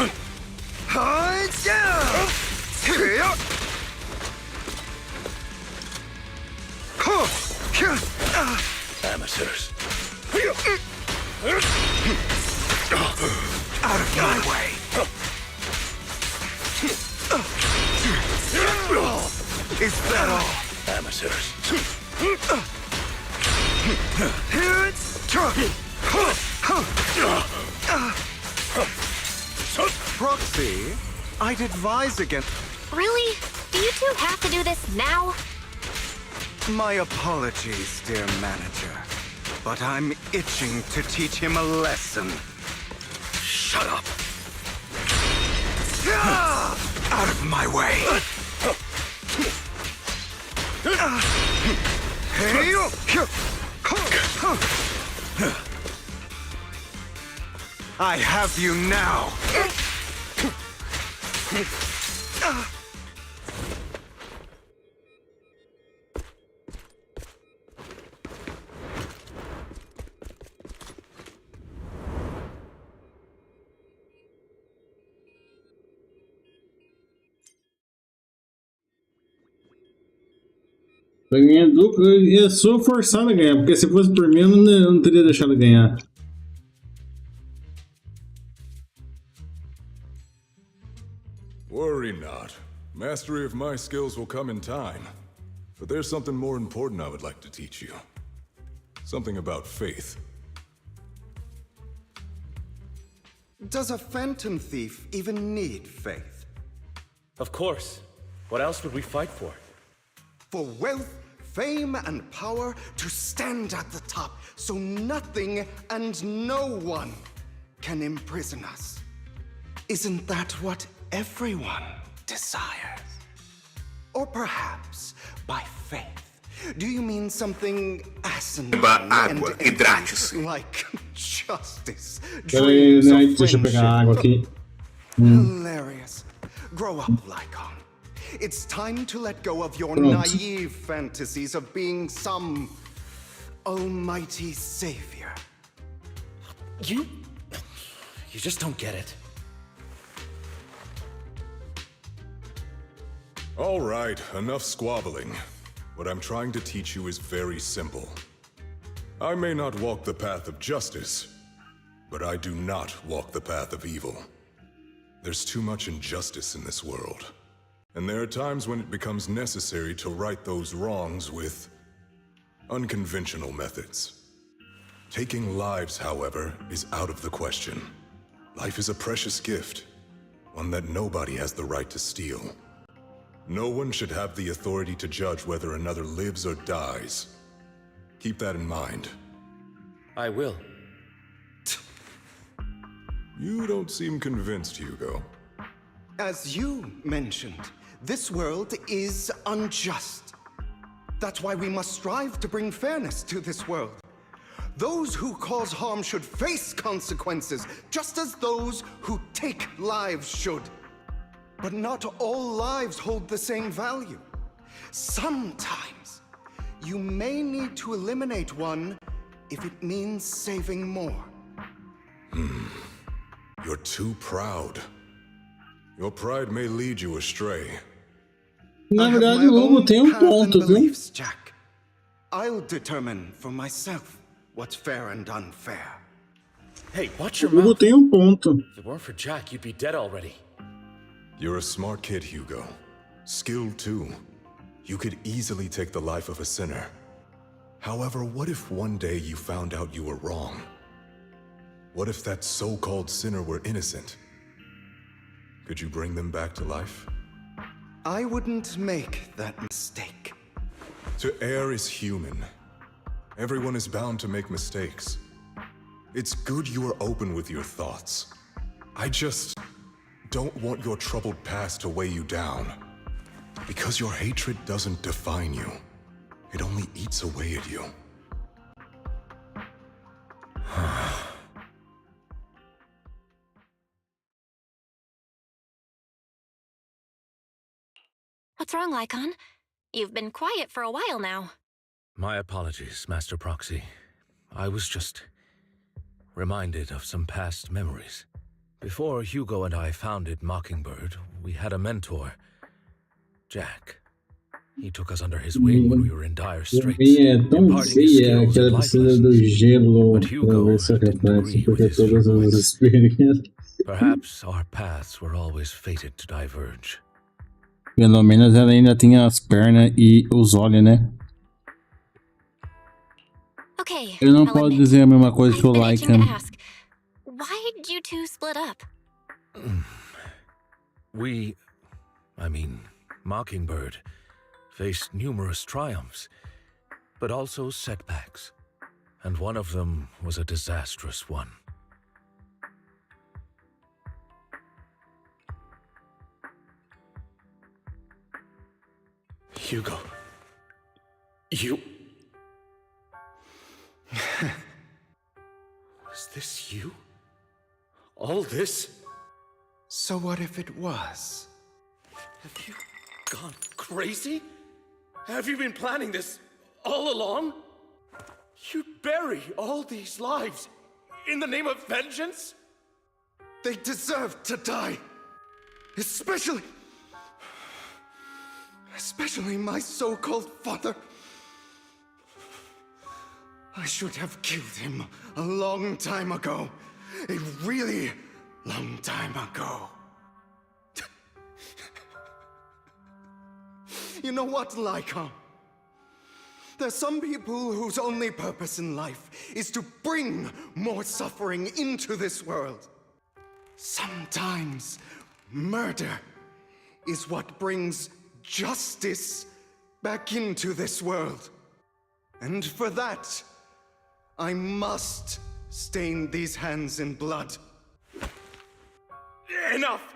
Amateurs. Out of my way. Is that all? Amateurs. Proxy, I'd advise against... Really? Do you two have to do this now? My apologies, dear manager. But I'm itching to teach him a lesson. Shut up. Out of my way. I have you now. Tô ganhando lucro, eu sou forçado a ganhar, porque se fosse por mim eu não teria deixado ganhar. Worry not. Mastery of my skills will come in time. But there's something more important I would like to teach you. Something about faith. Does a phantom thief even need faith? Of course. What else would we fight for? For wealth, fame, and power to stand at the top so nothing and no one can imprison us. Isn't that what everyone desires? Or perhaps by faith, do you mean something asinine and empty, like justice, dreams of friendship? Hilarious. Grow up, Lycon. It's time to let go of your naive fantasies of being some almighty savior. You just don't get it. All right, enough squabbling. What I'm trying to teach you is very simple. I may not walk the path of justice, but I do not walk the path of evil. There's too much injustice in this world. And there are times when it becomes necessary to right those wrongs with unconventional methods. Taking lives, however, is out of the question. Life is a precious gift, one that nobody has the right to steal. No one should have the authority to judge whether another lives or dies. Keep that in mind. I will. You don't seem convinced, Hugo. As you mentioned, this world is unjust. That's why we must strive to bring fairness to this world. Those who cause harm should face consequences, just as those who take lives should. But not all lives hold the same value. Sometimes, you may need to eliminate one if it means saving more. You're too proud. Your pride may lead you astray. Na verdade, o Hugo tem ponto, viu? Beliefs, Jack. I'll determine for myself what's fair and unfair. Hey, watch your Hugo mouth. tem ponto. If it weren't for Jack, you'd be dead already. You're a smart kid, Hugo. Skilled too. You could easily take the life of a sinner. However, what if one day you found out you were wrong? What if that so-called sinner were innocent? Could you bring them back to life? I wouldn't make that mistake. To err is human. Everyone is bound to make mistakes. It's good you are open with your thoughts. I just don't want your troubled past to weigh you down. Because your hatred doesn't define you. It only eats away at you. What's wrong, Lycon? You've been quiet for a while now. My apologies, Master Proxy. I was just reminded of some past memories. Before Hugo and I founded Mockingbird, we had a mentor, Jack. He took us under his wing when we were in dire straits, imparting his skills and life lessons. But Hugo didn't agree with his viewpoints. Perhaps our paths were always fated to diverge. Pelo menos ela ainda tinha as pernas e os olhos, né? Okay, Eu não I'll posso admit, dizer a mesma coisa que o I've been itching to Lycan. ask, why did you two split up? Mockingbird, faced numerous triumphs, but also setbacks. And one of them was a disastrous one. Hugo. You... Was this you? All this? So what if it was? Have you gone crazy? Have you been planning this all along? You'd bury all these lives in the name of vengeance? They deserve to die. Especially my so-called father. I should have killed him a long time ago. A really long time ago. You know what, Lycon? There's some people whose only purpose in life is to bring more suffering into this world. Sometimes murder is what brings justice back into this world. And for that, I must stain these hands in blood. Enough!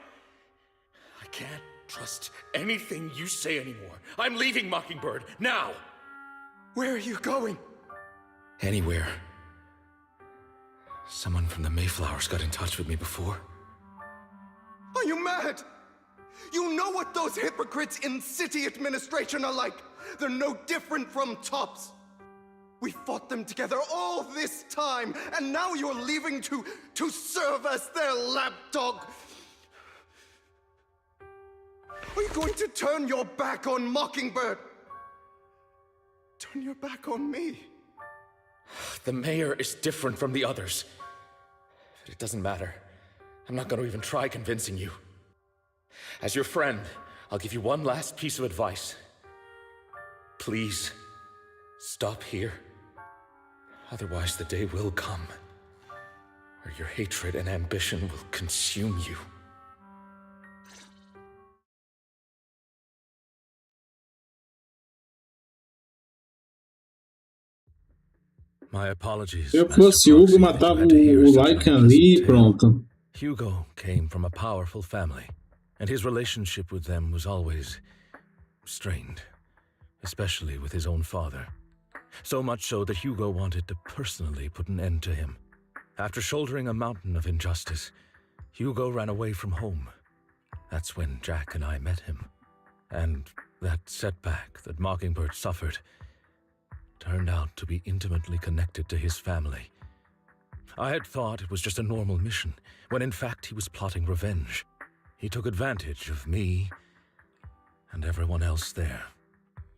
I can't trust anything you say anymore. I'm leaving Mockingbird, now! Where are you going? Anywhere. Someone from the Mayflowers got in touch with me before. Are you mad? You know what those hypocrites in city administration are like. They're no different from tops. We fought them together all this time, and now you're leaving to serve as their lapdog. Are you going to turn your back on Mockingbird? Turn your back on me? The mayor is different from the others. But it doesn't matter. I'm not going to even try convincing you. As your friend, I'll give you one last piece of advice. Please, stop here. Otherwise, the day will come where your hatred and ambition will consume you. My apologies. Se eu fosse Hugo, matava o Lycan ali e pronto. Hugo came from a powerful family, and his relationship with them was always strained, especially with his own father. So much so that Hugo wanted to personally put an end to him. After shouldering a mountain of injustice, Hugo ran away from home. That's when Jack and I met him. And that setback that Mockingbird suffered turned out to be intimately connected to his family. I had thought it was just a normal mission, when in fact he was plotting revenge. He took advantage of me and everyone else there.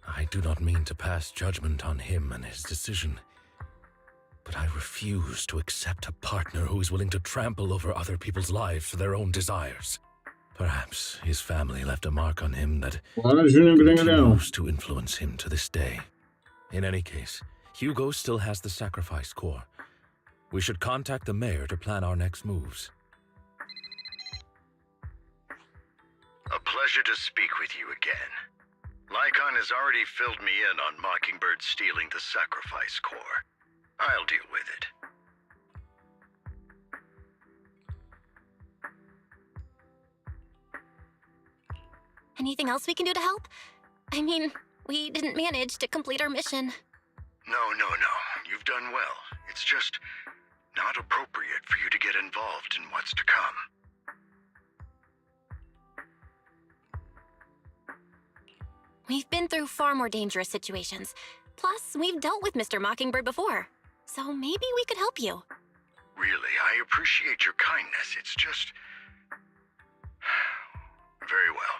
I do not mean to pass judgment on him and his decision, but I refuse to accept a partner who is willing to trample over other people's lives for their own desires. Perhaps his family left a mark on him that continues to influence him to this day. In any case, Hugo still has the sacrifice core. We should contact the mayor to plan our next moves. A pleasure to speak with you again. Lycan has already filled me in on Mockingbird stealing the sacrifice core. I'll deal with it. Anything else we can do to help? I mean, we didn't manage to complete our mission. No. You've done well. It's just not appropriate for you to get involved in what's to come. We've been through far more dangerous situations. Plus, we've dealt with Mr. Mockingbird before. So maybe we could help you. Really, I appreciate your kindness. It's just... Very well.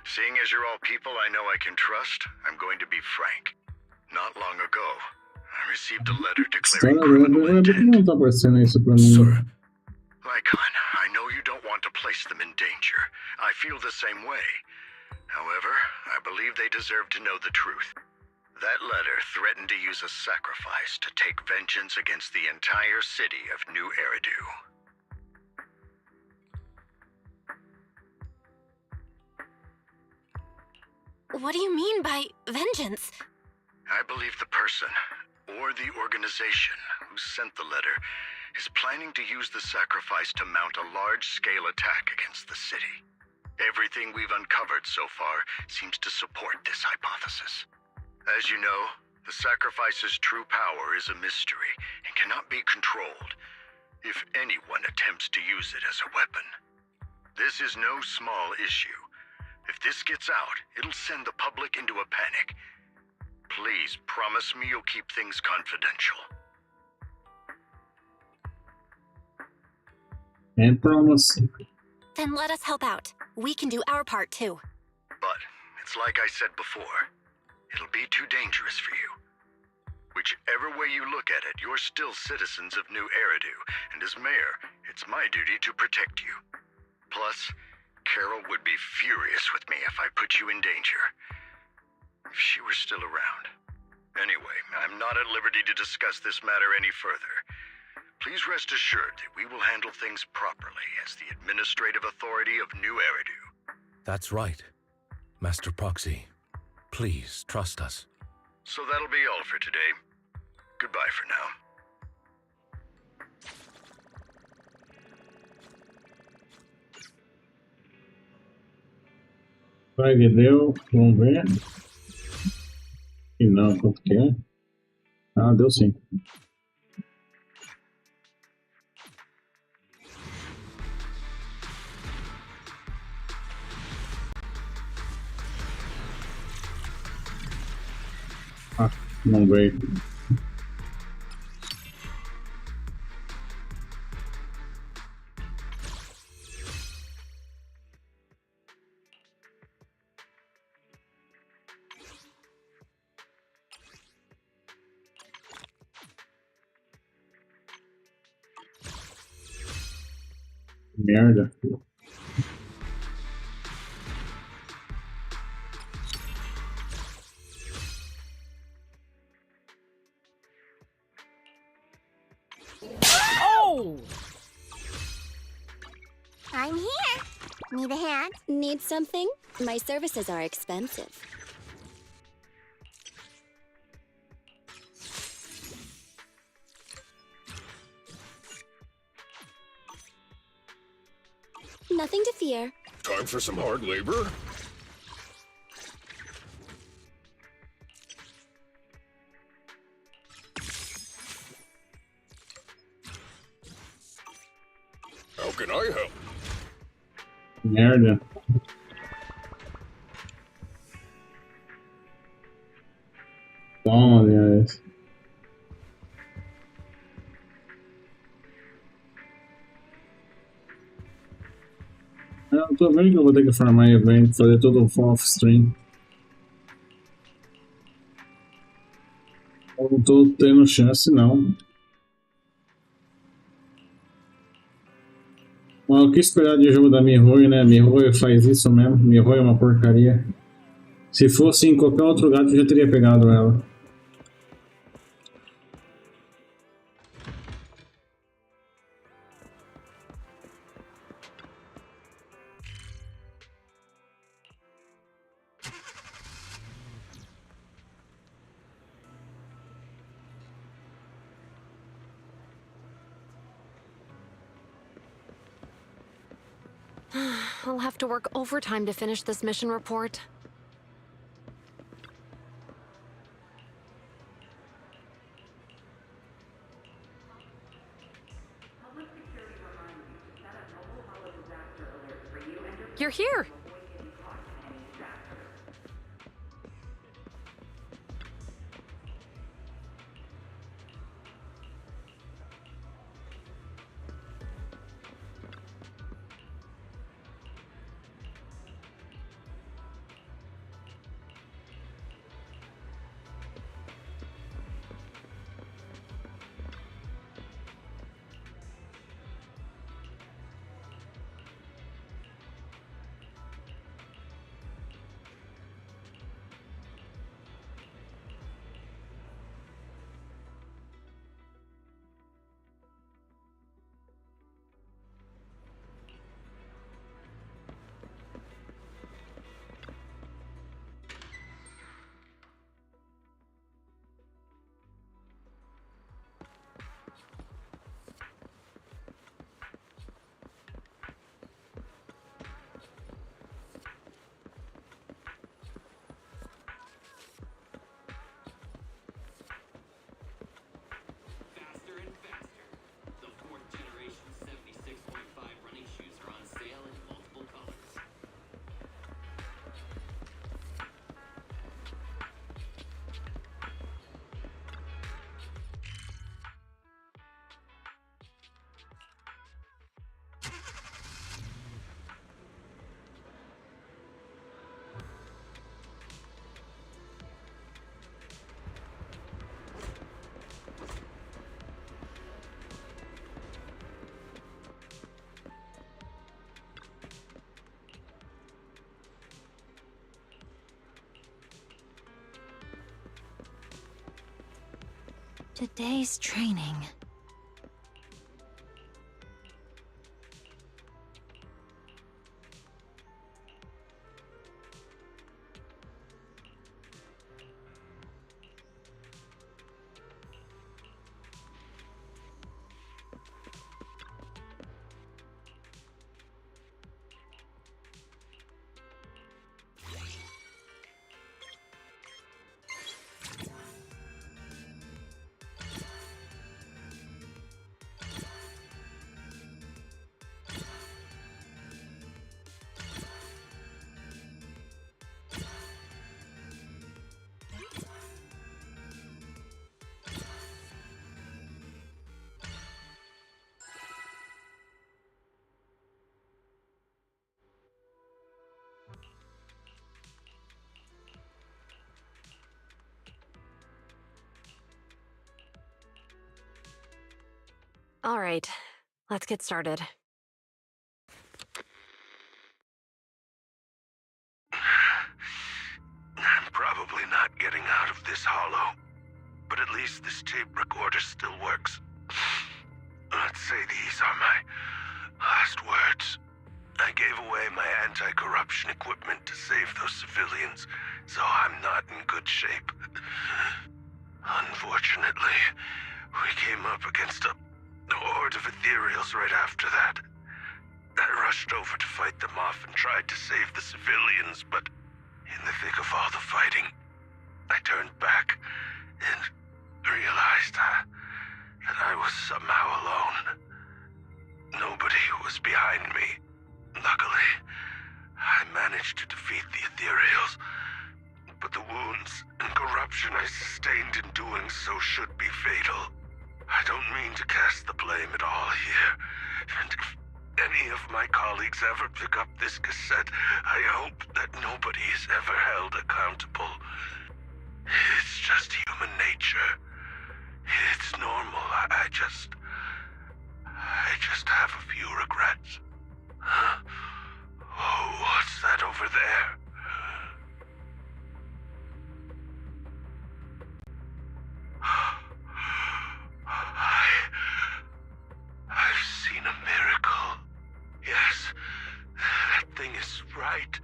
Seeing as you're all people I know I can trust, I'm going to be frank. Not long ago, I received a letter declaring criminal intent. Sir. Lycan, I know you don't want to place them in danger. I feel the same way. However, I believe they deserve to know the truth. That letter threatened to use a sacrifice to take vengeance against the entire city of New Eridu. What do you mean by vengeance? I believe the person, or the organization, who sent the letter is planning to use the sacrifice to mount a large-scale attack against the city. Everything we've uncovered so far seems to support this hypothesis. As you know, the sacrifice's true power is a mystery and cannot be controlled if anyone attempts to use it as a weapon. This is no small issue. If this gets out, it'll send the public into a panic. Please promise me you'll keep things confidential. And promise. Then let us help out. We can do our part too. But it's like I said before. It'll be too dangerous for you. Whichever way you look at it, you're still citizens of New Eridu, and as mayor, it's my duty to protect you. Plus, Carol would be furious with me if I put you in danger. If she were still around. Anyway, I'm not at liberty to discuss this matter any further. Please rest assured that we will handle things properly as the administrative authority of New Eridu. That's right, Master Proxy. Please trust us. So that'll be all for today. Goodbye for now. Vai que deu, vamos ver. E não, quanto que é? Ah, deu sim. Ah, não veio. Merda. go! I'm here. Need a hand? Need something? My services are expensive. Nothing to fear. Time for some hard labor? How can I help? Merda. Toma, diarias. Eu tô vendo que eu vou ter que farmar evento, fazer todo o off-stream. Eu não tô tendo chance, não. Mas o que esperar de jogo da MiHoYo, né? MiHoYo faz isso mesmo. MiHoYo é uma porcaria. Se fosse em qualquer outro gato, eu já teria pegado ela. I'll have to work overtime to finish this mission report. You're here! Today's training. All right, let's get started. I'm probably not getting out of this hollow, but at least this tape recorder still works. Let's say these are my last words. I gave away my anti-corruption equipment to save those civilians, so I'm not in good shape. Unfortunately, we came up against a horde of ethereals right after that. I rushed over to fight them off and tried to save the civilians, but in the thick of all the fighting, I turned back and realized that I was somehow alone. Nobody was behind me. Luckily, I managed to defeat the ethereals, but the wounds and corruption I sustained in doing so should be fatal. I don't mean to cast the blame at all here, and if any of my colleagues ever pick up this cassette, I hope that nobody is ever held accountable. It's just human nature. It's normal. I just have a few regrets. Huh? Oh, what's that over there? I've seen a miracle. Yes, that thing is right.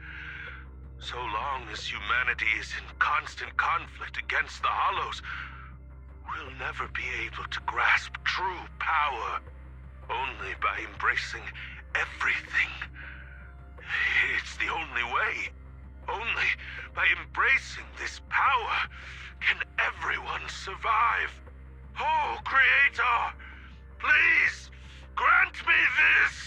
So long as humanity is in constant conflict against the Hollows, we'll never be able to grasp true power. Only by embracing everything. It's the only way. Only by embracing this power can everyone survive. Oh, Creator, please grant me this!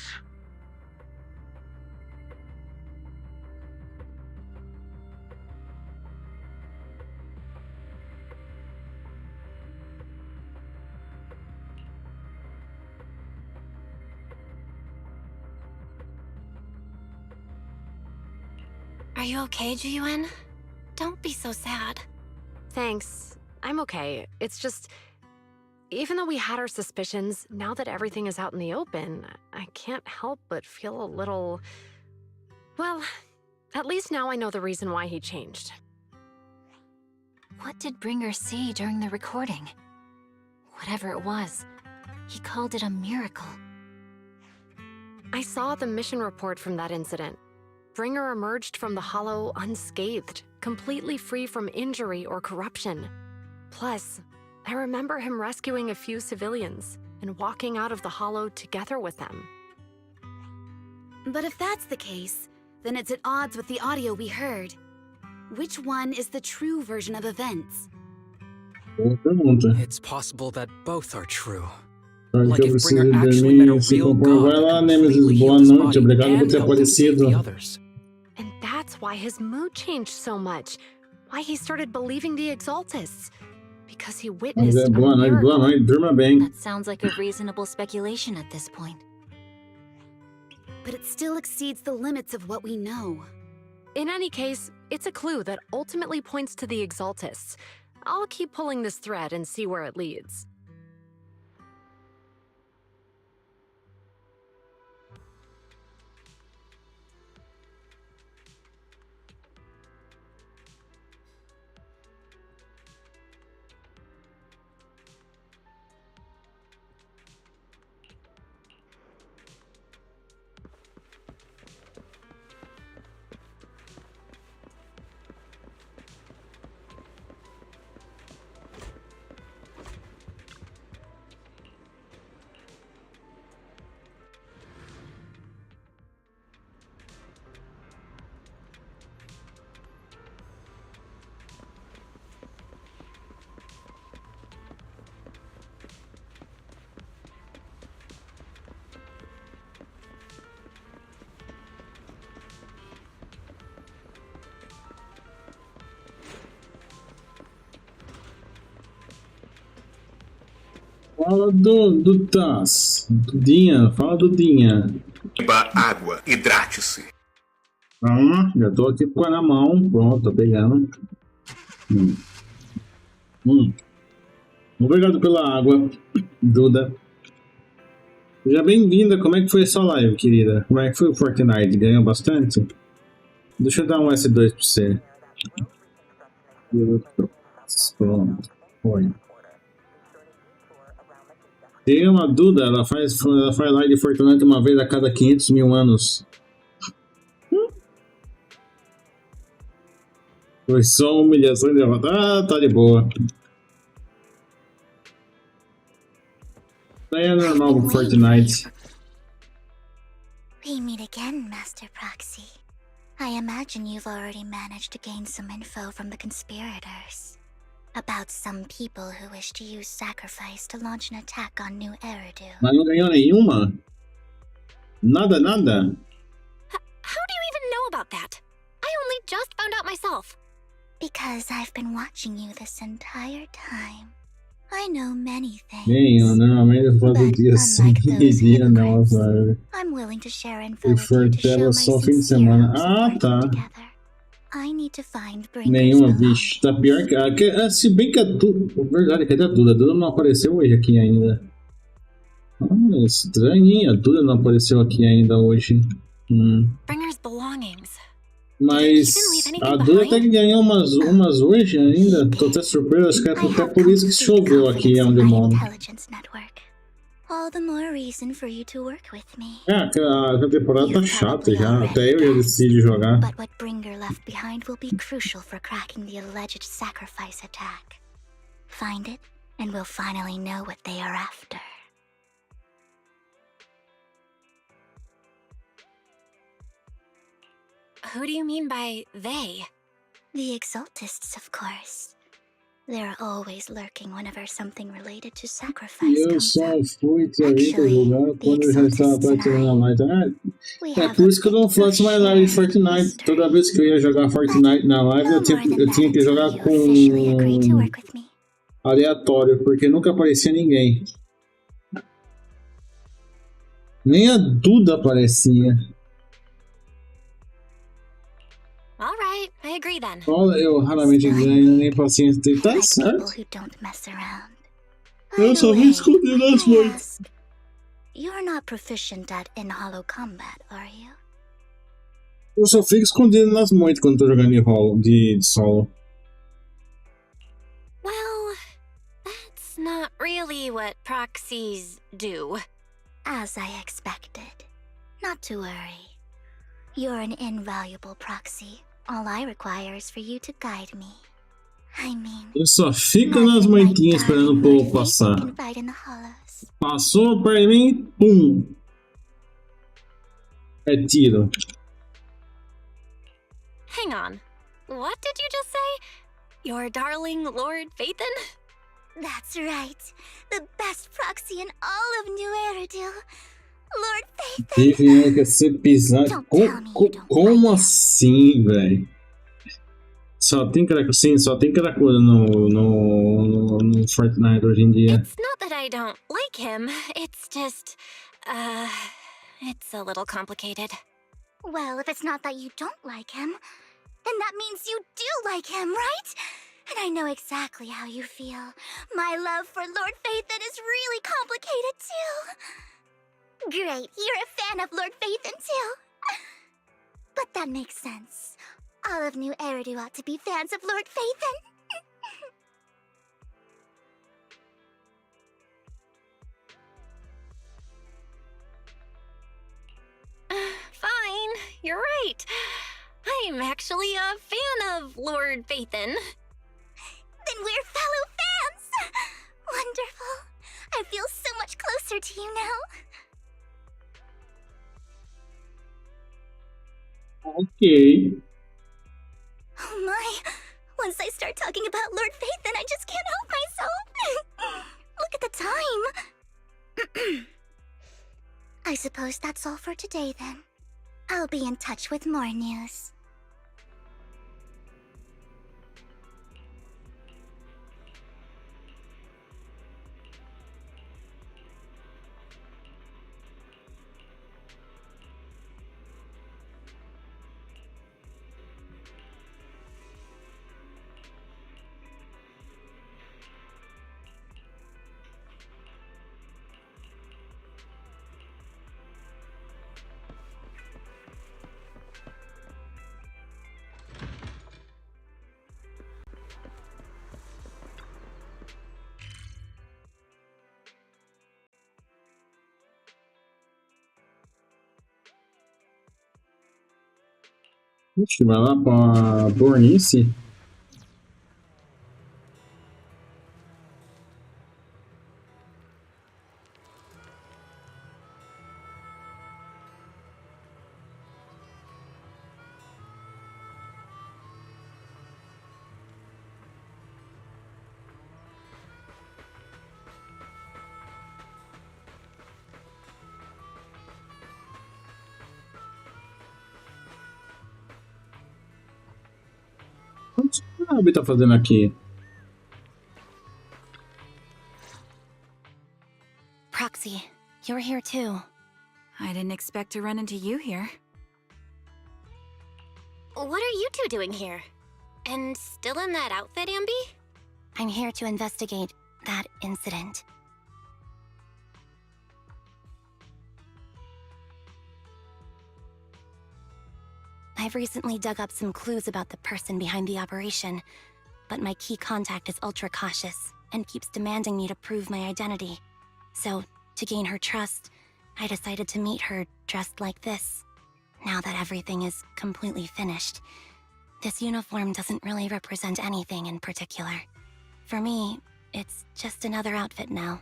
Are you okay, Jiyuan? Don't be so sad. Thanks. I'm okay. It's just... Even though we had our suspicions, now that everything is out in the open, I can't help but feel a little... Well, at least now I know the reason why he changed. What did Bringer see during the recording? Whatever it was, he called it a miracle. I saw the mission report from that incident. Bringer emerged from the Hollow unscathed, completely free from injury or corruption. Plus, I remember him rescuing a few civilians and walking out of the Hollow together with them. But if that's the case, then it's at odds with the audio we heard. Which one is the true version of events? It's possible that both are true. Like if Bringer actually met a real god, completely healed his body and helped him save the others. And that's why his mood changed so much. Why he started believing the Exaltists. Because he witnessed a miracle. That sounds like a reasonable speculation at this point. But it still exceeds the limits of what we know. In any case, it's a clue that ultimately points to the Exaltists. I'll keep pulling this thread and see where it leads. Fala do Taz. Dudinha, fala Dudinha. Beba água, hidrate-se. Já tô aqui com a na mão. Pronto, tô pegando. Obrigado pela água, Duda. Seja bem-vinda. Como é que foi a sua live, querida? Como é que foi o Fortnite? Ganhou bastante? Deixa eu dar um S2 pra você. Pronto. Foi. Tem uma Duda, ela faz live de Fortnite uma vez a cada 500 mil anos. Foi só humilhação de derrota. Ah, tá de boa. Daí é normal pro Fortnite. We meet again, Master Proxy. I imagine you've already managed to gain some info from the conspirators. About some people who wish to use sacrifice to launch an attack on New Eridu. Mas não ganhou nenhuma? Nada, nada? How do you even know about that? I only just found out myself. Because I've been watching you this entire time. I know many things. Nenhum, normalmente eu faço dia sim e dia não, sabe? I'm willing to share info E with you to show my só fim de semana. Ah, tá. I need to find bringers. Nenhuma, bicho. Tá pior que... se bem que a Duda... Verdade, cadê a Duda? A Duda não apareceu hoje aqui ainda. Ah, estranho, a Duda não apareceu aqui ainda hoje. Bringer's belongings. Mas a Duda até que ganhou umas hoje ainda. Tô até surpreso, acho que é até por isso que choveu aqui onde eu moro. All the more reason for you to work with me. É, a temporada tá chata já, até eu já decidi jogar. But what Bringer left behind will be crucial for cracking the alleged sacrifice attack. Find it, and we'll finally know what they are after. Who do you mean by they? The Exaltists, of course. They're always lurking whenever something related to sacrifice comes up. Eu só fui jogar quando eu já estava praticando a live. É por isso que eu não faço mais live de Fortnite. Toda vez que eu ia jogar Fortnite na live, eu tinha que jogar com aleatório, porque nunca aparecia ninguém. Nem a Duda aparecia. Alright, I agree then. Eu raramente ganho, nem paciência tem. Tá certo. Eu só vim esconder as mãos. You're not proficient at in-hollow combat, are you? Eu só fico escondido nas moitas quando tô jogando de solo. Well, that's not really what proxies do. As I expected. Not to worry. You're an invaluable proxy. All I require is for you to guide me. I mean, eu só fico nas moitinhas esperando o povo passar. Passou perto de mim, pum! É tiro. Hang on. What did you just say? Your darling Lord Phaethon? That's right. The best proxy in all of New Eridu. Lord Phaethon. Teve que ser pisado. Como assim, velho? Só tem cracuda no Fortnite hoje em dia. It's not that I don't like him. It's just, it's a little complicated. Well, if it's not that you don't like him, then that means you do like him, right? And I know exactly how you feel. My love for Lord Phaethon is really complicated too. Great, you're a fan of Lord Phaethon too. But that makes sense. All of New Eridu ought to be fans of Lord Phaethon. Fine, you're right. I'm actually a fan of Lord Phaethon. Then we're fellow fans! Wonderful. I feel so much closer to you now. Okay. Oh my. Once I start talking about Lord Phaethon, I just can't help myself. Look at the time. I suppose that's all for today then. I'll be in touch with more news. Ixi, vai lá pra Bornice. O que a Abby tá fazendo aqui? Proxy, you're here too. I didn't expect to run into you here. What are you two doing here? And still in that outfit, Ambi? I'm here to investigate that incident. I've recently dug up some clues about the person behind the operation, but my key contact is ultra cautious and keeps demanding me to prove my identity. So, to gain her trust, I decided to meet her dressed like this. Now that everything is completely finished, this uniform doesn't really represent anything in particular. For me, it's just another outfit now.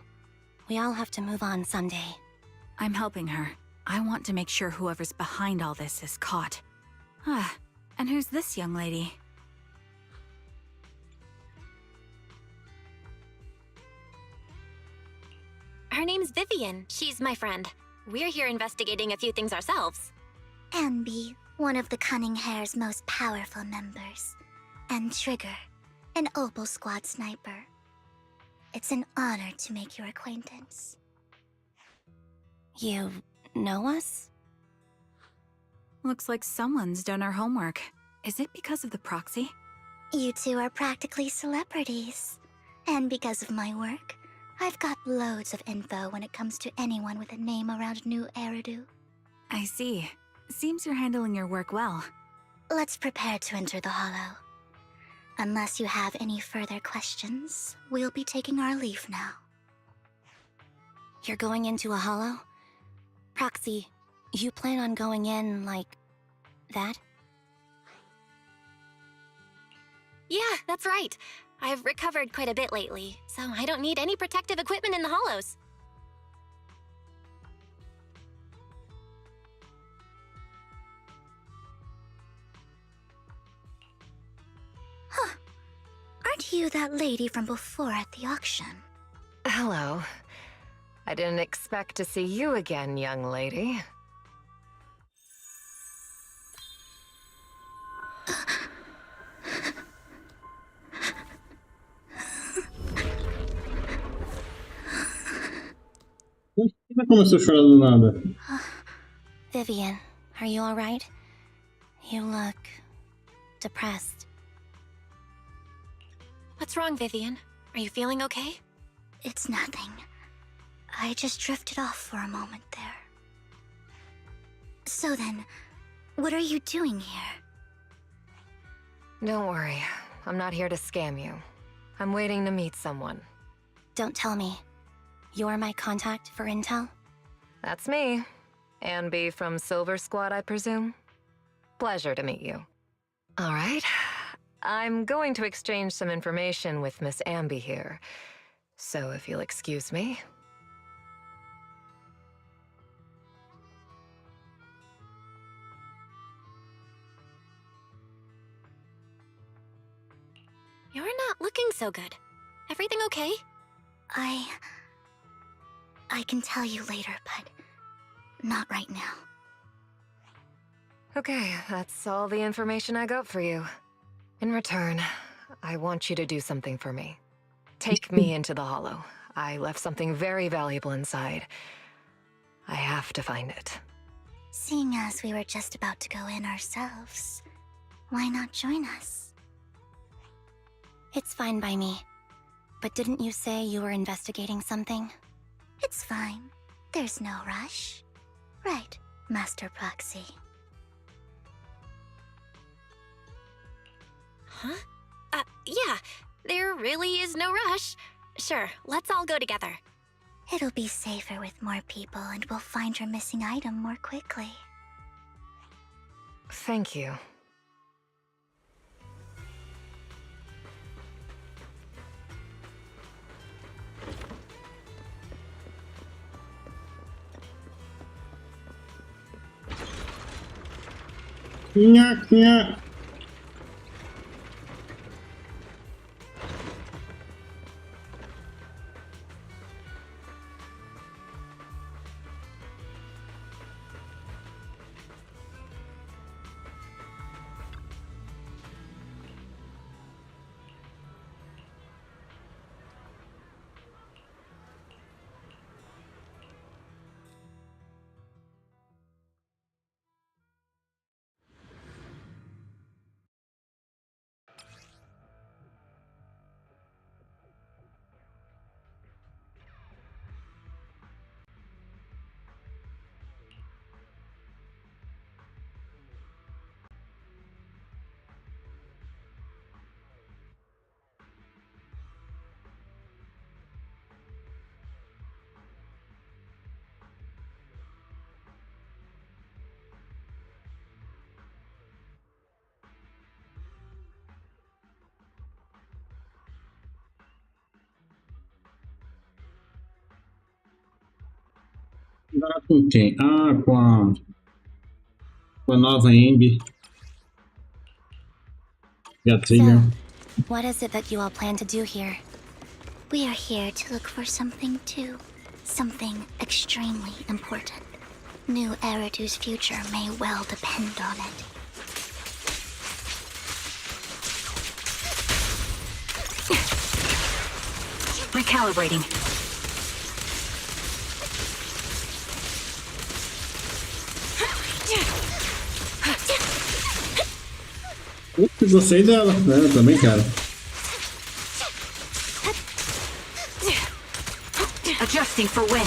We all have to move on someday. I'm helping her. I want to make sure whoever's behind all this is caught. Ah, and who's this young lady? Her name's Vivian. She's my friend. We're here investigating a few things ourselves. Ambi, one of the Cunning Hare's most powerful members. And Trigger, an Opal Squad sniper. It's an honor to make your acquaintance. You know us? Looks like someone's done our homework. Is it because of the proxy? You two are practically celebrities. And because of my work, I've got loads of info when it comes to anyone with a name around New Eridu. I see. Seems you're handling your work well. Let's prepare to enter the Hollow. Unless you have any further questions, we'll be taking our leave now. You're going into a hollow? Proxy, you plan on going in like that? Yeah, that's right. I've recovered quite a bit lately, so I don't need any protective equipment in the hollows. Huh. Aren't you that lady from before at the auction? Hello. I didn't expect to see you again, young lady. Começou a chorar do nada. Vivian, are you alright? You look depressed. What's wrong, Vivian? Are you feeling okay? It's nothing. I just drifted off for a moment there. So then, what are you doing here? Don't worry. I'm not here to scam you. I'm waiting to meet someone. Don't tell me. You're my contact for intel? That's me. Ambi from Silver Squad, I presume? Pleasure to meet you. All right. I'm going to exchange some information with Miss Ambi here. So if you'll excuse me. You're not looking so good. Everything okay? I can tell you later, but not right now. Okay, that's all the information I got for you. In return, I want you to do something for me. Take me into the Hollow. I left something very valuable inside. I have to find it. Seeing as we were just about to go in ourselves, why not join us? It's fine by me. But didn't you say you were investigating something? It's fine. There's no rush. Right, Master Proxy. Huh? Yeah. There really is no rush. Sure, let's all go together. It'll be safer with more people, and we'll find your missing item more quickly. Thank you. Nha, nha. Agora com quem? Ah, com a nova Ambi. E a trilha. So, what is it that you all plan to do here? We are here to look for something too. Something extremely important. New Eridu's future may well depend on it. Recalibrating. Gostei dela, né? Eu também quero. Adjusting for wind.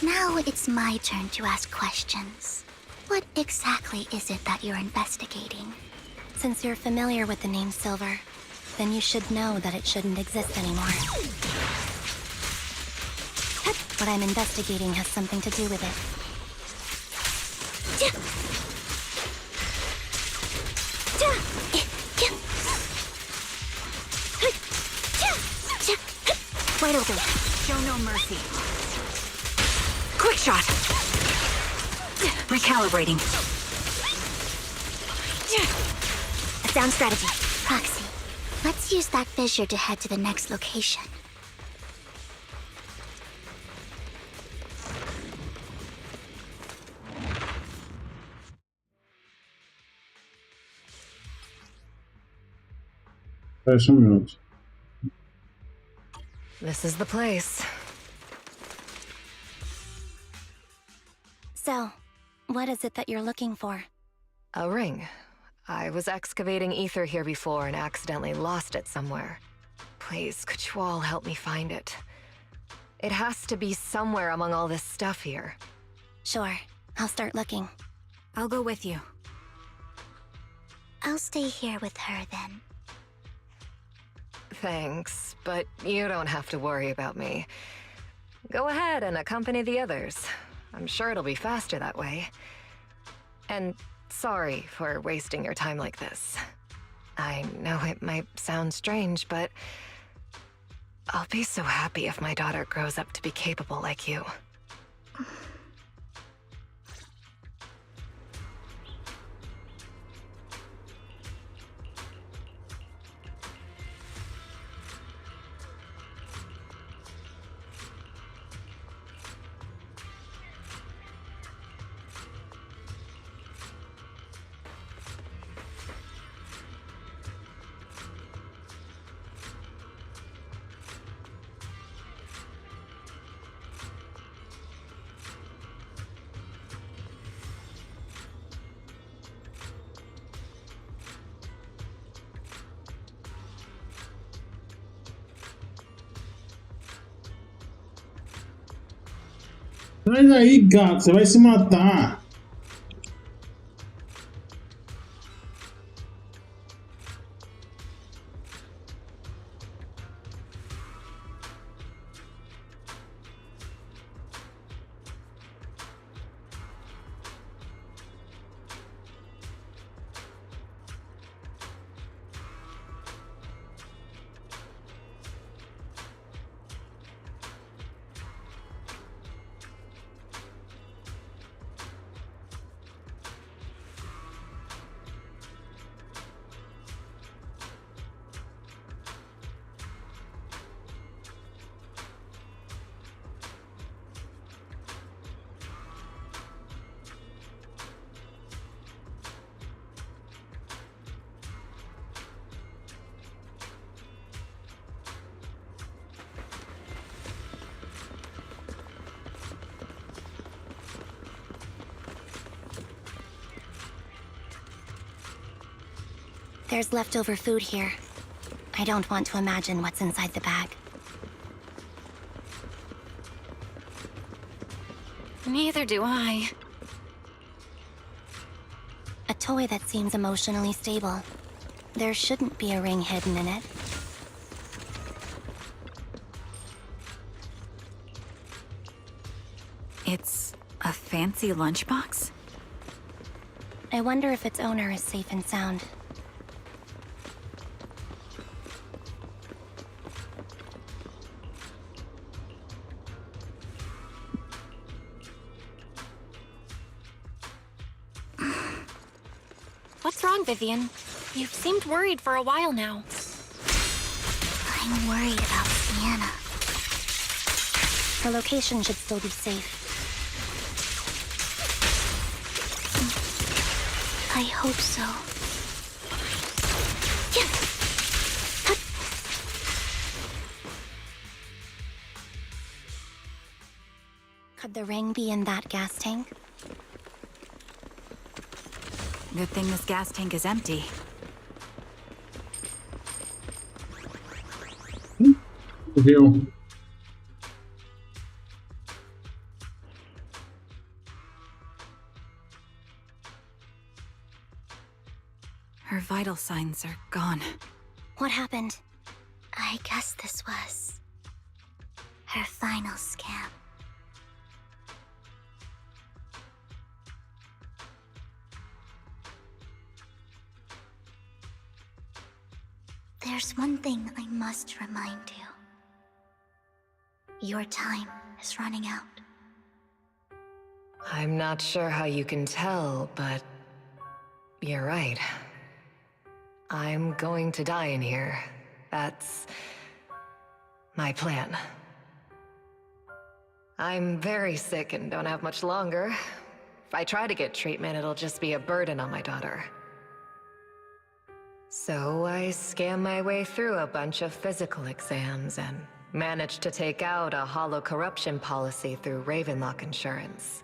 Now it's my turn to ask questions. What exactly is it that you're investigating? Since you're familiar with the name Silver, then you should know that it shouldn't exist anymore. What I'm investigating has something to do with it. Wide open. Show no mercy. Quick shot. Recalibrating. A sound strategy. Proxy, let's use that fissure to head to the next location. Espera um minuto. This is the place. So, what is it that you're looking for? A ring. I was excavating ether here before and accidentally lost it somewhere. Please, could you all help me find it? It has to be somewhere among all this stuff here. Sure, I'll start looking. I'll go with you. I'll stay here with her then. Thanks, but you don't have to worry about me. Go ahead and accompany the others. I'm sure it'll be faster that way. And sorry for wasting your time like this. I know it might sound strange, but I'll be so happy if my daughter grows up to be capable like you. Sai daí, gato, você vai se matar. There's leftover food here. I don't want to imagine what's inside the bag. Neither do I. A toy that seems emotionally stable. There shouldn't be a ring hidden in it. It's a fancy lunchbox? I wonder if its owner is safe and sound. What's wrong, Vivian? You've seemed worried for a while now. I'm worried about Sienna. Her location should still be safe. I hope so. Could the ring be in that gas tank? Good thing this gas tank is empty. Viu? Her vital signs are gone. What happened? I guess this was her final scam. There's one thing I must remind you. Your time is running out. I'm not sure how you can tell, but you're right. I'm going to die in here. That's my plan. I'm very sick and don't have much longer. If I try to get treatment, it'll just be a burden on my daughter. So I scam my way through a bunch of physical exams and managed to take out a hollow corruption policy through Ravenlock Insurance.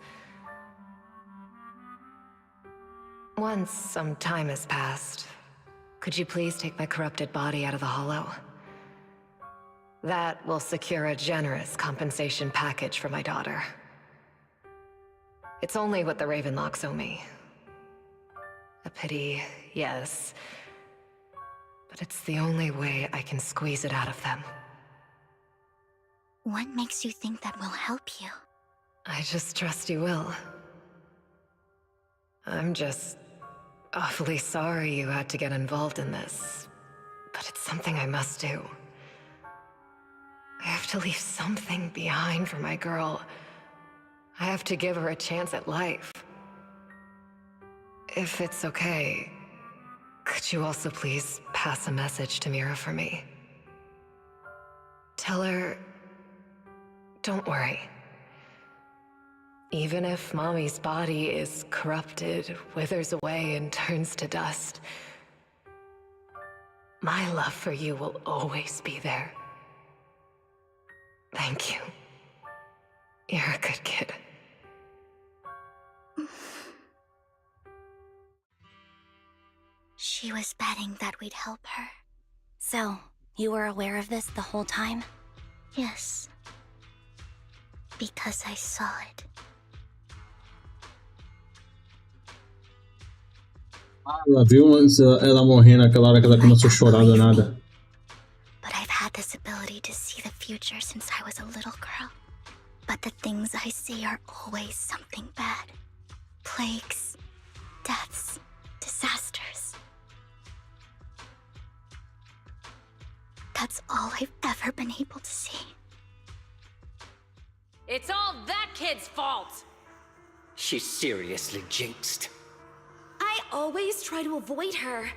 Once some time has passed, could you please take my corrupted body out of the hollow? That will secure a generous compensation package for my daughter. It's only what the Ravenlocks owe me. A pity, yes. But it's the only way I can squeeze it out of them. What makes you think that will help you? I just trust you will. I'm just awfully sorry you had to get involved in this, but it's something I must do. I have to leave something behind for my girl. I have to give her a chance at life. If it's okay, could you also please pass a message to Mira for me? Tell her, don't worry. Even if Mommy's body is corrupted, withers away, and turns to dust, my love for you will always be there. Thank you. You're a good kid. She was betting that we'd help her. So, you were aware of this the whole time? Yes. Because I saw it. Ela viu antes ela morrer naquela hora que ela começou a chorar do nada. But I've had this ability to see the future since I was a little girl. But the things I see are always something bad. Plagues, deaths, disasters. That's all I've ever been able to see. It's all that kid's fault! She's seriously jinxed. I always try to avoid her.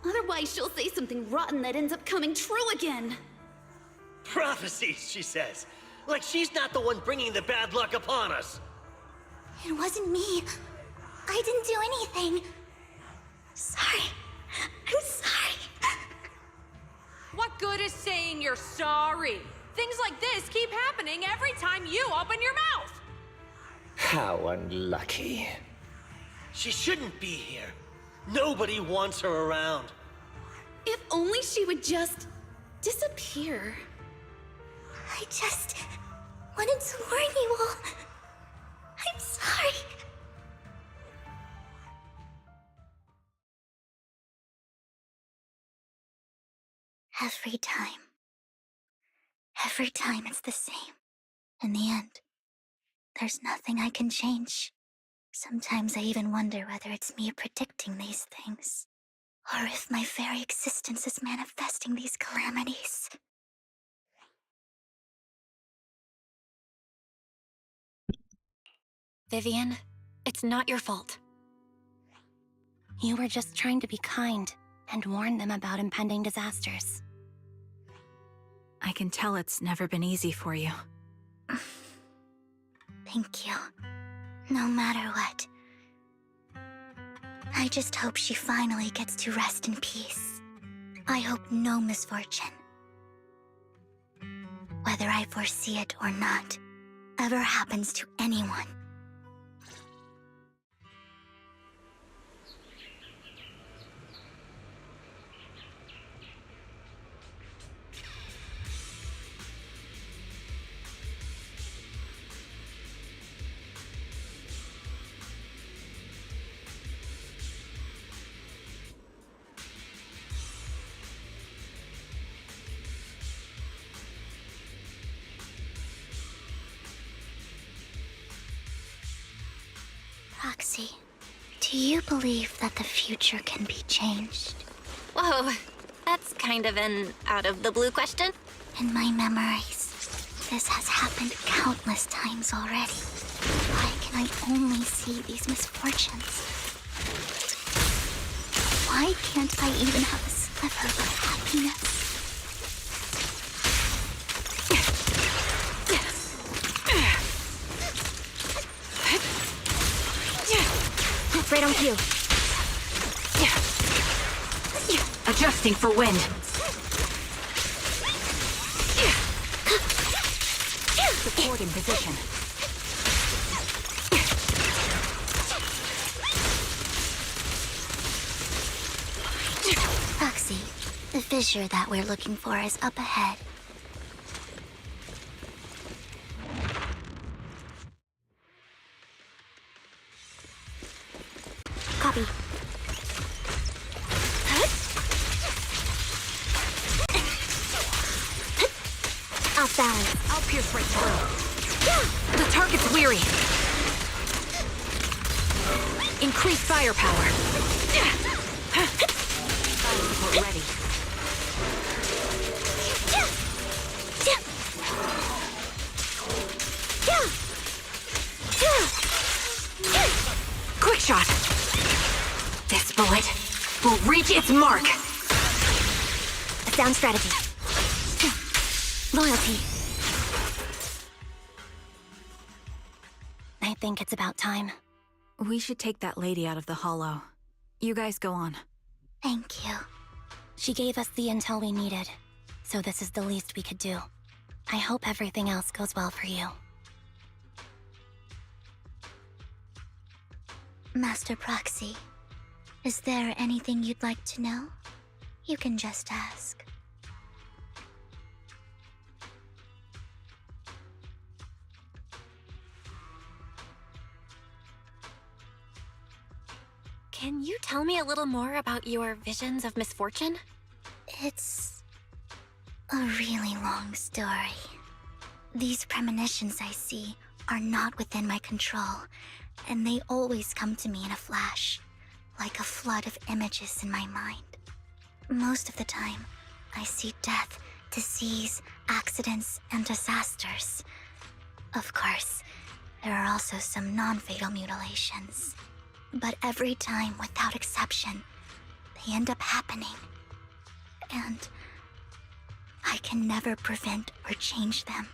Otherwise, she'll say something rotten that ends up coming true again. Prophecies, she says. Like she's not the one bringing the bad luck upon us. It wasn't me. I didn't do anything. Sorry. I'm sorry. What good is saying you're sorry? Things like this keep happening every time you open your mouth. How unlucky. She shouldn't be here. Nobody wants her around. only she would just disappear. I just wanted to warn you all. I'm sorry. Every time it's the same. In the end, there's nothing I can change. Sometimes I even wonder whether it's me predicting these things, or if my very existence is manifesting these calamities. Vivian, it's not your fault. You were just trying to be kind and warn them about impending disasters. I can tell it's never been easy for you. Thank you. No matter what. I just hope she finally gets to rest in peace. I hope no misfortune, whether I foresee it or not, ever happens to anyone. Proxy, do you believe that the future can be changed? Whoa, that's kind of an out-of-the-blue question. In my memories, this has happened countless times already. Why can I only see these misfortunes? Why can't I even have a sliver of happiness? Right on cue. Adjusting for wind. Supporting position. Proxy, the fissure that we're looking for is up ahead. Copy. Off balance. I'll pierce right through. The target's weary. Increase firepower. We're ready. Quick shot. This bullet will reach its mark. A sound strategy. Loyalty. I think it's about time. We should take that lady out of the hollow. You guys go on. Thank you. She gave us the intel we needed, so this is the least we could do. I hope everything else goes well for you. Master Proxy, is there anything you'd like to know? You can just ask. Can you tell me a little more about your visions of misfortune? It's a really long story. These premonitions I see are not within my control, and they always come to me in a flash, like a flood of images in my mind. Most of the time, I see death, disease, accidents, and disasters. Of course, there are also some non-fatal mutilations. But every time, without exception, they end up happening. And I can never prevent or change them.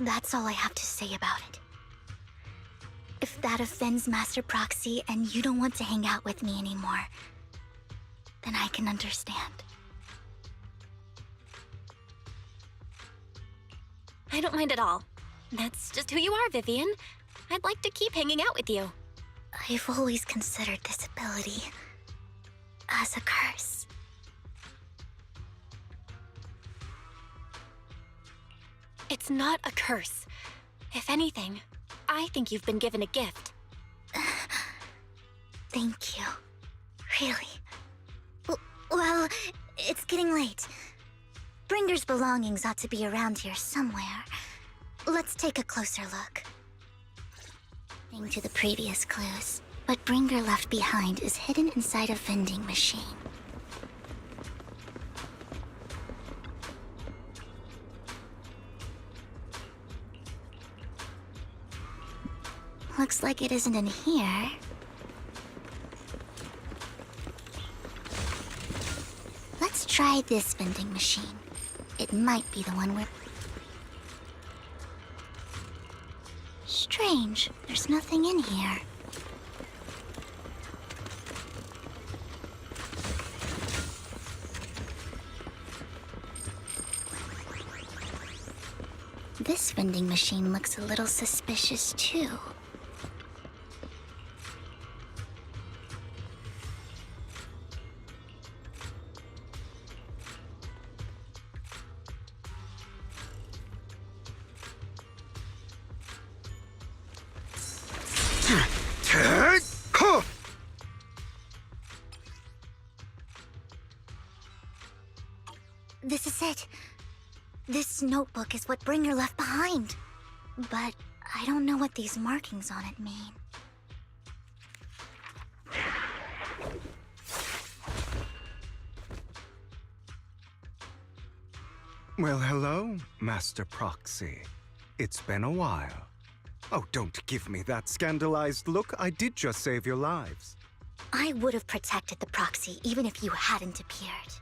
That's all I have to say about it. If that offends Master Proxy and you don't want to hang out with me anymore, then I can understand. I don't mind at all. That's just who you are, Vivian. I'd like to keep hanging out with you. I've always considered this ability as a curse. It's not a curse. If anything, I think you've been given a gift. Thank you. Really. Well, it's getting late. Bringer's belongings ought to be around here somewhere. Let's take a closer look. According to the previous clues, what Bringer left behind is hidden inside a vending machine. Looks like it isn't in here. Let's try this vending machine. It might be the one we're... Strange, there's nothing in here. This vending machine looks a little suspicious too. This is it. This notebook is what Bringer left behind. But I don't know what these markings on it mean. Well, hello, Master Proxy. It's been a while. Oh, don't give me that scandalized look. I did just save your lives. I would have protected the proxy even if you hadn't appeared.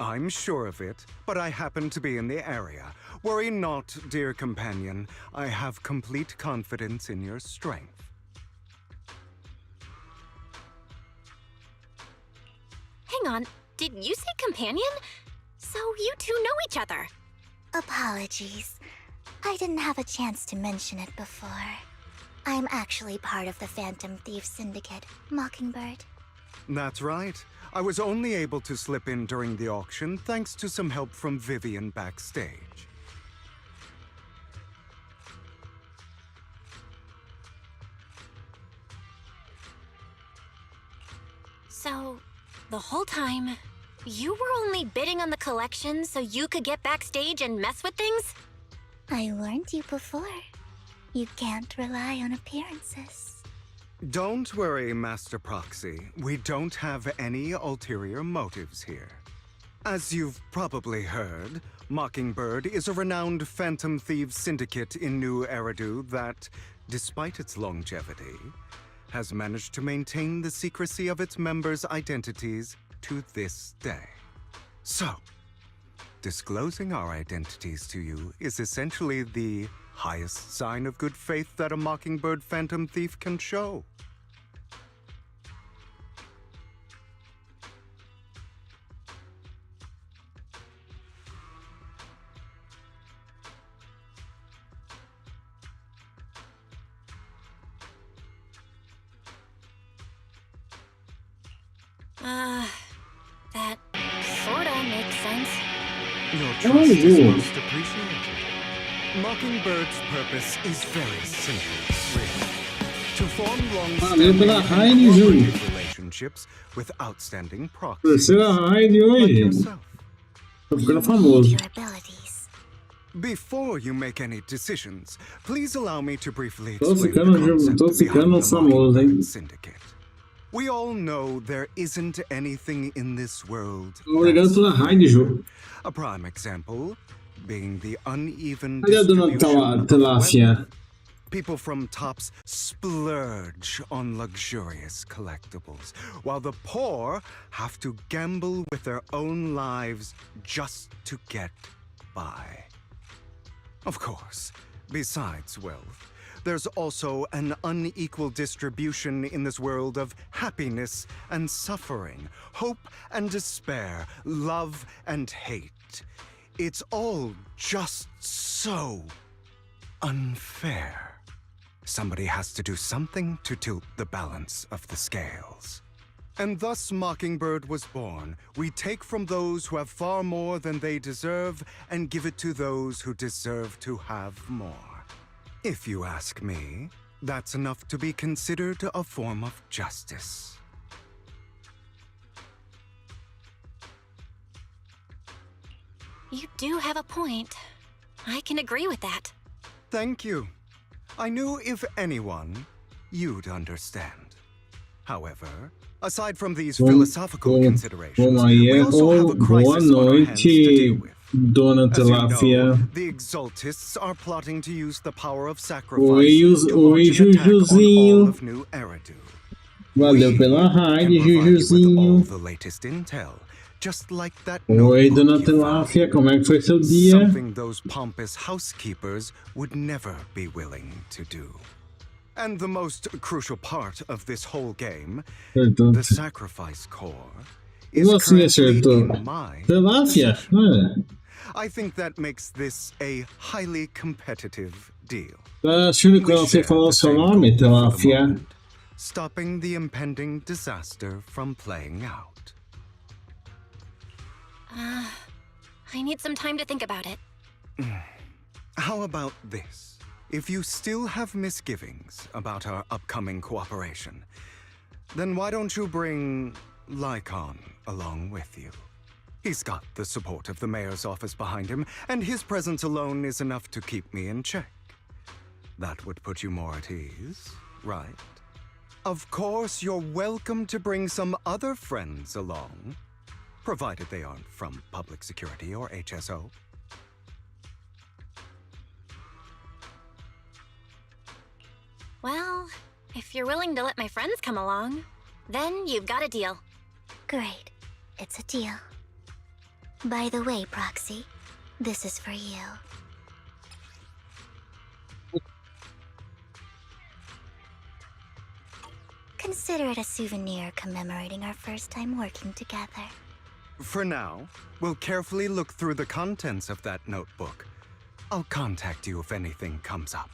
I'm sure of it, but I happen to be in the area. Worry not, dear companion. I have complete confidence in your strength. Hang on, did you say companion? So you two know each other. Apologies. I didn't have a chance to mention it before. I'm actually part of the Phantom Thief Syndicate, Mockingbird. That's right. I was only able to slip in during the auction thanks to some help from Vivian backstage. So, the whole time, you were only bidding on the collection so you could get backstage and mess with things? I warned you before. You can't rely on appearances. Don't worry, Master Proxy. We don't have any ulterior motives here. As you've probably heard, Mockingbird is a renowned Phantom Thieves syndicate in New Eridu that, despite its longevity, has managed to maintain the secrecy of its members' identities to this day. So, disclosing our identities to you is essentially the highest sign of good faith that a Mockingbird Phantom Thief can show. That sorta makes sense. Your trust is most appreciated. Mockingbird's purpose is very simple, really. To form long-standing cooperative relationships with outstanding proxies. Before you make any decisions, please allow me to briefly explain the concept behind the Mockingbird Syndicate. We all know there isn't anything in this world a prime example being the uneven distribution of wealth. People from tops splurge on luxurious collectibles, while the poor have to gamble with their own lives just to get by. Of course, besides wealth, there's also an unequal distribution in this world of happiness and suffering, hope and despair, love and hate. It's all just so unfair. Somebody has to do something to tilt the balance of the scales. And thus Mockingbird was born. We take from those who have far more than they deserve and give it to those who deserve to have more. If you ask me, that's enough to be considered a form of justice. You do have a point. I can agree with that. Thank you. I knew if anyone, you'd understand. However, aside from these philosophical considerations, we also have a crisis on our hands to deal with. Dona Tilapia. The Exaltists are plotting to use the power of sacrifice to launch an attack on all of New Eridu. Valeu pela raid, Jujuzinho. All the latest intel, just like that Oi, Dona Tilapia, como é que foi seu dia? Something those pompous housekeepers would never be willing to do. And the most crucial part of this whole game, the sacrifice core, is currently in my possession. I think that makes this a highly competitive deal. Achando que você falou seu nome, Tilapia. Stopping the impending disaster from playing out. I need some time to think about it. How about this? If you still have misgivings about our upcoming cooperation, then why don't you bring Lycon along with you? He's got the support of the mayor's office behind him, and his presence alone is enough to keep me in check. That would put you more at ease, right? Of course, you're welcome to bring some other friends along, provided they aren't from Public Security or HSO. Well, if you're willing to let my friends come along, then you've got a deal. Great. It's a deal. By the way, Proxy, this is for you. Consider it a souvenir commemorating our first time working together. For now, we'll carefully look through the contents of that notebook. I'll contact you if anything comes up.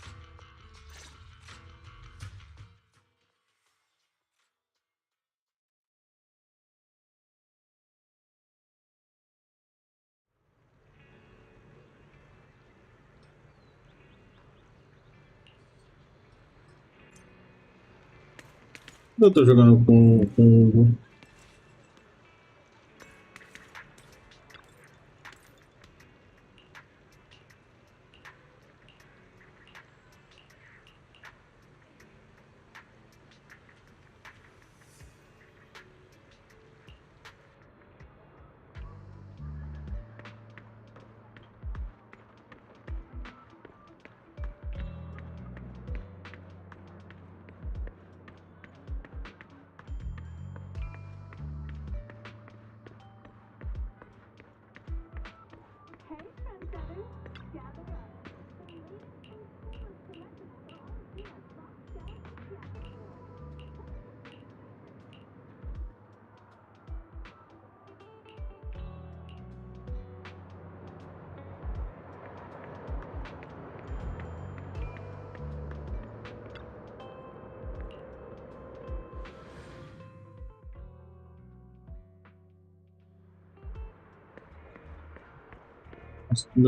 Eu tô jogando com tudo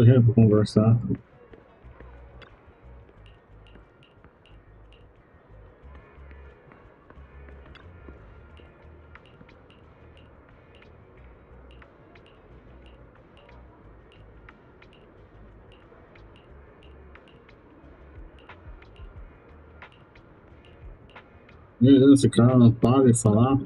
já pra conversar. Esse cara não para de falar.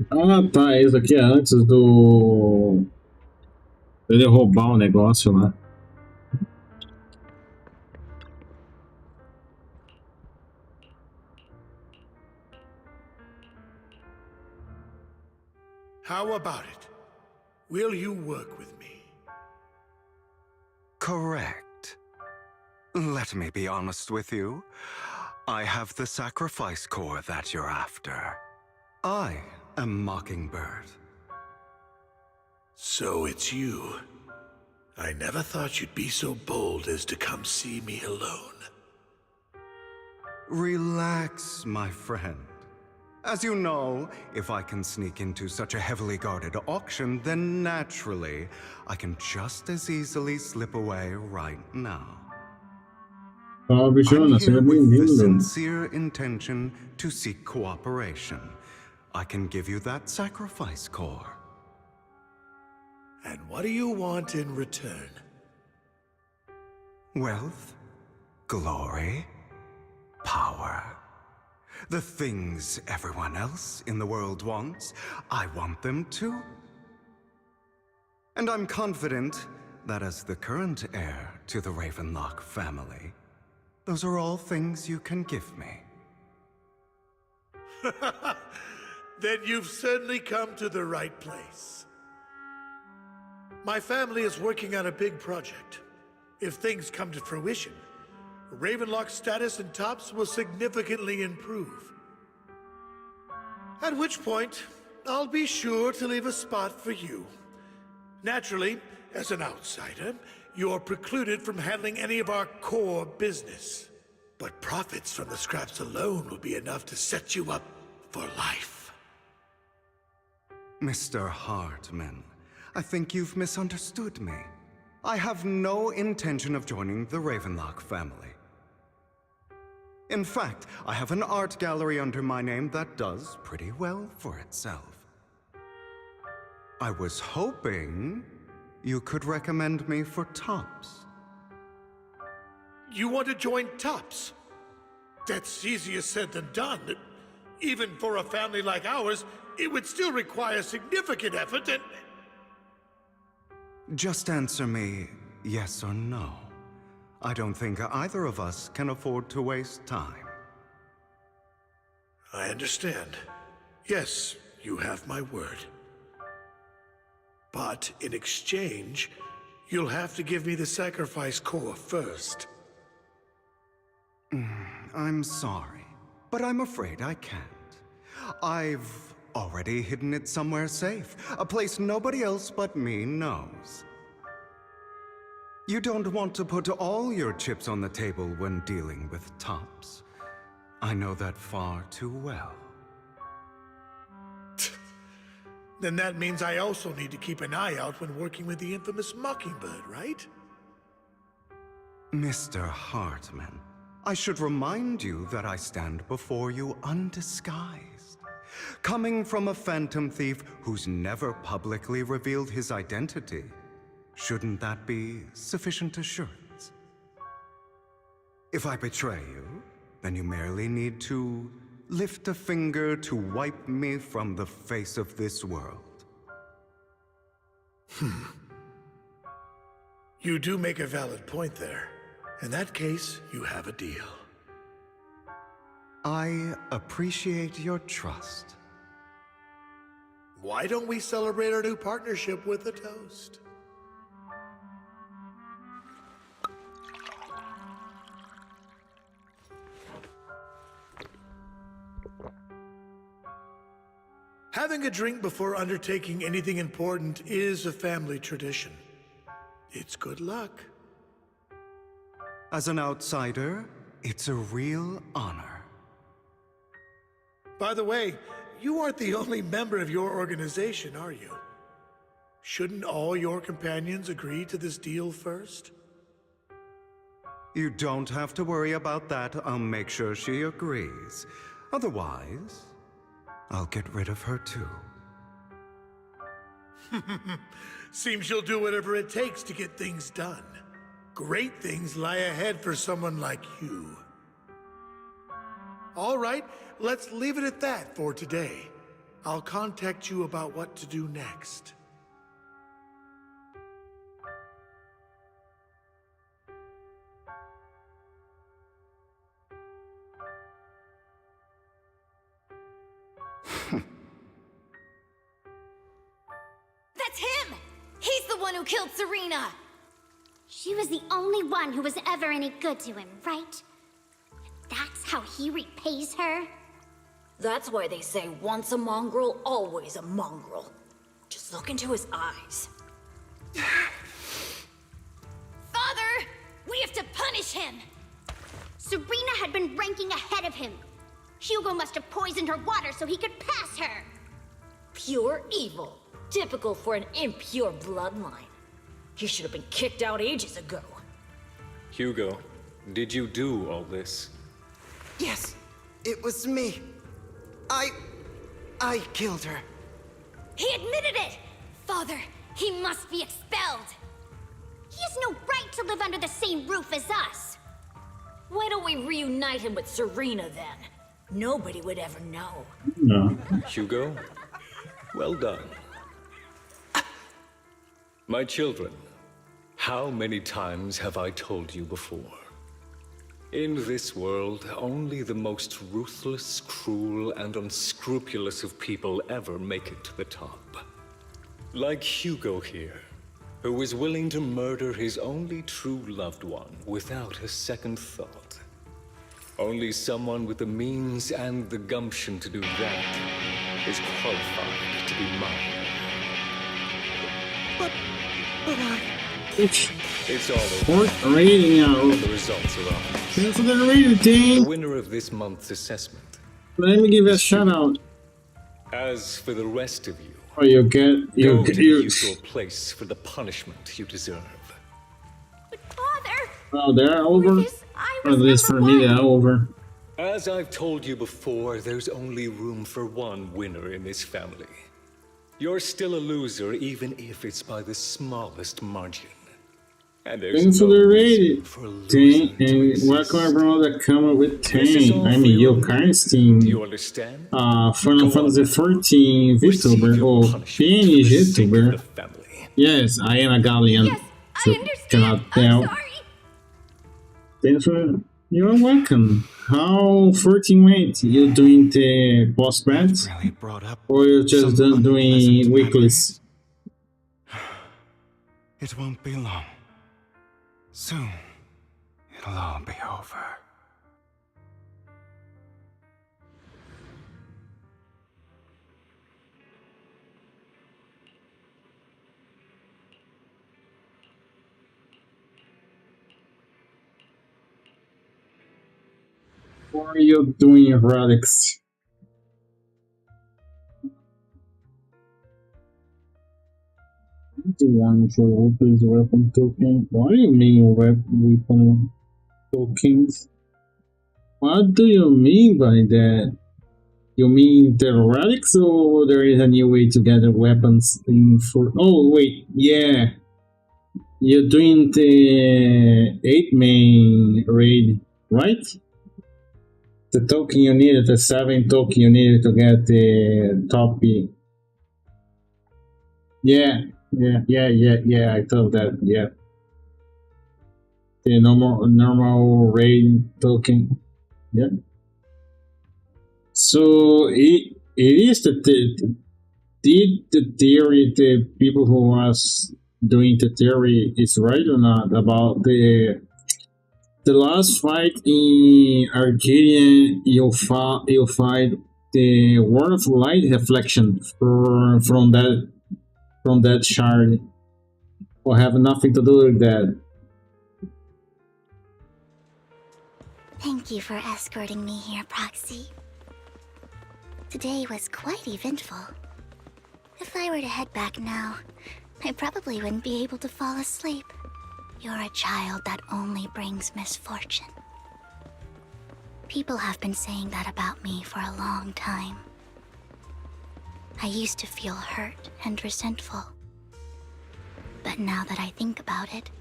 Ah, tá. Isso aqui é antes do. Ele roubar o negócio lá. How about it? Will you work with me? Correct. Let me be honest with you. I have the sacrifice core that you're after. I am Mockingbird. So it's you. I never thought you'd be so bold as to come see me alone. Relax, my friend. As you know, if I can sneak into such a heavily guarded auction, then naturally, I can just as easily slip away right now. I'm here with the sincere intention to seek cooperation. I can give you that sacrifice core. And what do you want in return? Wealth, glory, power. The things everyone else in the world wants, I want them too. And I'm confident that as the current heir to the Ravenlock family, those are all things you can give me. Then you've certainly come to the right place. My family is working on a big project. If things come to fruition, Ravenlock's status in Tops will significantly improve. At which point, I'll be sure to leave a spot for you. Naturally, as an outsider, you're precluded from handling any of our core business. But profits from the scraps alone will be enough to set you up for life. Mr. Hartman, I think you've misunderstood me. I have no intention of joining the Ravenlock family. In fact, I have an art gallery under my name that does pretty well for itself. I was hoping you could recommend me for Tops. You want to join Tops? That's easier said than done. Even for a family like ours, it would still require significant effort and... Just answer me yes or no. I don't think either of us can afford to waste time. I understand. Yes, you have my word. But in exchange, you'll have to give me the sacrifice core first. I'm sorry, but I'm afraid I can't. I've already hidden it somewhere safe, a place nobody else but me knows. You don't want to put all your chips on the table when dealing with Tops. I know that far too well. Then that means I also need to keep an eye out when working with the infamous Mockingbird, right? Mr. Hartman, I should remind you that I stand before you undisguised. Coming from a phantom thief who's never publicly revealed his identity, shouldn't that be sufficient assurance? If I betray you, then you merely need to lift a finger to wipe me from the face of this world. You do make a valid point there. In that case, you have a deal. I appreciate your trust. Why don't we celebrate our new partnership with a toast? Having a drink before undertaking anything important is a family tradition. It's good luck. As an outsider, it's a real honor. By the way, you aren't the only member of your organization, are you? Shouldn't all your companions agree to this deal first? You don't have to worry about that. I'll make sure she agrees. Otherwise, I'll get rid of her too. Seems you'll do whatever it takes to get things done. Great things lie ahead for someone like you. All right, let's leave it at that for today. I'll contact you about what to do next. killed Serena! She was the only one who was ever any good to him, right? That's how he repays her? That's why they say once a mongrel, always a mongrel. Just look into his eyes. Father! We have to punish him! Serena had been ranking ahead of him. Hugo must have poisoned her water so he could pass her. Pure evil. Typical for an impure bloodline. He should have been kicked out ages ago. Hugo, did you do all this? Yes, it was me. I killed her. He admitted it! Father, he must be expelled! He has no right to live under the same roof as us! Why don't we reunite him with Serena then? Nobody would ever know. No. Hugo, well done. My children, how many times have I told you before? In this world, only the most ruthless, cruel, and unscrupulous of people ever make it to the top. Like Hugo here, who was willing to murder his only true loved one without a second thought. Only someone with the means and the gumption to do that is qualified to be mine. But I... It's all over. Rating out. The results are on. Cancel the rating team. The winner of this month's assessment. Let me give you a shout out. As for the rest of you, Oh, you get go to the usual place for the punishment you deserve. Father! Oh, they're over. Or at least for me, they're over. As I've told you before, there's only room for one winner in this family. You're still a loser, even if it's by the smallest margin. And there's Thanks for no the reason rating. And welcome everyone that come with 10. I mean, Yo Karnstein. Do you understand? Final Fantasy 14 VTuber or PNG VTuber. Yes, I am a Galleon. Yes, so I understand. Cannot tell. I'm sorry. Thanks for. You're welcome. How 14 went? You doing the boss battles? Really brought up Or you just doing weeklies? It won't be long. Soon, it'll all be over. What are you doing, Radix? One for opens weapon token. What do you mean weapon tokens? What do you mean by that? You mean terrorics, or there is a new way to gather weapons in for? Oh wait, yeah. You're doing the 8-man raid, right? The token you needed, the 7 token you needed to get the top B. Yeah, I thought that, yeah. The normal raid token, yeah. So it is the theory, the people who was doing the theory is right or not about the last fight in Arcadia. You'll fight the World of Light reflection from that shard. Will have nothing to do with that. Thank you for escorting me here, Proxy. Today was quite eventful. If I were to head back now, I probably wouldn't be able to fall asleep. You're a child that only brings misfortune. People have been saying that about me for a long time. I used to feel hurt and resentful. But now that I think about it,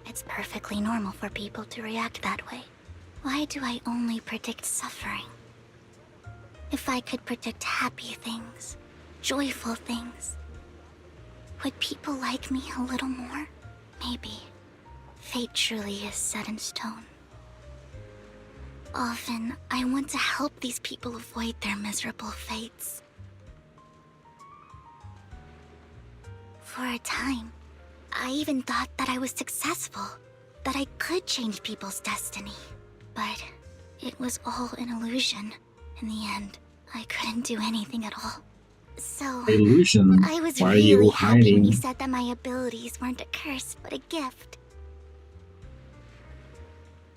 it's perfectly normal for people to react that way. Why do I only predict suffering? If I could predict happy things, joyful things, would people like me a little more? Maybe. Fate truly is set in stone. Often, I want to help these people avoid their miserable fates. For a time, I even thought that I was successful, that I could change people's destiny. But it was all an illusion. In the end, I couldn't do anything at all. So, Illusion? I was Why are really you happy when hiding? you said that my abilities weren't a curse, but a gift.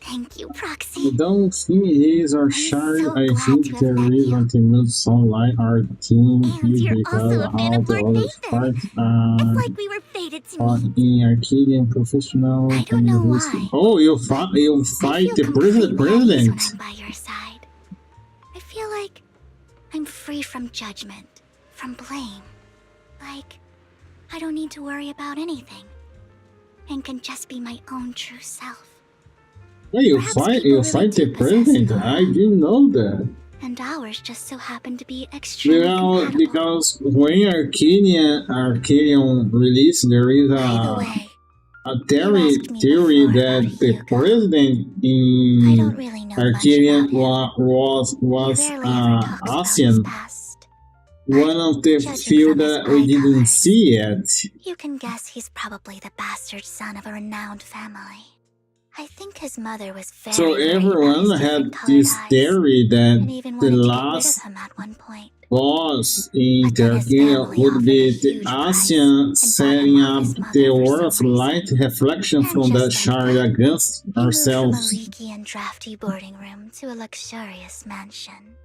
Thank you, Proxy. I don't think it is our shard. I think there is one to move sunlight our team here because how the other parts are Like we were fated to on in Arcadian professional. I don't know why. Oh, you fight the president. I'm by your side. I feel like I'm free from judgment, from blame. Like I don't need to worry about anything, and can just be my own true self. Yeah, you fight the president. I didn't know that. And ours just so happened to be extremely compatible. Because when Arcadian release, there is a theory that the president in Arcadian was Asian. One of the few that we didn't see yet. You can guess he's probably the bastard son of a renowned family. I think his mother was very So everyone had this theory that the last boss in Arcadian would be the Asian setting up the War of Light reflection from that shard against ourselves. From a leaky and drafty boarding room to a luxurious mansion.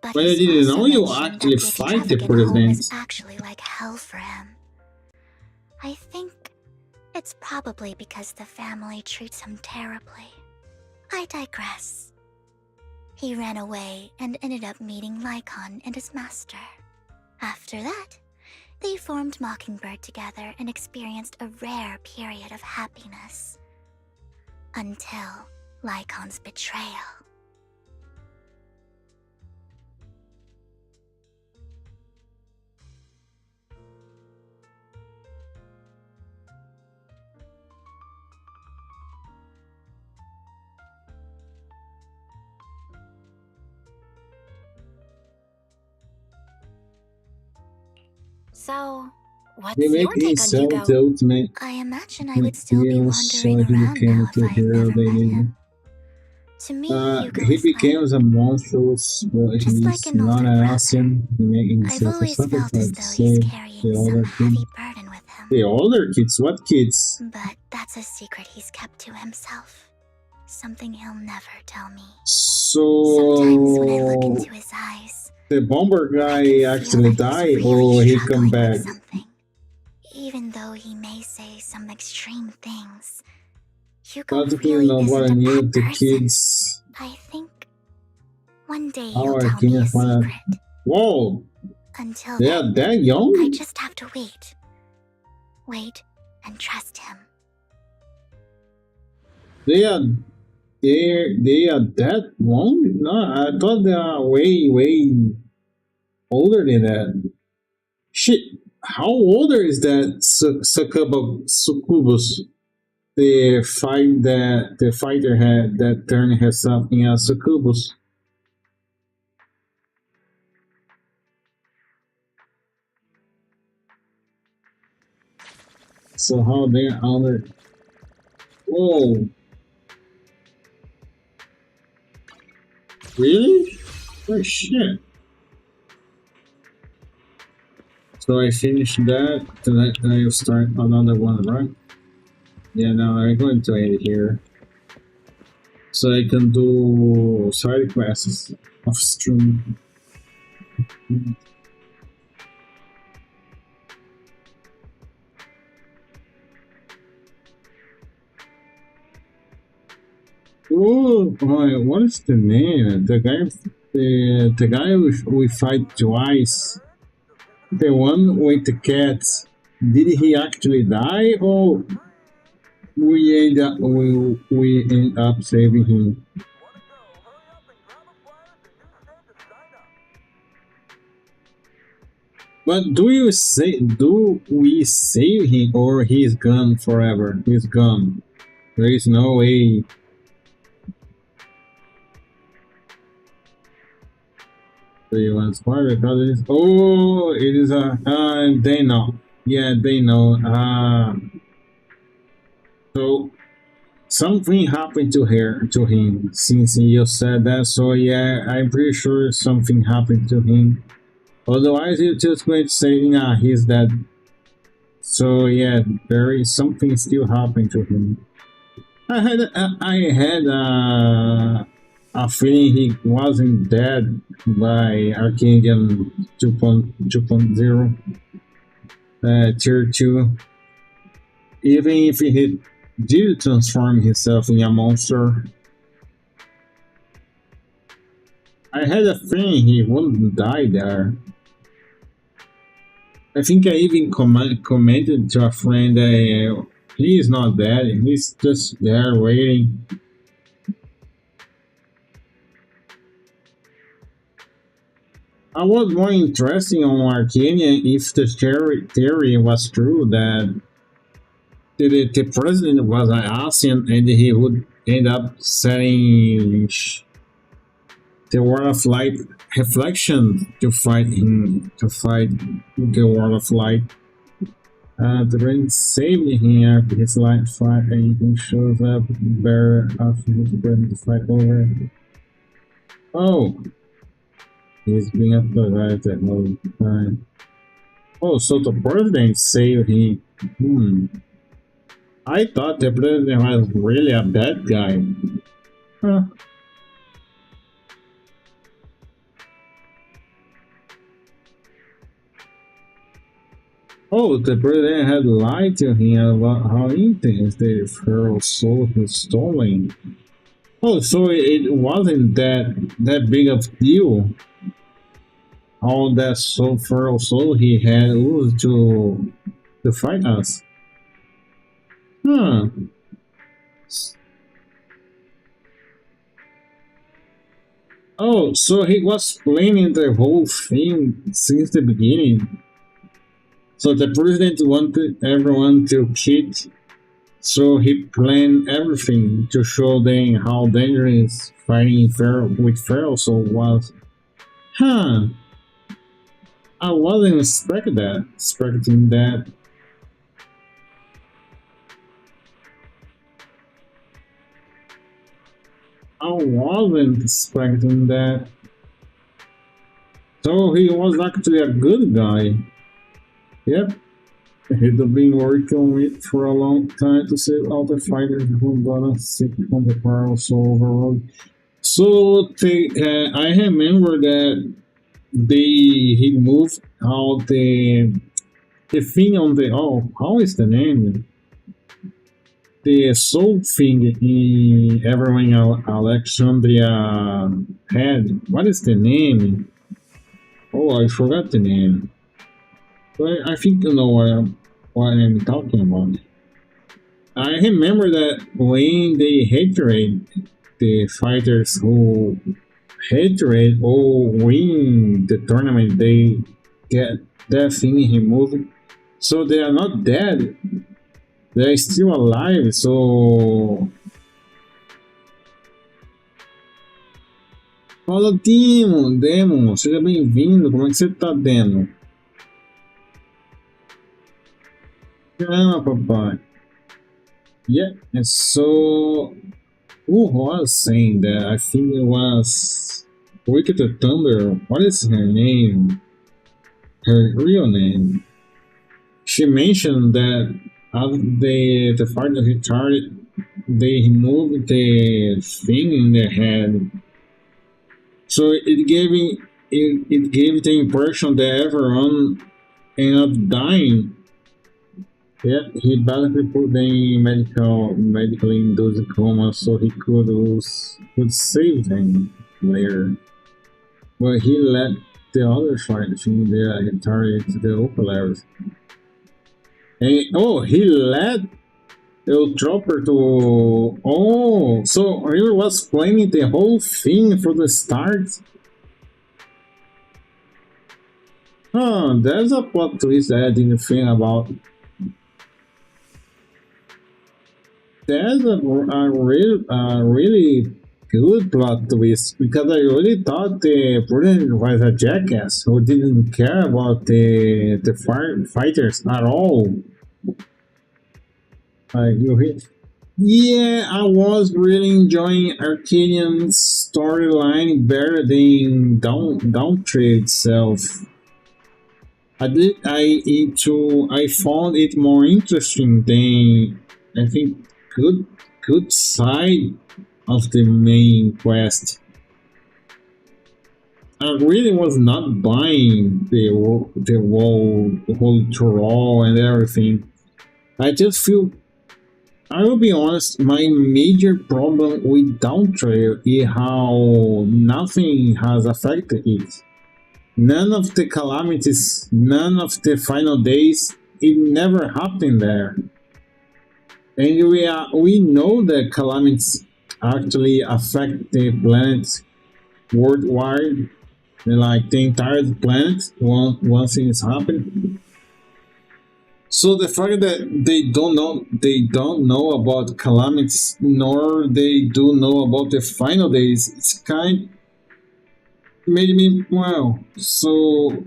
But I didn't know you actually fight the president. It's actually like hell for him. I think it's probably because the family treats him terribly. I digress. He ran away and ended up meeting Lycon and his master. After that, they formed Mockingbird together and experienced a rare period of happiness. Until Lycon's betrayal. So, what's They your make take on himself Hugo? the ultimate I imagine I would still be so wandering he around became now the if I'd hero never they met needed. him. To me, Hugo He is became a monstrous, but Just he's like an not older an brother. Asian. He making I've himself a always felt sacrifice as to though he's save carrying the some other heavy kids. burden with him. The older kids? What kids? But that's a secret he's kept to himself. Something he'll never tell me. Sometimes when I look So into his eyes, the bomber guy actually died, or he come back? even though he may say some extreme things, Hugo Basically, really nobody isn't a knew bad the person. kids. I think one day How he'll are tell me a kids secret. Whoa! Until They are then, that young? I just have to wait. Wait and trust him. They are that young? No, I thought they are way older than that. Shit, how older is that succubus? The fighter had that turned herself in a succubus. So how they older? Whoa. Really? Oh shit. So I finished that, then I'll start another one, right? Yeah, now I'm going to end it here. So I can do side quests off stream. Oh boy, what is the name? The guy we fight twice. The one with the cats. Did he actually die, or we end up saving him? But do we save him, or he's gone forever? He's gone. There is no way. So you want to spoil because it is. Oh, it is a. They know. Yeah, they know. something happened to him since you said that. So yeah, I'm pretty sure something happened to him. Otherwise, you're just going to say, nah, he's dead. So yeah, there is something still happening to him. I had a feeling he wasn't dead by Arcadian 2.0 tier 2. Even if he did transform himself in a monster, I had a feeling he wouldn't die there. I think I even commented to a friend that he is not dead, he's just there waiting. I was more interested on Arcadian if the theory was true that the president was an Asian and he would end up setting the World of Light reflection to fight the World of Light. The brain saved him after his light fight and he shows up better after his brain to fight over. Oh, he's being up the right the whole time. Oh, so the president saved him. I thought the president was really a bad guy. Huh. Oh, the president had lied to him about how intense the feral soul was stolen. Oh, so it wasn't that big of a deal. All that feral soul he had used to fight us. Huh. Oh, so he was planning the whole thing since the beginning. So the president wanted everyone to cheat, so he planned everything to show them how dangerous fighting with feral soul was. Huh. I wasn't expecting that. I wasn't expecting that. So he was actually a good guy. Yep. He'd been working on it for a long time to save all the fighters who got sick from the feral soul overload. So I remember that he moved out the thing on the how is the name? The soul thing in everyone Alexandria had. What is the name? Oh, I forgot the name. But I think you know what I'm talking about. I remember that when they hated the fighters who hated or win the tournament, they get that thing removed. So they are not dead. They're still alive, so... Fala, Demo, seja bem-vindo, como é que você tá, Demo? Caramba, papai. Yeah, and so... Who was saying that? I think it was... Wicked Thunder, what is her name? Her real name? She mentioned that after the fight that he started, they removed the thing in their head. So it gave the impression that everyone ended up dying. Yet he basically put them medically induced coma so he could save them later. But he let the other fight thing there he targeted the upper levels. And he led El Dropper to... Oh, so he was planning the whole thing from the start? Oh, there's a plot twist that I didn't think about. There's a really good plot twist, because I really thought the president was a jackass who didn't care about the fighters at all. Yeah, I was really enjoying Arcadian's storyline better than Downtrade itself. I found it more interesting than I think good side of the main quest. I really was not buying the whole troll and everything. I just feel, I will be honest, my major problem with Downtrail is how nothing has affected it. None of the calamities, none of the final days, it never happened there. And we know that calamities actually affect the planet worldwide, like the entire planet once it's happened. So the fact that they don't know about calamities, nor they do know about the final days, it's kind made me, wow. So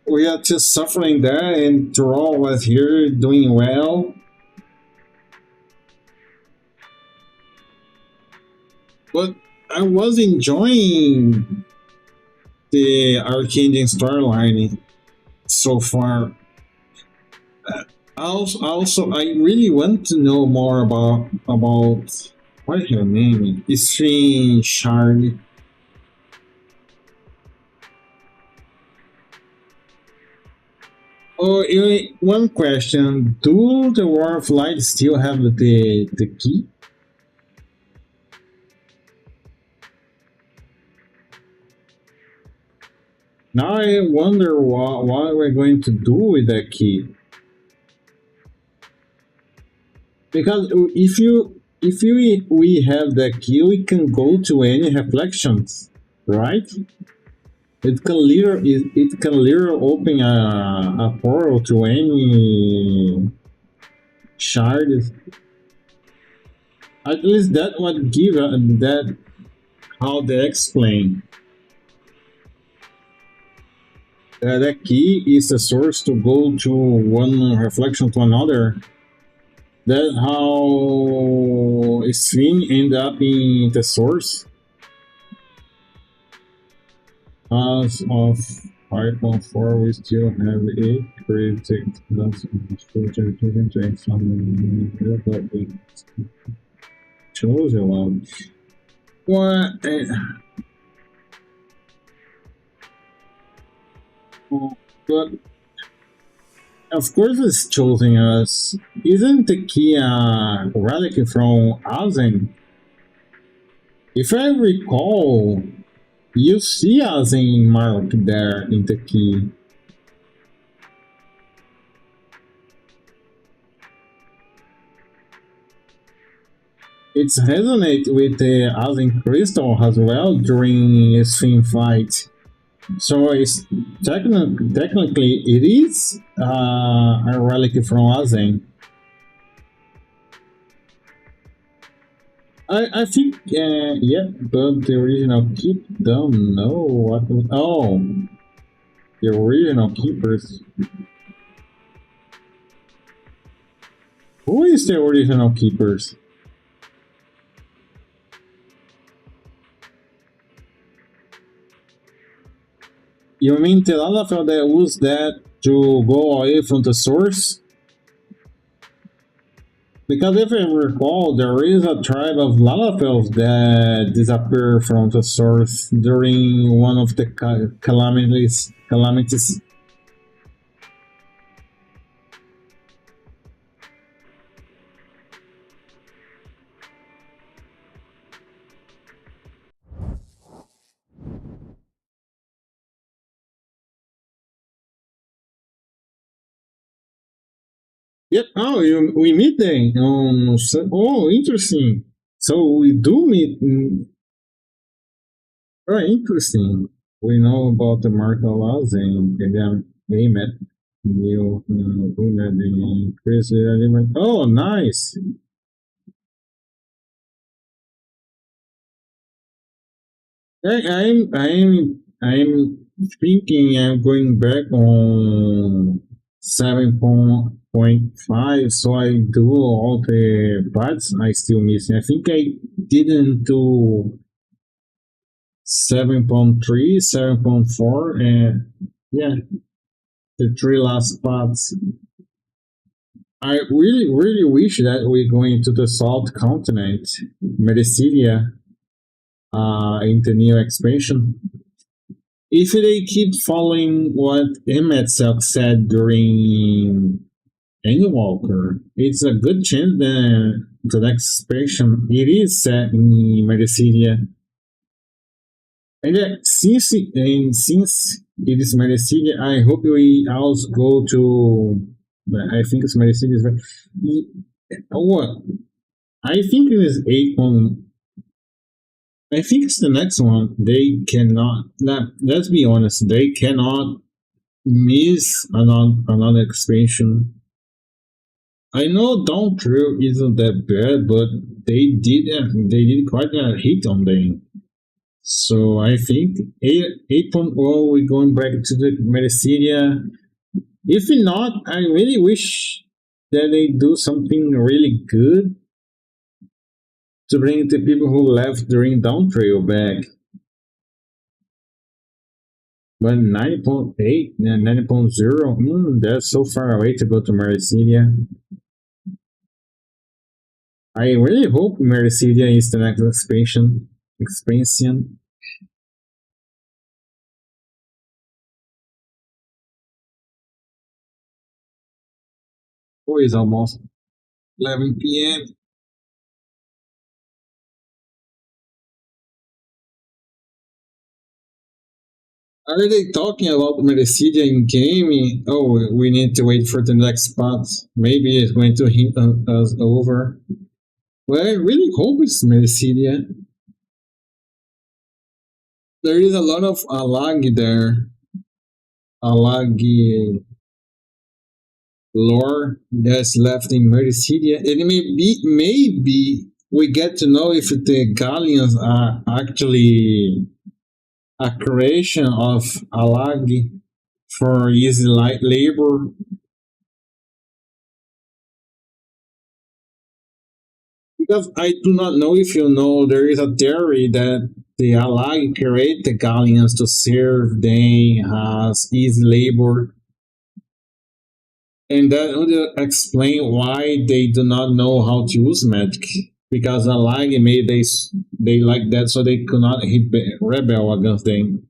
we are just suffering there, and Troll was here doing well. But I was enjoying the Arcadian storyline so far. Also, I really want to know more about what is her name? String Shard. Oh, one question: do the War of Light still have the key? Now I wonder what we're going to do with that key. Because if we have the key, we can go to any reflections, right? It can literally open a portal to any shard. At least that would give that how they explain. That key is a source to go to one reflection to another. That's how Sphin end up in the source. As of 5.4, we still have 8 created that's filter to some but we chose a one. What? But of course it's choosing us. Isn't the key a relic from Azen? If I recall, you see Azen mark there in the key. It's resonate with the Azen crystal as well during a Sphin fight. So it's technically it is a relic from Azen. I think yeah, but the original keep don't know what. Oh, the original keepers. Who is the original keepers? You mean the Lalafell that used that to go away from the source? Because if I recall, there is a tribe of Lalafells that disappeared from the source during one of the calamities. Yep. Oh, we meet them. Oh, interesting. So we do meet. Very interesting. We know about the Marco laws and they met. Oh, nice. I'm thinking I'm going back on 7. 6.5, so I do all the parts I still missing. I think I didn't do 7.3, 7.4, and yeah, the 3 last parts. I really wish that we're going to the South Continent, Mericidia, in the new expansion. If they keep following what Emmett said during Endwalker, it's a good chance that the next expansion it is set in Mericidia. And since it is Mericidia, I hope we also go to. I think it's Mericidia. What? I think it is 8. I think it's the next one. They cannot. Let's be honest. They cannot miss another expansion. I know Dawn Trail isn't that bad, but they did quite a hit on them. So I think 8.0 we're going back to the Mericidia. If not, I really wish that they do something really good to bring the people who left during Dawn Trail back. But 9.8, 9.0, that's so far away to go to Mericidia. I really hope Mericidia is the next expansion. Oh, it's almost 11 p.m. Are they talking about Mericidia in game? Oh, we need to wait for the next spot. Maybe it's going to hit us over. Well, I really hope it's Mericidia. There is a lot of Alagi there. Alagi lore that's left in Mericidia. And maybe we get to know if the Galleons are actually a creation of Alagi for easy light labor. Because I do not know if you know, there is a theory that the Alagi create the Galleons to serve them as easy labor. And that would explain why they do not know how to use magic. Because Alagi made they like that so they could not rebel against them.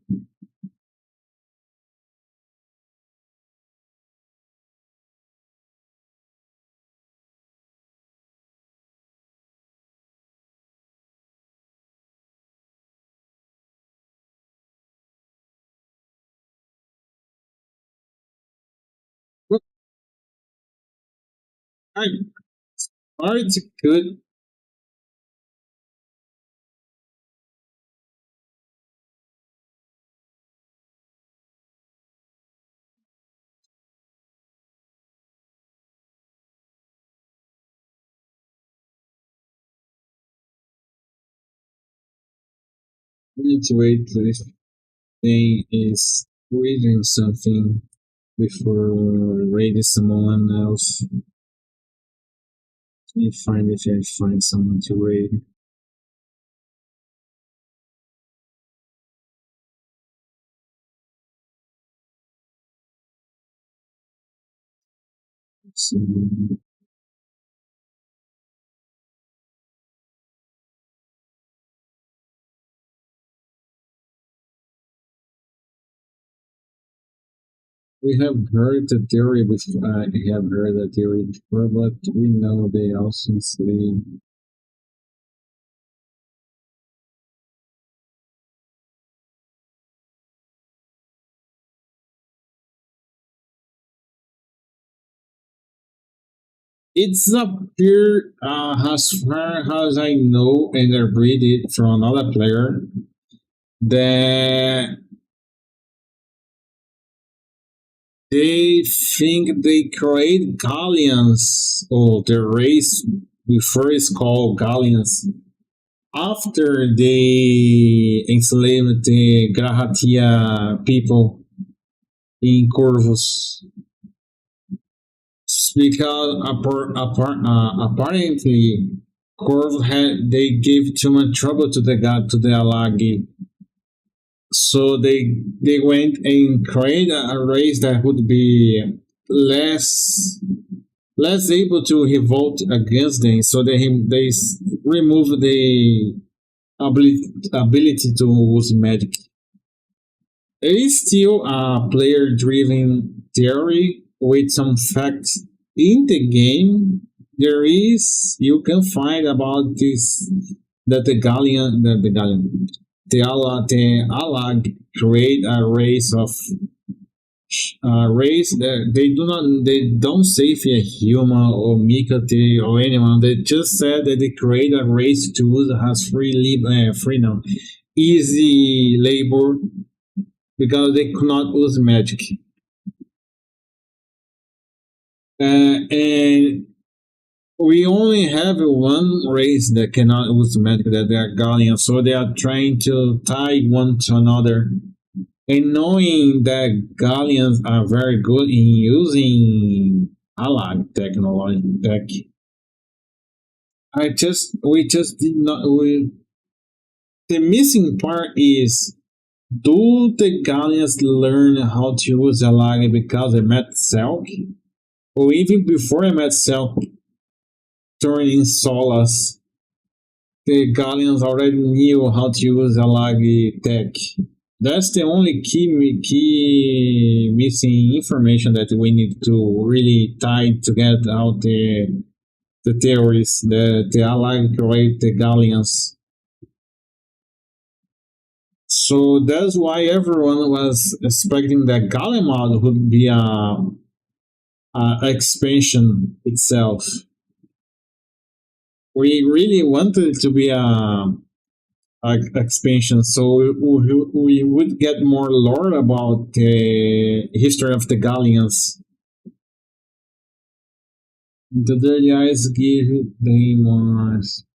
It's good. We need to wait for this thing is reading something before raiding someone else. Let me find if I find someone to raid. So, we have heard the theory before. We have heard the theory before, but we know they also say. It's appear, as far as I know, and I read it from another player, that they think they create Galleons, or the race before it's called Galleons, after they enslaved the Grahatia people in Corvus. because apparently Corvus they gave too much trouble to the Alagi, so they went and created a race that would be less able to revolt against them. So they removed the ability to use magic. It is still a player-driven theory with some facts in the game. You can find about this that the Alag create a race that they don't say if a human or Mikati or anyone. They just said that they create a race to use has easy labor because they could not use magic. And we only have one race that cannot use magic, that they are Gallians, so they are trying to tie one to another. And knowing that Gallians are very good in using Alag technology, the missing part is, do the Gallians learn how to use Alag because they met Selk? Or even before I met Selk turning Solas, the Gallians already knew how to use Alag tech. That's the only key missing information that we need to really tie to get out the theories that the Alag create the Gallians. So that's why everyone was expecting that Gallimard would be a expansion itself. We really wanted it to be a expansion, so we would get more lore about the history of the Gallians. The dirty eyes give demons.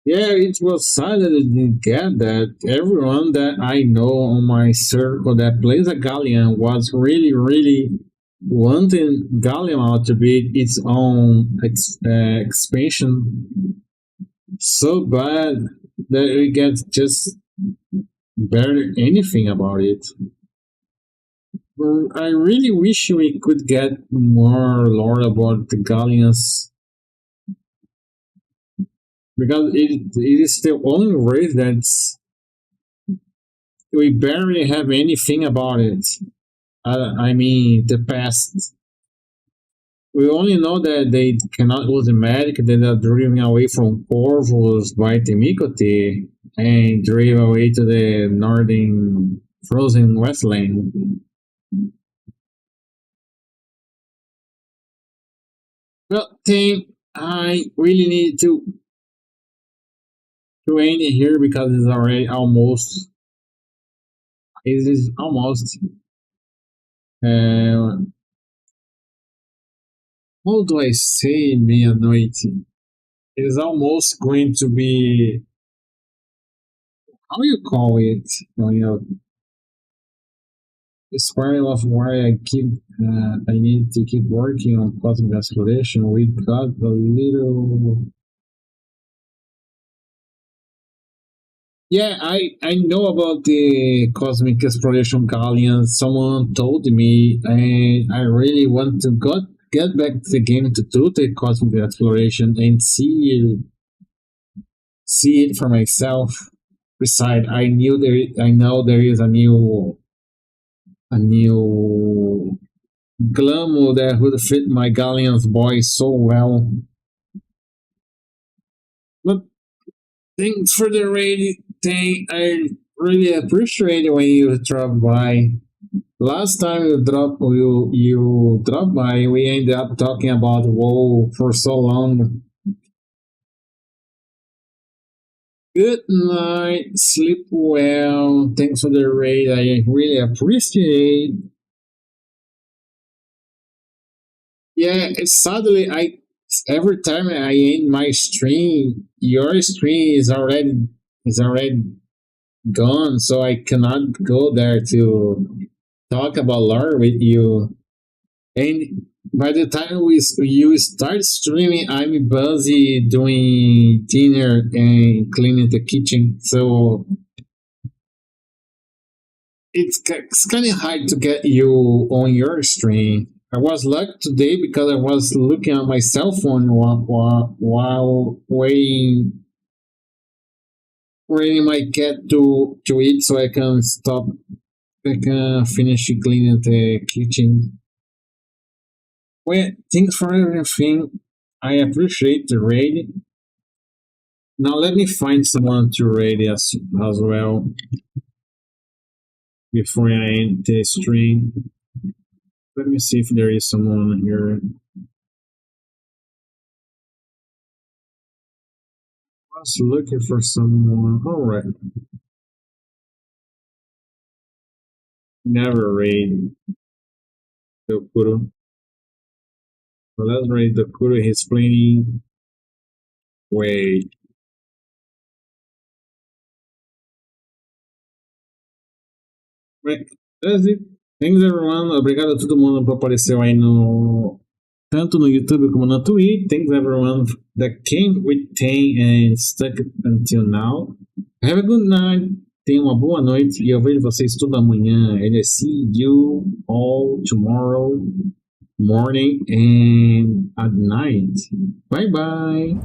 Yeah, it was sad that I didn't get that. Everyone that I know on my circle that plays a Gallian was really, really wanting Gallian to be its own expansion. So bad that we get just barely anything about it. I really wish we could get more lore about the Gallians, because it is the only race that's we barely have anything about it. I mean, the past. We only know that they cannot use the magic, that they are driven away from Corvus by Temikoti and driven away to the northern frozen wasteland. Well, I really need to end it here because it's already almost. It is almost. How do I say meia-noite? It is almost going to be. How you call it? It's part of why I need to keep working on cosmic exploration. We got a little. Yeah, I know about the cosmic exploration Gallians. Someone told me, and I really want to get back to the game to do the cosmic exploration and see it for myself. Besides, I know there is a new glamour that would fit my Gallian's voice so well. But thanks for the raid thing. I really appreciate it when you drop by. Last time you dropped by, we ended up talking about WoW for so long. Good night. Sleep well. Thanks for the raid. I really appreciate. Yeah, sadly, every time I end my stream, your stream is already gone, so I cannot go there to talk about lore with you. And by the time you start streaming, I'm busy doing dinner and cleaning the kitchen, so it's kind of hard to get you on your stream. I was lucky today because I was looking at my cell phone while waiting my cat to eat so I can finish cleaning the kitchen. Well, thanks for everything. I appreciate the raid. Now let me find someone to raid as well before I end the stream. Let me see if there is someone here. I was looking for someone. Alright. Never raid the Kuro. So let's raid the Kuro. He's playing. Wait. Right. That's it. Thanks everyone. Obrigado a todo mundo por aparecer aí tanto no YouTube como na Twitch. Thanks everyone that came with 10 and stuck until now. Have a good night. Tenha uma boa noite e eu vejo vocês toda manhã. And I see you all tomorrow morning and at night. Bye bye.